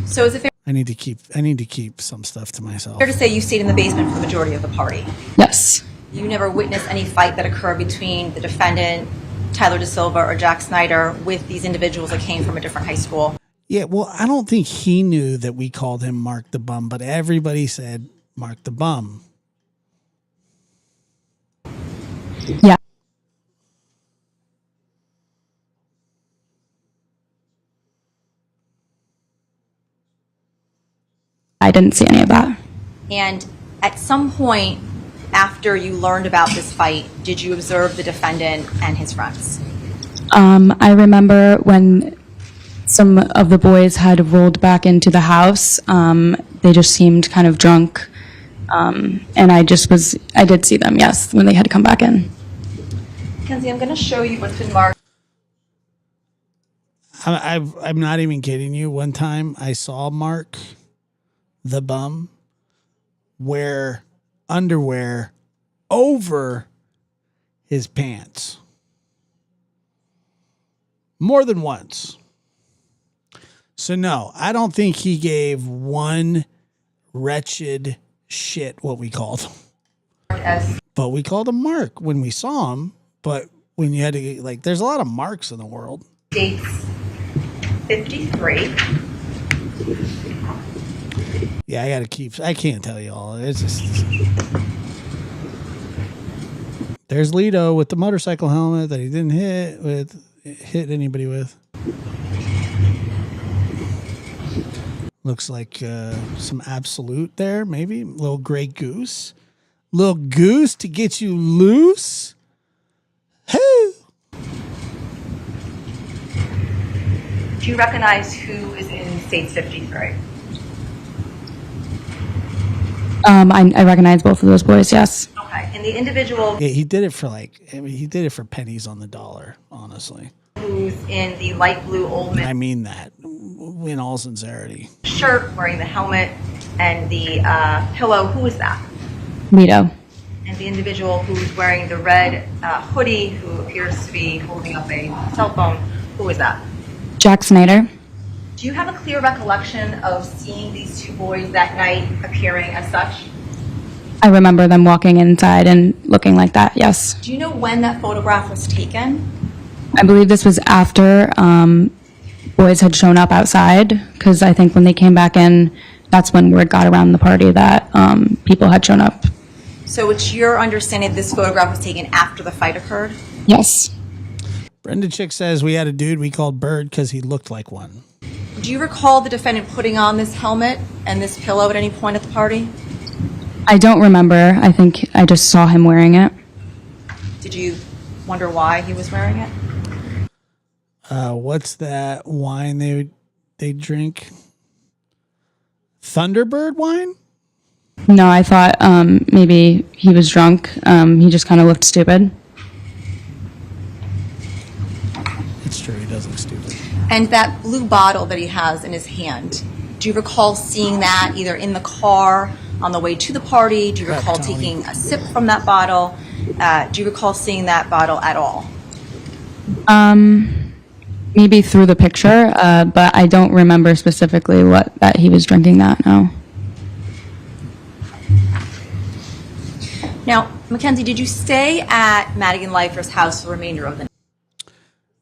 So is it fair I need to keep some stuff to myself. to say you stayed in the basement for the majority of the party? Yes. You never witnessed any fight that occurred between the defendant, Tyler De Silva, or Jack Snyder with these individuals that came from a different high school? Yeah, well, I don't think he knew that we called him Mark the Bum, but everybody said Mark the Bum. Yeah. I didn't see any of that. And at some point after you learned about this fight, did you observe the defendant and his friends? I remember when some of the boys had rolled back into the house, they just seemed kind of drunk. And I did see them, yes, when they had come back in. Kenzie, I'm going to show you what's been marked. I'm not even kidding you. One time I saw Mark the Bum wear underwear over his pants. More than once. So no, I don't think he gave one wretched shit what we called him. But we called him Mark when we saw him. But when you had to, like, there's a lot of Marks in the world. Dates 53. Yeah, I can't tell you all. It's just. There's Lido with the motorcycle helmet that he didn't hit anybody with. Looks like some absolute there, maybe. Little gray goose. Little goose to get you loose. Whoo! Do you recognize who is in States 53? I recognize both of those boys, yes. Okay. And the individual Yeah, he did it for pennies on the dollar, honestly. who's in the light blue old man I mean that in all sincerity. shirt, wearing the helmet and the pillow, who is that? Lido. And the individual who's wearing the red hoodie, who appears to be holding up a cell phone, who is that? Jack Snyder. Do you have a clear recollection of seeing these two boys that night appearing as such? I remember them walking inside and looking like that, yes. Do you know when that photograph was taken? I believe this was after boys had shown up outside, because I think when they came back in, that's when word got around the party that people had shown up. So it's your understanding this photograph was taken after the fight occurred? Yes. Brenda Chick says we had a dude we called Bird because he looked like one. Do you recall the defendant putting on this helmet and this pillow at any point at the party? I don't remember. I think I just saw him wearing it. Did you wonder why he was wearing it? What's that wine they drink? Thunderbird wine? No, I thought maybe he was drunk. He just kind of looked stupid. It's true, he does look stupid. And that blue bottle that he has in his hand, do you recall seeing that either in the car on the way to the party? Do you recall taking a sip from that bottle? Do you recall seeing that bottle at all? Maybe through the picture, but I don't remember specifically that he was drinking that, no. Now, Mackenzie, did you stay at Madigan Leifer's house for the remainder of the night?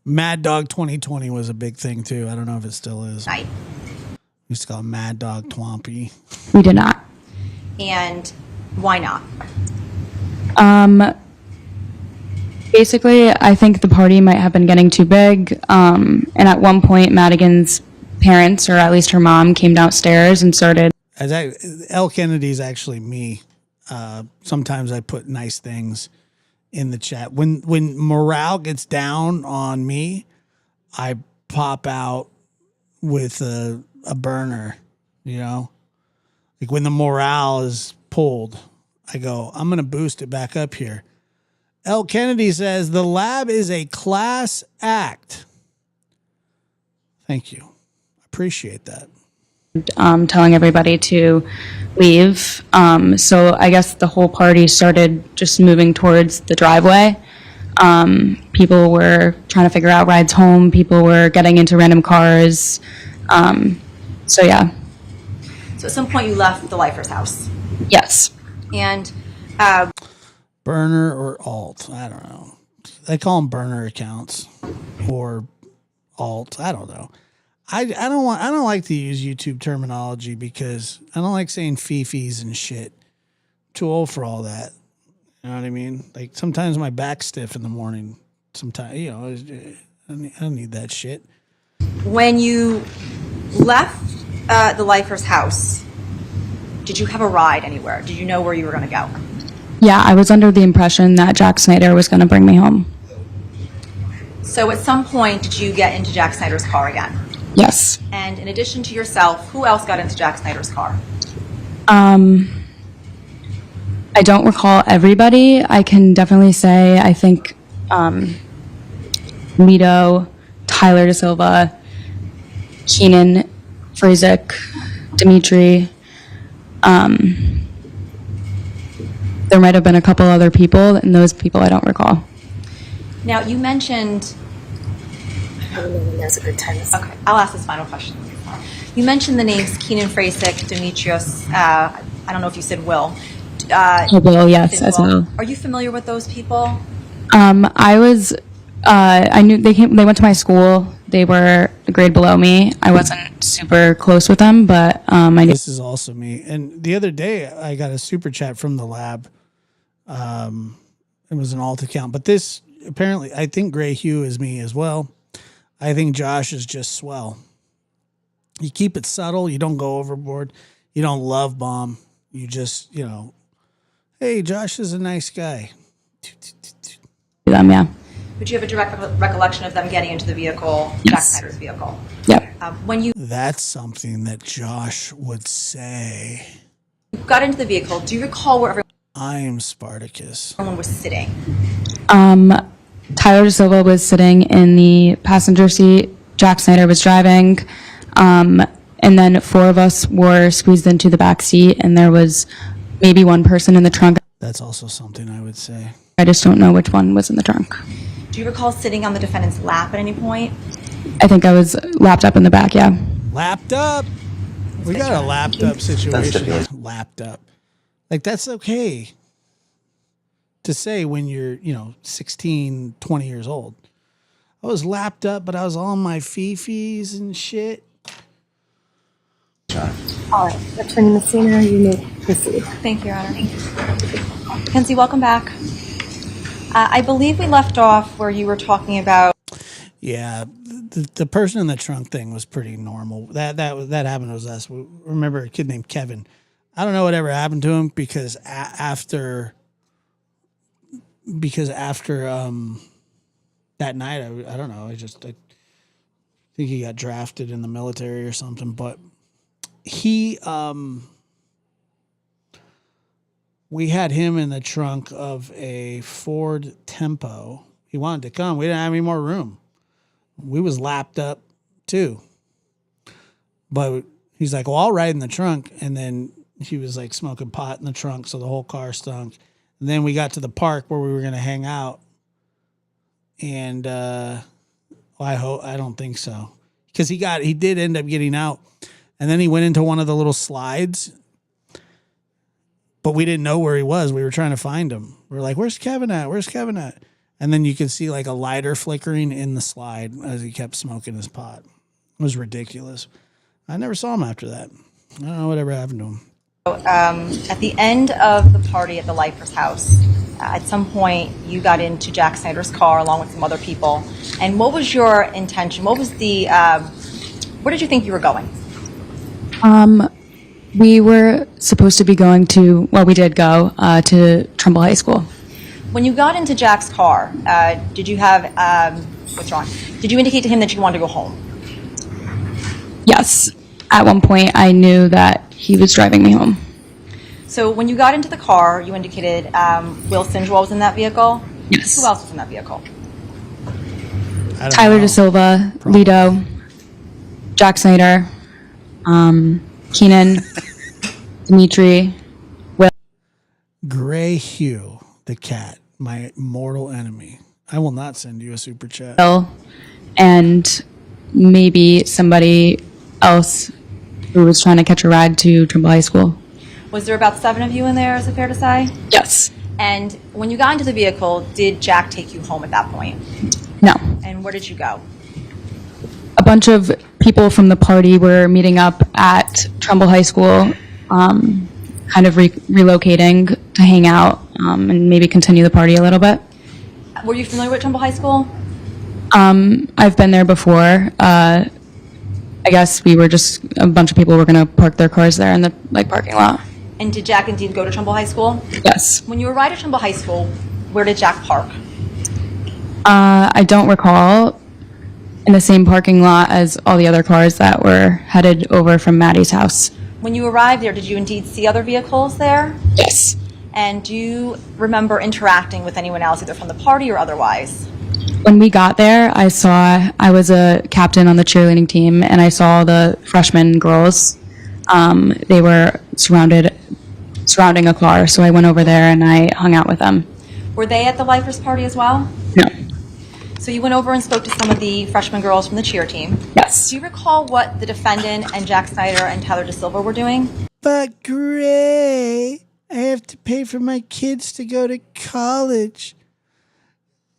Mad Dog 2020 was a big thing too. I don't know if it still is. We used to call it Mad Dog Twampy. We did not. And why not? Basically, I think the party might have been getting too big. And at one point, Madigan's parents, or at least her mom, came downstairs and started. L. Kennedy's actually me. Sometimes I put nice things in the chat. When morale gets down on me, I pop out with a burner, you know? Like when the morale is pulled, I go, I'm going to boost it back up here. L. Kennedy says, the lab is a class act. Thank you. Appreciate that. Telling everybody to leave. So I guess the whole party started just moving towards the driveway. People were trying to figure out rides home. People were getting into random cars. So yeah. So at some point you left the Leifer's house. Yes. And burner or alt, I don't know. They call them burner accounts or alt. I don't know. I don't like to use YouTube terminology because I don't like saying fifis and shit. I'm too old for all that. You know what I mean? Like sometimes my back's stiff in the morning. Sometimes, you know, I don't need that shit. when you left the Leifer's house, did you have a ride anywhere? Did you know where you were going to go? Yeah, I was under the impression that Jack Snyder was going to bring me home. So at some point, did you get into Jack Snyder's car again? Yes. And in addition to yourself, who else got into Jack Snyder's car? I don't recall everybody. I can definitely say I think Mito, Tyler Da Silva, Keenan, Frazik, Dimitri. There might have been a couple other people, and those people I don't recall. Now, you mentioned... I don't know when now's a good time. Okay, I'll ask this final question. You mentioned the names Keenan Frasick, Demetrius, I don't know if you said Will. Will, yes, as well. Are you familiar with those people? I knew they went to my school. They were a grade below me. I wasn't super close with them, but I knew. This is also me. And the other day I got a super chat from the lab. It was an alt account, but this apparently, I think Gray Hugh is me as well. I think Josh is just swell. You keep it subtle. You don't go overboard. You don't love bomb. You just, hey, Josh is a nice guy. Them, yeah. But you have a direct recollection of them getting into the vehicle, Jack Snyder's vehicle. Yep. That's something that Josh would say. You got into the vehicle, do you recall where I am Spartacus. everyone was sitting? Tyler DeSilva was sitting in the passenger seat. Jack Snyder was driving. And then 4 of us were squeezed into the back seat, and there was maybe one person in the trunk. That's also something I would say. I just don't know which one was in the trunk. Do you recall sitting on the defendant's lap at any point? I think I was lapped up in the back, yeah. Lapped up? We got a lapped up situation. Lapped up. Like, that's okay to say when you're, 16, 20 years old. I was lapped up, but I was on my fifis and shit. All right, Attorney Messina, you may proceed. Thank you, Your Honor. Mackenzie, welcome back. I believe we left off where you were talking about. Yeah, the person in the trunk thing was pretty normal. That happened to us. We remember a kid named Kevin. I don't know whatever happened to him because after that night, I don't know. I think he got drafted in the military or something. But he we had him in the trunk of a Ford Tempo. He wanted to come. We didn't have any more room. We was lapped up too. But he's like, well, I'll ride in the trunk. And then he was like smoking pot in the trunk, so the whole car stunk. And then we got to the park where we were going to hang out. And I don't think so. Because he did end up getting out. And then he went into one of the little slides. But we didn't know where he was. We were trying to find him. We were like, where's Kevin at? Where's Kevin at? And then you could see like a lighter flickering in the slide as he kept smoking his pot. It was ridiculous. I never saw him after that. I don't know whatever happened to him. At the end of the party at the Lifers house, at some point you got into Jack Snyder's car along with some other people. And what was your intention? What was where did you think you were going? We were supposed to be going to, we did go to Trumbull High School. When you got into Jack's car, did you have, what's wrong? Did you indicate to him that you wanted to go home? Yes. At one point, I knew that he was driving me home. So when you got into the car, you indicated Will Sinjwal was in that vehicle? Yes. Who else was in that vehicle? Tyler DeSilva, Lido, Jack Snyder, Keenan, Dimitri, Will. Gray Hugh, the cat, my mortal enemy. I will not send you a super chat. And maybe somebody else who was trying to catch a ride to Trumbull High School. Was there about 7 of you in there, is it fair to say? Yes. And when you got into the vehicle, did Jack take you home at that point? No. And where did you go? A bunch of people from the party were meeting up at Trumbull High School, kind of relocating to hang out and maybe continue the party a little bit. Were you familiar with Trumbull High School? I've been there before. I guess we were just a bunch of people were going to park their cars there in the parking lot. And did Jack indeed go to Trumbull High School? Yes. When you arrived at Trumbull High School, where did Jack park? I don't recall. In the same parking lot as all the other cars that were headed over from Maddie's house. When you arrived there, did you indeed see other vehicles there? Yes. And do you remember interacting with anyone else, either from the party or otherwise? When we got there, I was a captain on the cheerleading team, and I saw the freshman girls. They were surrounding a car, so I went over there and I hung out with them. Were they at the Lifers party as well? No. So you went over and spoke to some of the freshman girls from the cheer team. Yes. Do you recall what the defendant and Jack Snyder and Tyler DeSilva were doing? But Gray, I have to pay for my kids to go to college.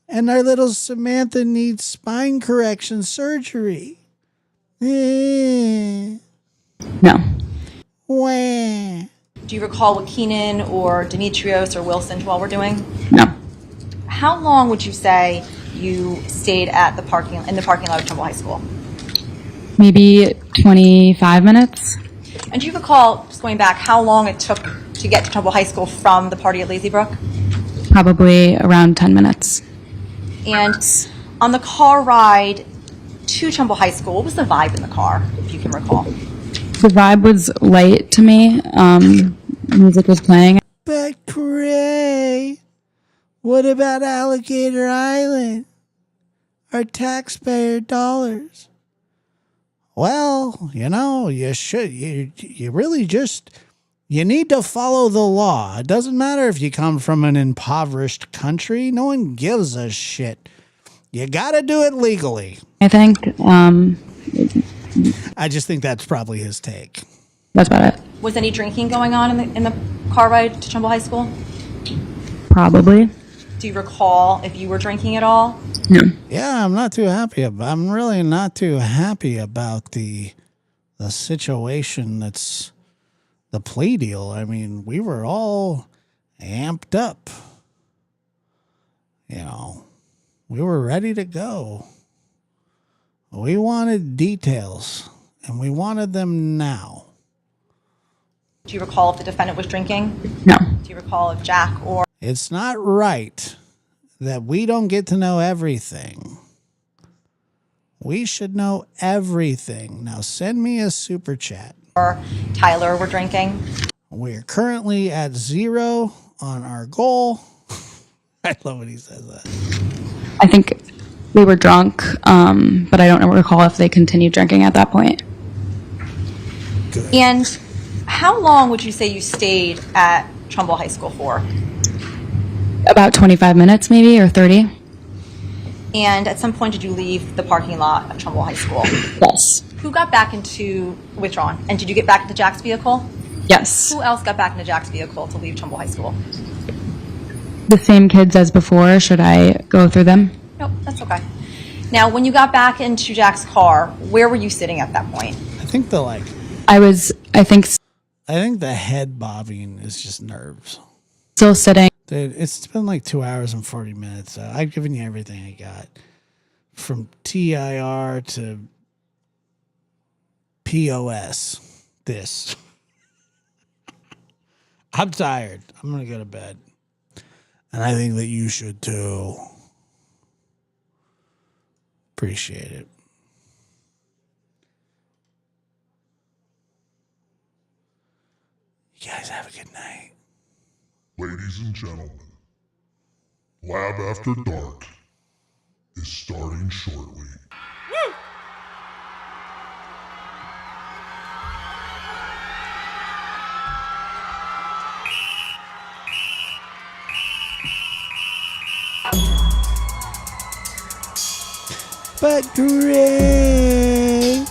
And our little Samantha needs spine correction surgery. No. Wah. Do you recall what Keenan or Demetrios or Wilson Joel were doing? No. How long would you say you stayed at in the parking lot of Trumbull High School? Maybe 25 minutes. And do you recall, just going back, how long it took to get to Trumbull High School from the party at Lazy Brook? Probably around 10 minutes. And on the car ride to Trumbull High School, what was the vibe in the car, if you can recall? The vibe was light to me. Music was playing. But Gray, what about Alligator Island? Our taxpayer dollars. Well, you know, you really just, you need to follow the law. It doesn't matter if you come from an impoverished country. No one gives a shit. You got to do it legally. I think. I just think that's probably his take. That's about it. Was any drinking going on in the car ride to Trumbull High School? Probably. Do you recall if you were drinking at all? No. Yeah, I'm really not too happy about the situation that's the plea deal. I mean, we were all amped up. You know, we were ready to go. We wanted details, and we wanted them now. Do you recall if the defendant was drinking? No. Do you recall if Jack or... It's not right that we don't get to know everything. We should know everything. Now send me a super chat. Or Tyler were drinking? We're currently at 0 on our goal. I love when he says that. I think they were drunk, but I don't recall if they continued drinking at that point. Good. And how long would you say you stayed at Trumbull High School for? About 25 minutes maybe, or 30. And at some point did you leave the parking lot at Trumbull High School? Yes. Who got back into withdrawn? And did you get back into Jack's vehicle? Yes. Who else got back into Jack's vehicle to leave Trumbull High School? The same kids as before. Should I go through them? Nope, that's okay. Now, when you got back into Jack's car, where were you sitting at that point? I think I think the head bobbing is just nerves. Still sitting. Dude, it's been like 2 hours and 40 minutes. I've given you everything I got. From TIR to POS. This. I'm tired. I'm going to go to bed. And I think that you should too. Appreciate it. You guys have a good night. Ladies and gentlemen, Lab After Dark is starting shortly. But Gray.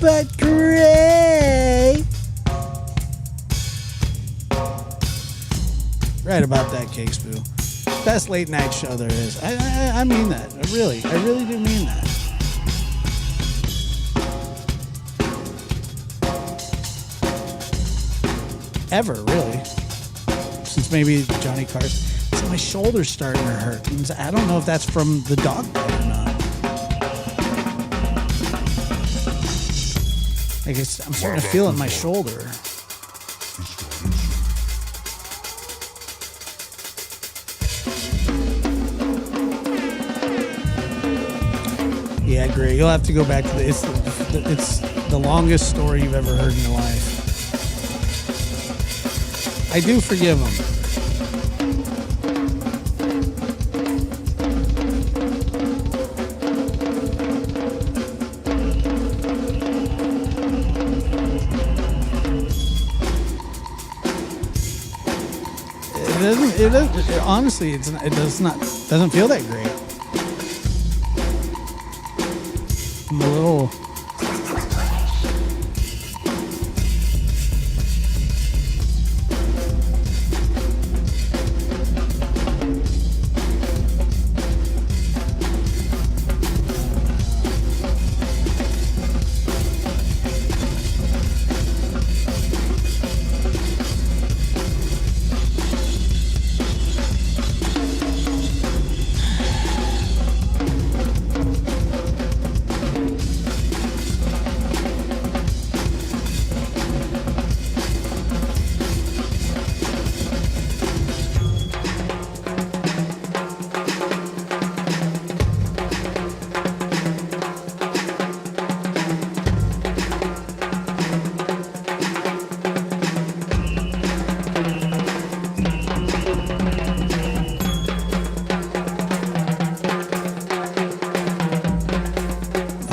But Gray. Right about that, Cake Spoo. Best late night show there is. I mean that. I really do mean that. Ever, really. Since maybe Johnny Carson. So my shoulder's starting to hurt. And I don't know if that's from the dog bite or not. I guess I'm starting to feel it in my shoulder. Yeah, Gray, you'll have to go back to it's the longest story you've ever heard in your life. I do forgive him. honestly, it doesn't feel that great. I'm a little.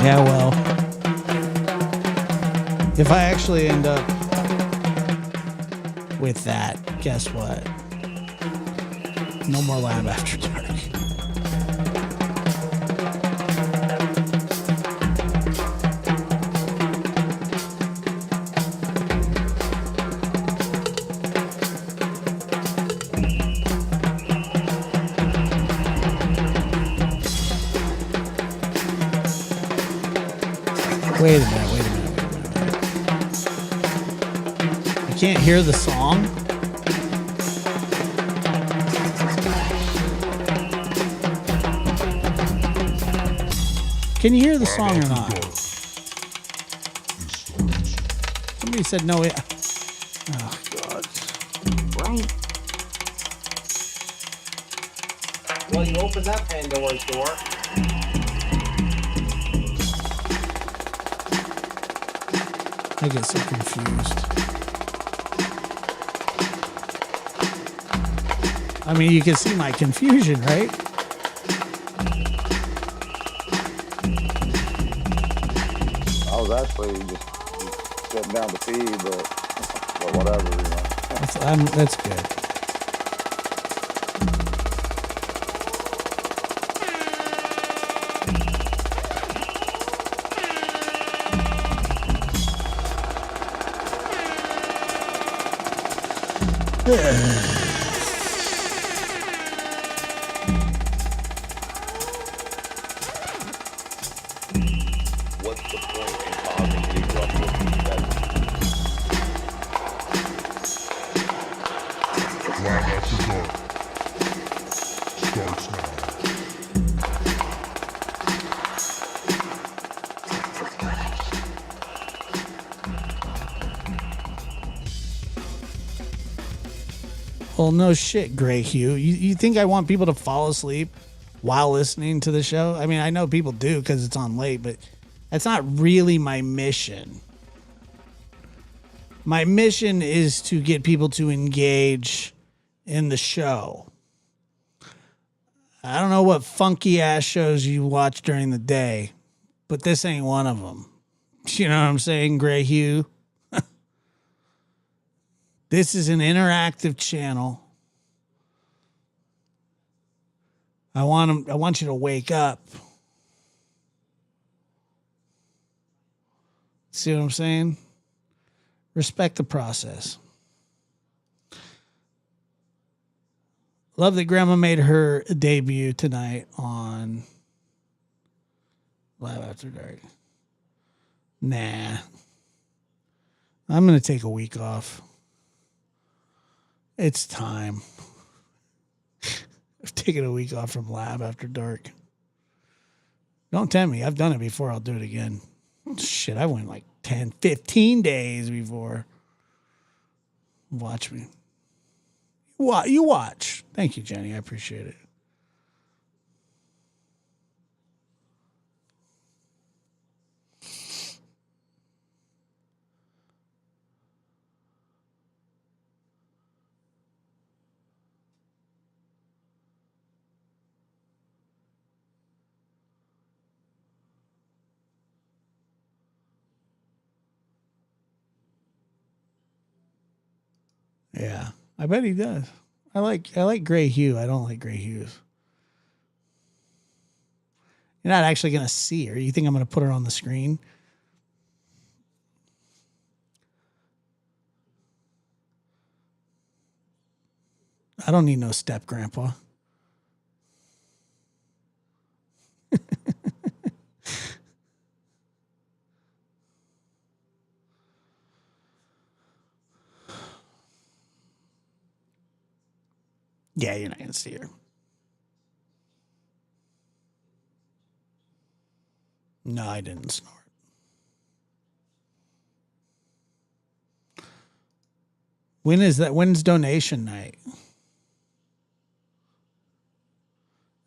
Yeah, well, if I actually end up with that, guess what? No more Lab After Dark. Wait a minute. I can't hear the song. Can you hear the song or not? Somebody said no. Oh, God. Right. Well, you opened that Pandora's door. I get so confused. I mean, you can see my confusion, right? I was actually just sitting down to pee, but whatever, you know. That's good. What's the point in causing the eruption? Lab After Dark starts now. Well, no shit, Gray Hugh. You think I want people to fall asleep while listening to the show? I mean, I know people do because it's on late, but that's not really my mission. My mission is to get people to engage in the show. I don't know what funky ass shows you watch during the day, but this ain't one of them. You know what I'm saying, Gray Hugh? This is an interactive channel. I want you to wake up. See what I'm saying? Respect the process. Love that Grandma made her debut tonight on Live After Dark. Nah. I'm going to take a week off. It's time. I've taken a week off from Lab After Dark. Don't tempt me. I've done it before. I'll do it again. Shit, I went like 10, 15 days before. Watch me. You watch. Thank you, Jenny. I appreciate it. Yeah, I bet he does. I like gray hue. I don't like gray hues. You're not actually going to see her. You think I'm going to put her on the screen? I don't need no step grandpa. Yeah, you're not going to see her. No, I didn't snort. When is that? When's donation night?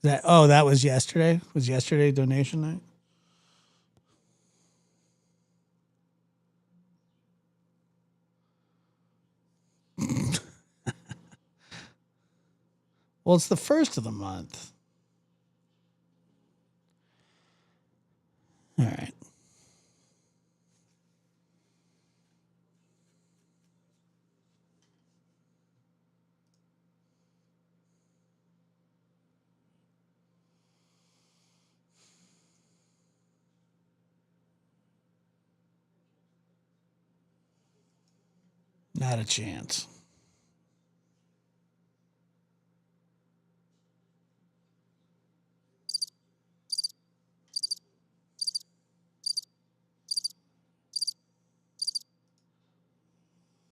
That was yesterday? Was yesterday donation night? Well, it's the first of the month. All right. Not a chance.